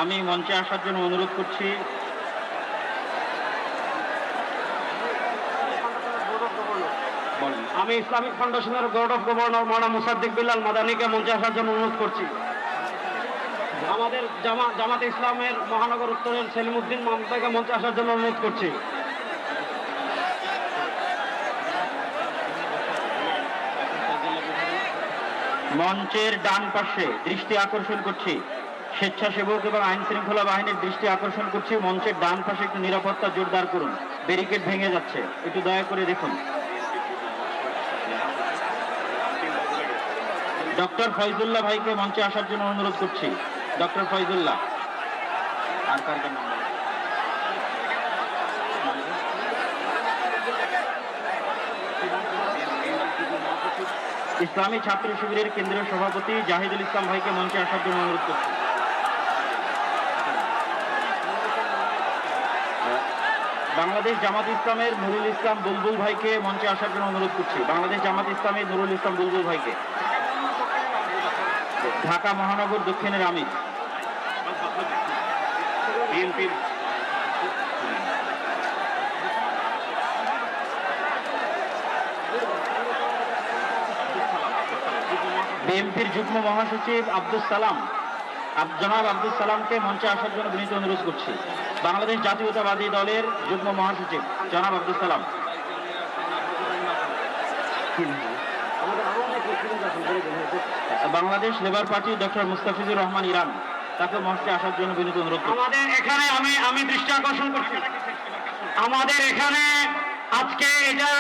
আমি মঞ্চে আসার জন্য অনুরোধ করছি আমি ইসলামিক ফাউন্ডেশনের বোর্ড অফ গভর্নর মাওলানা মুসাদ্দিক বিল্লাল মাদানীকে মঞ্চে আসার জন্য অনুরোধ করছি। আমাদের জামাতে ইসলামের মহানগর উত্তরের সেলিমউদ্দিন মাহমুদকে মঞ্চে আসার জন্য অনুরোধ করছি। মঞ্চের ডান পাশে দৃষ্টি আকর্ষণ করছি, স্বেচ্ছাসেবক এবং আইন শৃঙ্খলা বাহিনীর দৃষ্টি আকর্ষণ করছি। মঞ্চের ডান পাশে একটু নিরাপত্তা জোরদার করুন, ব্যারিকেড ভেঙে যাচ্ছে, একটু দয়া করে দেখুন। ডক্টর ফয়জুল্লাহ ভাইকে মঞ্চে আসার জন্য অনুরোধ করছি। ডক্টর ফয়জুল্লাহ, আর কার নাম? ইসলামী ছাত্র শিবিরের কেন্দ্রীয় সভাপতি জাহিদুল ইসলাম ভাইকে মঞ্চে আসার জন্য অনুরোধ করছি। বাংলাদেশ জামাত ইসলামের নুরুল ইসলাম বুলবুল ভাইকে মঞ্চে আসার জন্য অনুরোধ করছি। বাংলাদেশ জামাত ইসলামের নুরুল ইসলাম বুলবুল ভাইকে। ঢাকা মহানগর দক্ষিণের আমির বিএনপির যুগ্ম মহাসচিব জনাব আব্দুল সালামকে মঞ্চে আসার জন্য বিনীত অনুরোধ করছি। বাংলাদেশ জাতীয়তাবাদী দলের যুগ্ম মহাসচিব জনাব Abdul Salam. Bangladesh labour party doctor Mustafizur Rahman Iran, তাকে মঞ্চে আসার জন্য বিনীত অনুরোধ করছি। আমাদের এখানে আমি দৃষ্টি আকর্ষণ করছি, আমাদের এখানে আজকে এটা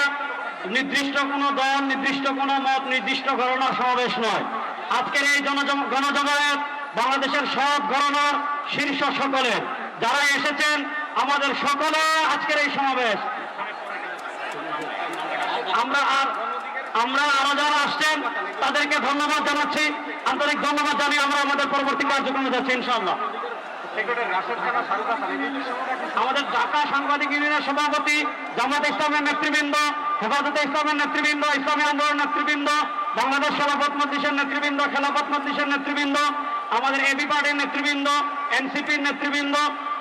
নির্দিষ্ট কোনো দল, নির্দিষ্ট কোনো মত, নির্দিষ্ট ঘটনার সমাবেশ নয়। আজকের এই গণজমায়েত বাংলাদেশের সব ঘটনার শীর্ষ সকলের যারা এসেছেন, আমাদের সকলে আজকের এই সমাবেশ। আমরা আরো যারা আসছেন তাদেরকে ধন্যবাদ জানাচ্ছি, আন্তরিক ধন্যবাদ জানিয়ে আমরা আমাদের পরবর্তী কার্যক্রমে যাচ্ছি ইনশাআল্লাহ। আমাদের ঢাকা সাংবাদিক ইউনিয়নের সভাপতি, জামাত ইসলামের নেতৃবৃন্দ, হেফাজতে ইসলামের নেতৃবৃন্দ, ইসলামী আন্দোলন নেতৃবৃন্দ, বাংলাদেশ খেলাফত মজলিসের নেতৃবৃন্দ, খেলাফত মজলিসের নেতৃবৃন্দ, আমাদের এবি পার্টির নেতৃবৃন্দ, এনসিপির নেতৃবৃন্দ,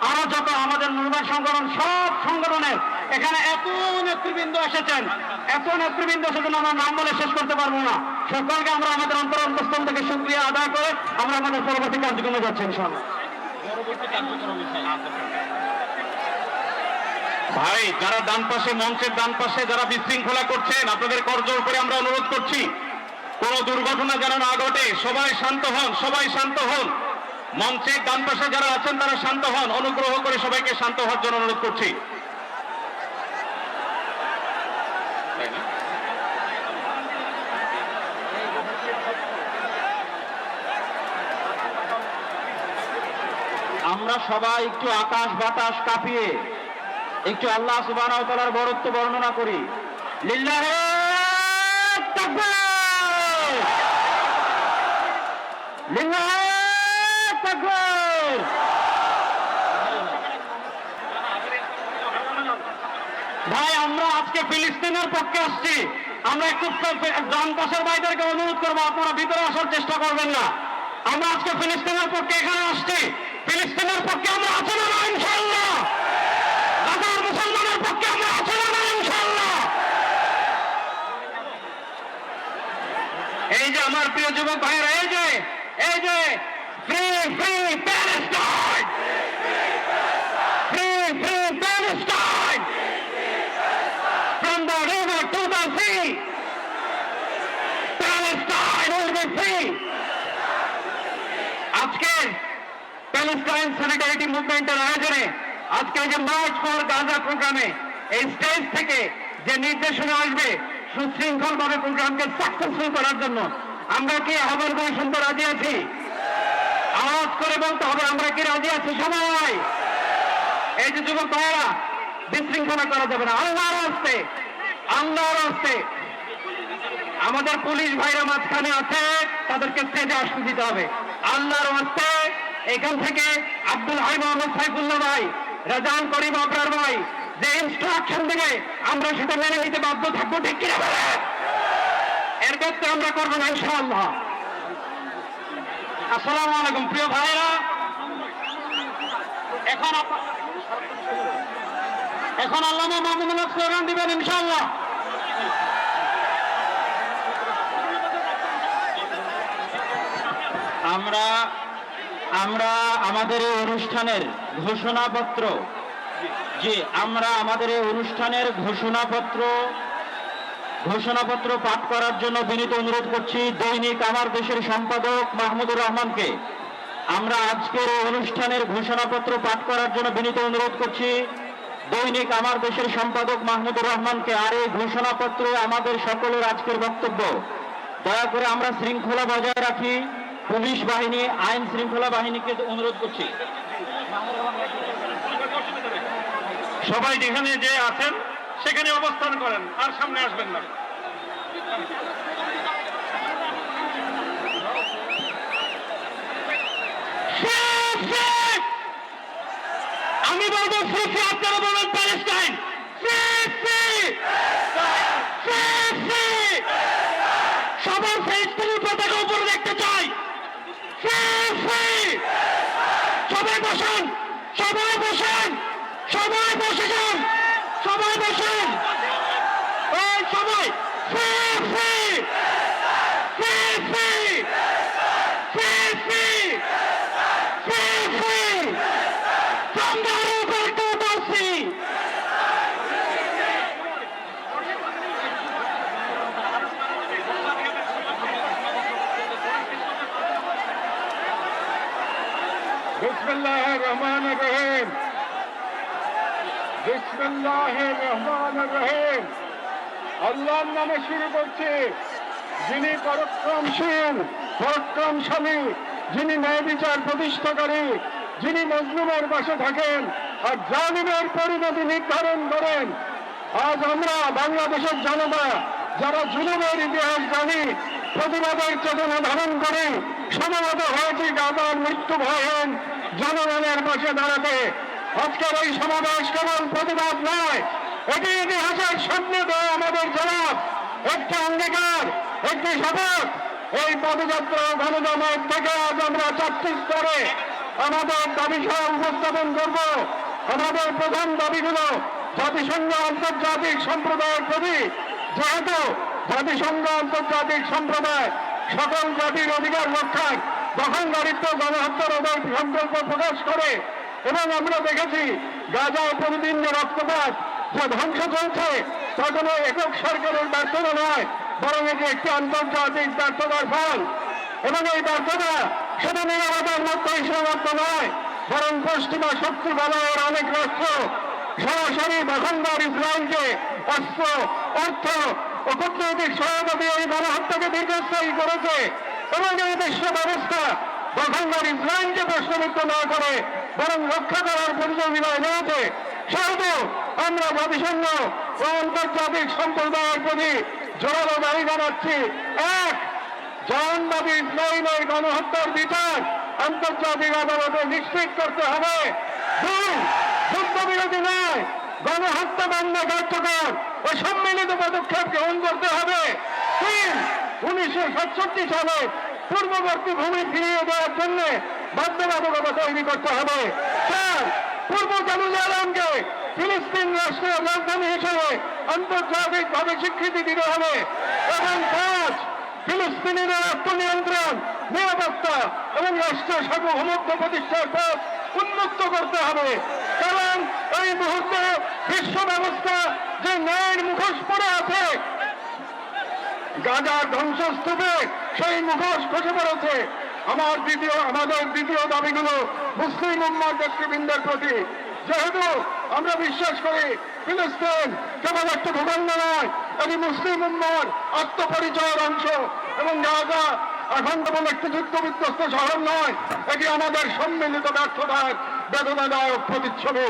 আরো যত আমাদের মূলবান সংগঠন, সব সংগঠনের এখানে এত নেতৃবৃন্দ এসেছেন, আমরা নাম বলে শেষ করতে পারবো না। সকলকে আমরা আমাদের অন্তরস্থল থেকে শুকরিয়া আদায় করে আমরা আমাদের পরবর্তী কার্যক্রমে যাচ্ছি ইনশাআল্লাহ। ভাই, যারা ডান পাশে, মঞ্চের ডান পাশে যারা বিশৃঙ্খলা করছেন, আপনাদের করজোর করে আমরা অনুরোধ করছি, কোনো দুর্ঘটনা যেন না ঘটে। সবাই শান্ত হন, সবাই শান্ত হন। মঞ্চের ডান পাশে যারা আছেন তারা শান্ত হন। অনুগ্রহ করে সবাইকে শান্ত হওয়ার জন্য অনুরোধ করছি। আমরা সবাই একটু আকাশ বাতাস কাঁপিয়ে একটু আল্লাহ সুবহানাহু ওয়া তাআলার বরত্ব বর্ণনা করি। লিল্লাহি তাকবীর, লিল্লাহি তাকবীর। ভাই, আমরা আজকে ফিলিস্তিনের পক্ষে আসছি। আমরা একটু ডান পাশের ভাইদেরকে অনুরোধ করবো, আপনারা ভিতরে আসার চেষ্টা করবেন না। আমরা আজকে ফিলিস্তিনের পক্ষে এখানে আসছি। ফিলিস্তিনের পক্ষে আমরা আছি না ইনশাআল্লাহ? গাজার মুসলমানের পক্ষে আমরা আছি না ইনশাআল্লাহ? এই যে আমার প্রিয় যুবক ভাইরা, এই যে free free Palestine, free free Palestine, from the river to the sea, Palestine will be free. আজকে প্যালেস্টাইন সলিডারিটি মুভমেন্টের আয়োজনে আজকে যে মার্চ ফর গাজা প্রোগ্রামে এই স্টেজ থেকে যে নির্দেশনা আসবে সুশৃঙ্খল ভাবে প্রোগ্রামকে সাকসেসফুল করার জন্য, আমরা কি আহ্বান করে শুনতে রাজি আছি? আওয়াজ করে বলতে হবে, আমরা কি রাজি আছি সবাই? এই যে যুবক ভাইয়েরা, বিশৃঙ্খলা করা যাবে না। আল্লাহর রাস্তে, আল্লাহর রাস্তে। আমাদের পুলিশ ভাইরা মাঝখানে আছে, তাদেরকে স্টেজে আসতে দিতে হবে। আল্লাহর রাস্তে এখান থেকে আব্দুল হাই মোহাম্মদ সাইফুল্লাহ ভাই, রাজান করিম আবরার ভাই যে ইনস্ট্রাকশন দিবে আমরা সেটা মেনে নিতে বাধ্য থাকবো, ঠিক কিনা বলে? এর ক্ষেত্রে আমরা করবো না ইনশাআল্লাহ। আসসালামু আলাইকুম প্রিয় ভাইরা। এখন আল্লামা মামুনুল হক স্লোগান দিবেন ইনশাআল্লাহ। আমরা আমাদের এই অনুষ্ঠানের ঘোষণাপত্র, আমরা আমাদের এই অনুষ্ঠানের ঘোষণাপত্র পাঠ করার জন্য বিনীত অনুরোধ করছি দৈনিক আমার দেশের সম্পাদক মাহমুদুর রহমানকে। আমরা আজকের এই অনুষ্ঠানের ঘোষণাপত্র পাঠ করার জন্য বিনীত অনুরোধ করছি দৈনিক আমার দেশের সম্পাদক মাহমুদুর রহমানকে। আর এই ঘোষণাপত্রে আমাদের সকলের আজকের বক্তব্য, দয়া করে আমরা শৃঙ্খলা বজায় রাখি। পুলিশ বাহিনী, আইন শৃঙ্খলা বাহিনীকে অনুরোধ করছি, সবাই যেখানে যে আছেন সেখানে অবস্থান করেন, আর সামনে আসবেন না। আমি বলবো ফ্রি ফ্রি, আপনারা বলবেন Palestine. Free free, free free. সবার ফিলিস্তিনের পতাকা উপরে দেখতে চাই। Free free. সবাই বসেন, সবাই বসেন, সবাই বসে যান, সবাই বসেন। এই সবাই free free, free free, free free, free free. From the river to the sea. বিসমিল্লাহির রহমানির রহিম, বিসমিল্লাহির রহমানির রহিম। আল্লাহর নামে শুরু করছি, যিনি পরাক্রমশীল, পরাক্রমশালী, যিনি ন্যায় বিচার প্রতিষ্ঠাকারী, যিনি মজলুমের পাশে থাকেন আর জালিমের পরিণতি নির্ধারণ করেন। আজ আমরা বাংলাদেশের জনতা যারা জুলুমের ইতিহাস জানি, প্রতিবাদের চেতনা ধারণ করে সমবেত হয়েছি গাজার মৃত্যু ভয়হীন জনগণের পাশে দাঁড়াতে। আজকের এই সমাবেশ কেবল প্রতিবাদ নয়, এটি ইতিহাসের সামনে দেওয়া আমাদের জবাব, একটি অঙ্গীকার, একটি শপথ এই পদযাত্রা ও গণজমায়েত থেকে আজ আমরা 4টি স্তরে আমাদের দাবি সহ উপস্থাপন করব। আমাদের প্রধান দাবিগুলো জাতিসংঘ আন্তর্জাতিক সম্প্রদায়ের প্রতি, যেহেতু জাতিসংঘ আন্তর্জাতিক সম্প্রদায় সকল জাতির অধিকার রক্ষার দখলদারিত্ব গণহত্যা রোধের সংকল্প প্রকাশ করে, এবং আমরা দেখেছি গাজায় প্রতিদিন যে রক্তপাত, যে ধ্বংস চলছে, তা কোনো একক সরকারের ব্যর্থতা নয়, বরং এটি একটি আন্তর্জাতিক ব্যর্থতার ফল। এবং এই ব্যর্থতা শুধু নিরাপত্তার মধ্যেই সীমাবদ্ধ নয়, বরং পশ্চিমা শক্তি বলয়ের অনেক রাষ্ট্র সরাসরি দখলদার ইসরায়েলকে অস্ত্র, অর্থ ও কূটনৈতিক সহায়তা দিয়ে এই গণহত্যাকে দীর্ঘস্থায়ী করেছে, এবং এই বিশ্ব ব্যবস্থা দখলদার ইসরায়েলকে প্রশ্নবিদ্ধ না করে বরং রক্ষা করার প্রতিযোগিতায় রয়েছে। সেহেতু আমরা জাতিসংঘ ও আন্তর্জাতিক সম্প্রদায়ের প্রতি জোরালো দাবি জানাচ্ছি, এক, জাহানবাদী ইসরায়েলের গণহত্যার বিচার আন্তর্জাতিক আদালতে নিশ্চিত করতে হবে। দুই, যুদ্ধবিরতি নয়, গণহত্যা বন্ধ কার্যকর ও সম্মিলিত পদক্ষেপ গ্রহণ করতে হবে। তিন, 1967 সালে পূর্ববর্তী ভূমি ফিরিয়ে দেওয়ার জন্য বাধ্যবাধকতা তৈরি করতে হবে। চার, পূর্ব জেরুজালেমকে ফিলিস্তিন রাষ্ট্রের রাজধানী হিসেবে আন্তর্জাতিকভাবে স্বীকৃতি দিতে হবে। এবং পাঁচ, ফিলিস্তিনিদের আত্মনিয়ন্ত্রণ, নিরাপত্তা এবং রাষ্ট্রের সার্বভৌমত্ব প্রতিষ্ঠার পথ উন্মুক্ত করতে হবে। কারণ এই মুহূর্তে বিশ্ব ব্যবস্থা যে ন্যায়ের মুখোশ পরে আছে, গাজার ধ্বংসস্তূপে সেই মুখোশ খসে পড়েছে। আমাদের দ্বিতীয় দাবিগুলো মুসলিম উম্মার নেতৃবৃন্দের প্রতি, যেহেতু আমরা বিশ্বাস করি ফিলিস্তিন কেবল একটা ভূখণ্ড নয়, এটি মুসলিম উম্মার আত্মপরিচয়ের অংশ, এবং গাজা এখন কেবল একটি যুদ্ধ বিধ্বস্ত শহর নয়, এটি আমাদের সম্মিলিত ব্যর্থতার বেদনাদায়ক প্রতিচ্ছবি।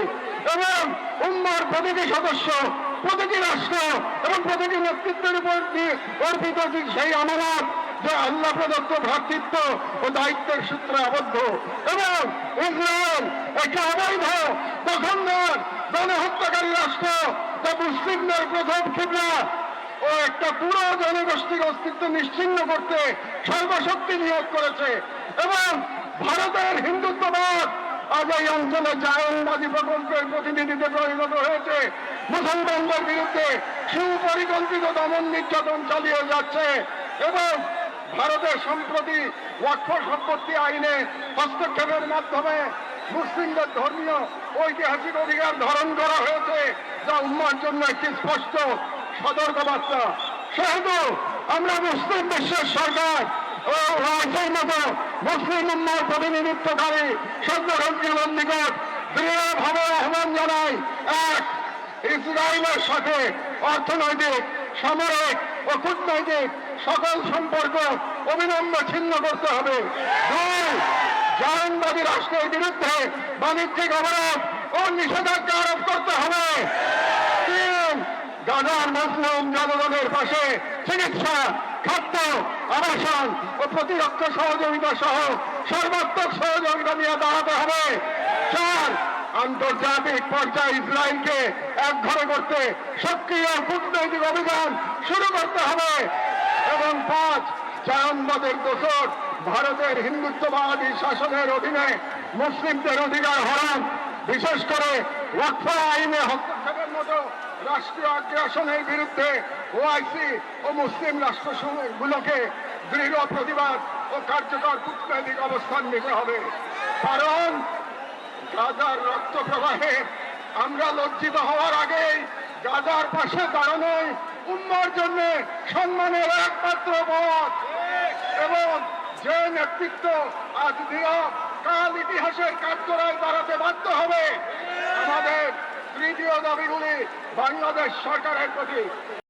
এবং উম্মার প্রতিটি সদস্য, প্রতিটি রাষ্ট্র এবং প্রতিটি নেতৃত্বের উপর অর্পিত সেই আমানত যে আল্লাহ প্রদত্ত ভ্রাতৃত্ব ও দায়িত্বের সূত্রে আবদ্ধ। এবং ইসরায়েল একটা অবৈধ দখলদার গণহত্যাকারী রাষ্ট্র, যা মুসলিমদের প্রথম কিবলা ও একটা পুরো জনগোষ্ঠীর অস্তিত্ব নিশ্চিহ্ন করতে সর্বশক্তি নিয়োগ করেছে। এবং ভারতের হিন্দুত্ববাদ আজ এই অঞ্চলে জায়নবাদী প্রকল্পের প্রতিনিধিতে পরিণত হয়েছে, মুসলমানদের বিরুদ্ধে সুপরিকল্পিত দমন নির্যাতন চালিয়ে যাচ্ছে। এবং ভারতের সম্প্রতি ওয়াকফ সম্পত্তি আইনে হস্তক্ষেপের মাধ্যমে মুসলিমদের ধর্মীয় ঐতিহাসিক অধিকার ধারণ করা হয়েছে, যা উম্মার জন্য একটি স্পষ্ট সতর্কবার্তা। সেহেতু আমরা মুসলিম বিশ্বের সরকার ও রাজ্যের মতো মুসলিম উম্মার প্রতিনিধিত্বকারী সভ্যরাজ্যের নিকট দৃঢ়ভাবে আহ্বান জানাই, এক, ইসরায়েলের সাথে অর্থনৈতিক, সামরিক ও কূটনৈতিক সকল সম্পর্ক অবিলম্বে ছিন্ন করতে হবে। দুই, জাহানবাদী রাষ্ট্রের বিরুদ্ধে বাণিজ্যিক অবরোধ ও নিষেধাজ্ঞা আরোপ করতে হবে। তিন, গাজার মুসলিম জনগণের পাশে চিকিৎসা, খাদ্য, আবাসন ও প্রতিরক্ষা সহযোগিতা সহ সর্বাত্মক সহযোগিতা নিয়ে দাঁড়াতে হবে। চার, আন্তর্জাতিক পর্যায়ে ইসরায়েলকে একঘরে করতে সক্রিয় কূটনৈতিক অভিযান শুরু করতে হবে। এবং পাঁচ, জাহানবাদের দোষর ভারতের হিন্দুত্ববাদী শাসনের অধীনে মুসলিমদের অধিকার হরণ, বিশেষ করে ওয়াকফ আইনে হস্তক্ষেপের মতো রাষ্ট্রীয় আগ্রাসনের বিরুদ্ধে ওআইসি ও মুসলিম রাষ্ট্রগুলোকে দৃঢ় প্রতিবাদ ও কার্যকর কূটনৈতিক অবস্থান নিতে হবে। কারণ গাজার রক্ত প্রবাহে আমরা লজ্জিত হওয়ার আগেই গাজার পাশে দাঁড়ানোই উম্মার জন্য সম্মানের একমাত্র পথ। এবং যে নেতৃত্ব আজ নীরব, কাল ইতিহাসের কাঠগড়ায় দাঁড়াতে বাধ্য হবে। আমাদের তৃতীয় দাবিগুলি বাংলাদেশ সরকারের প্রতি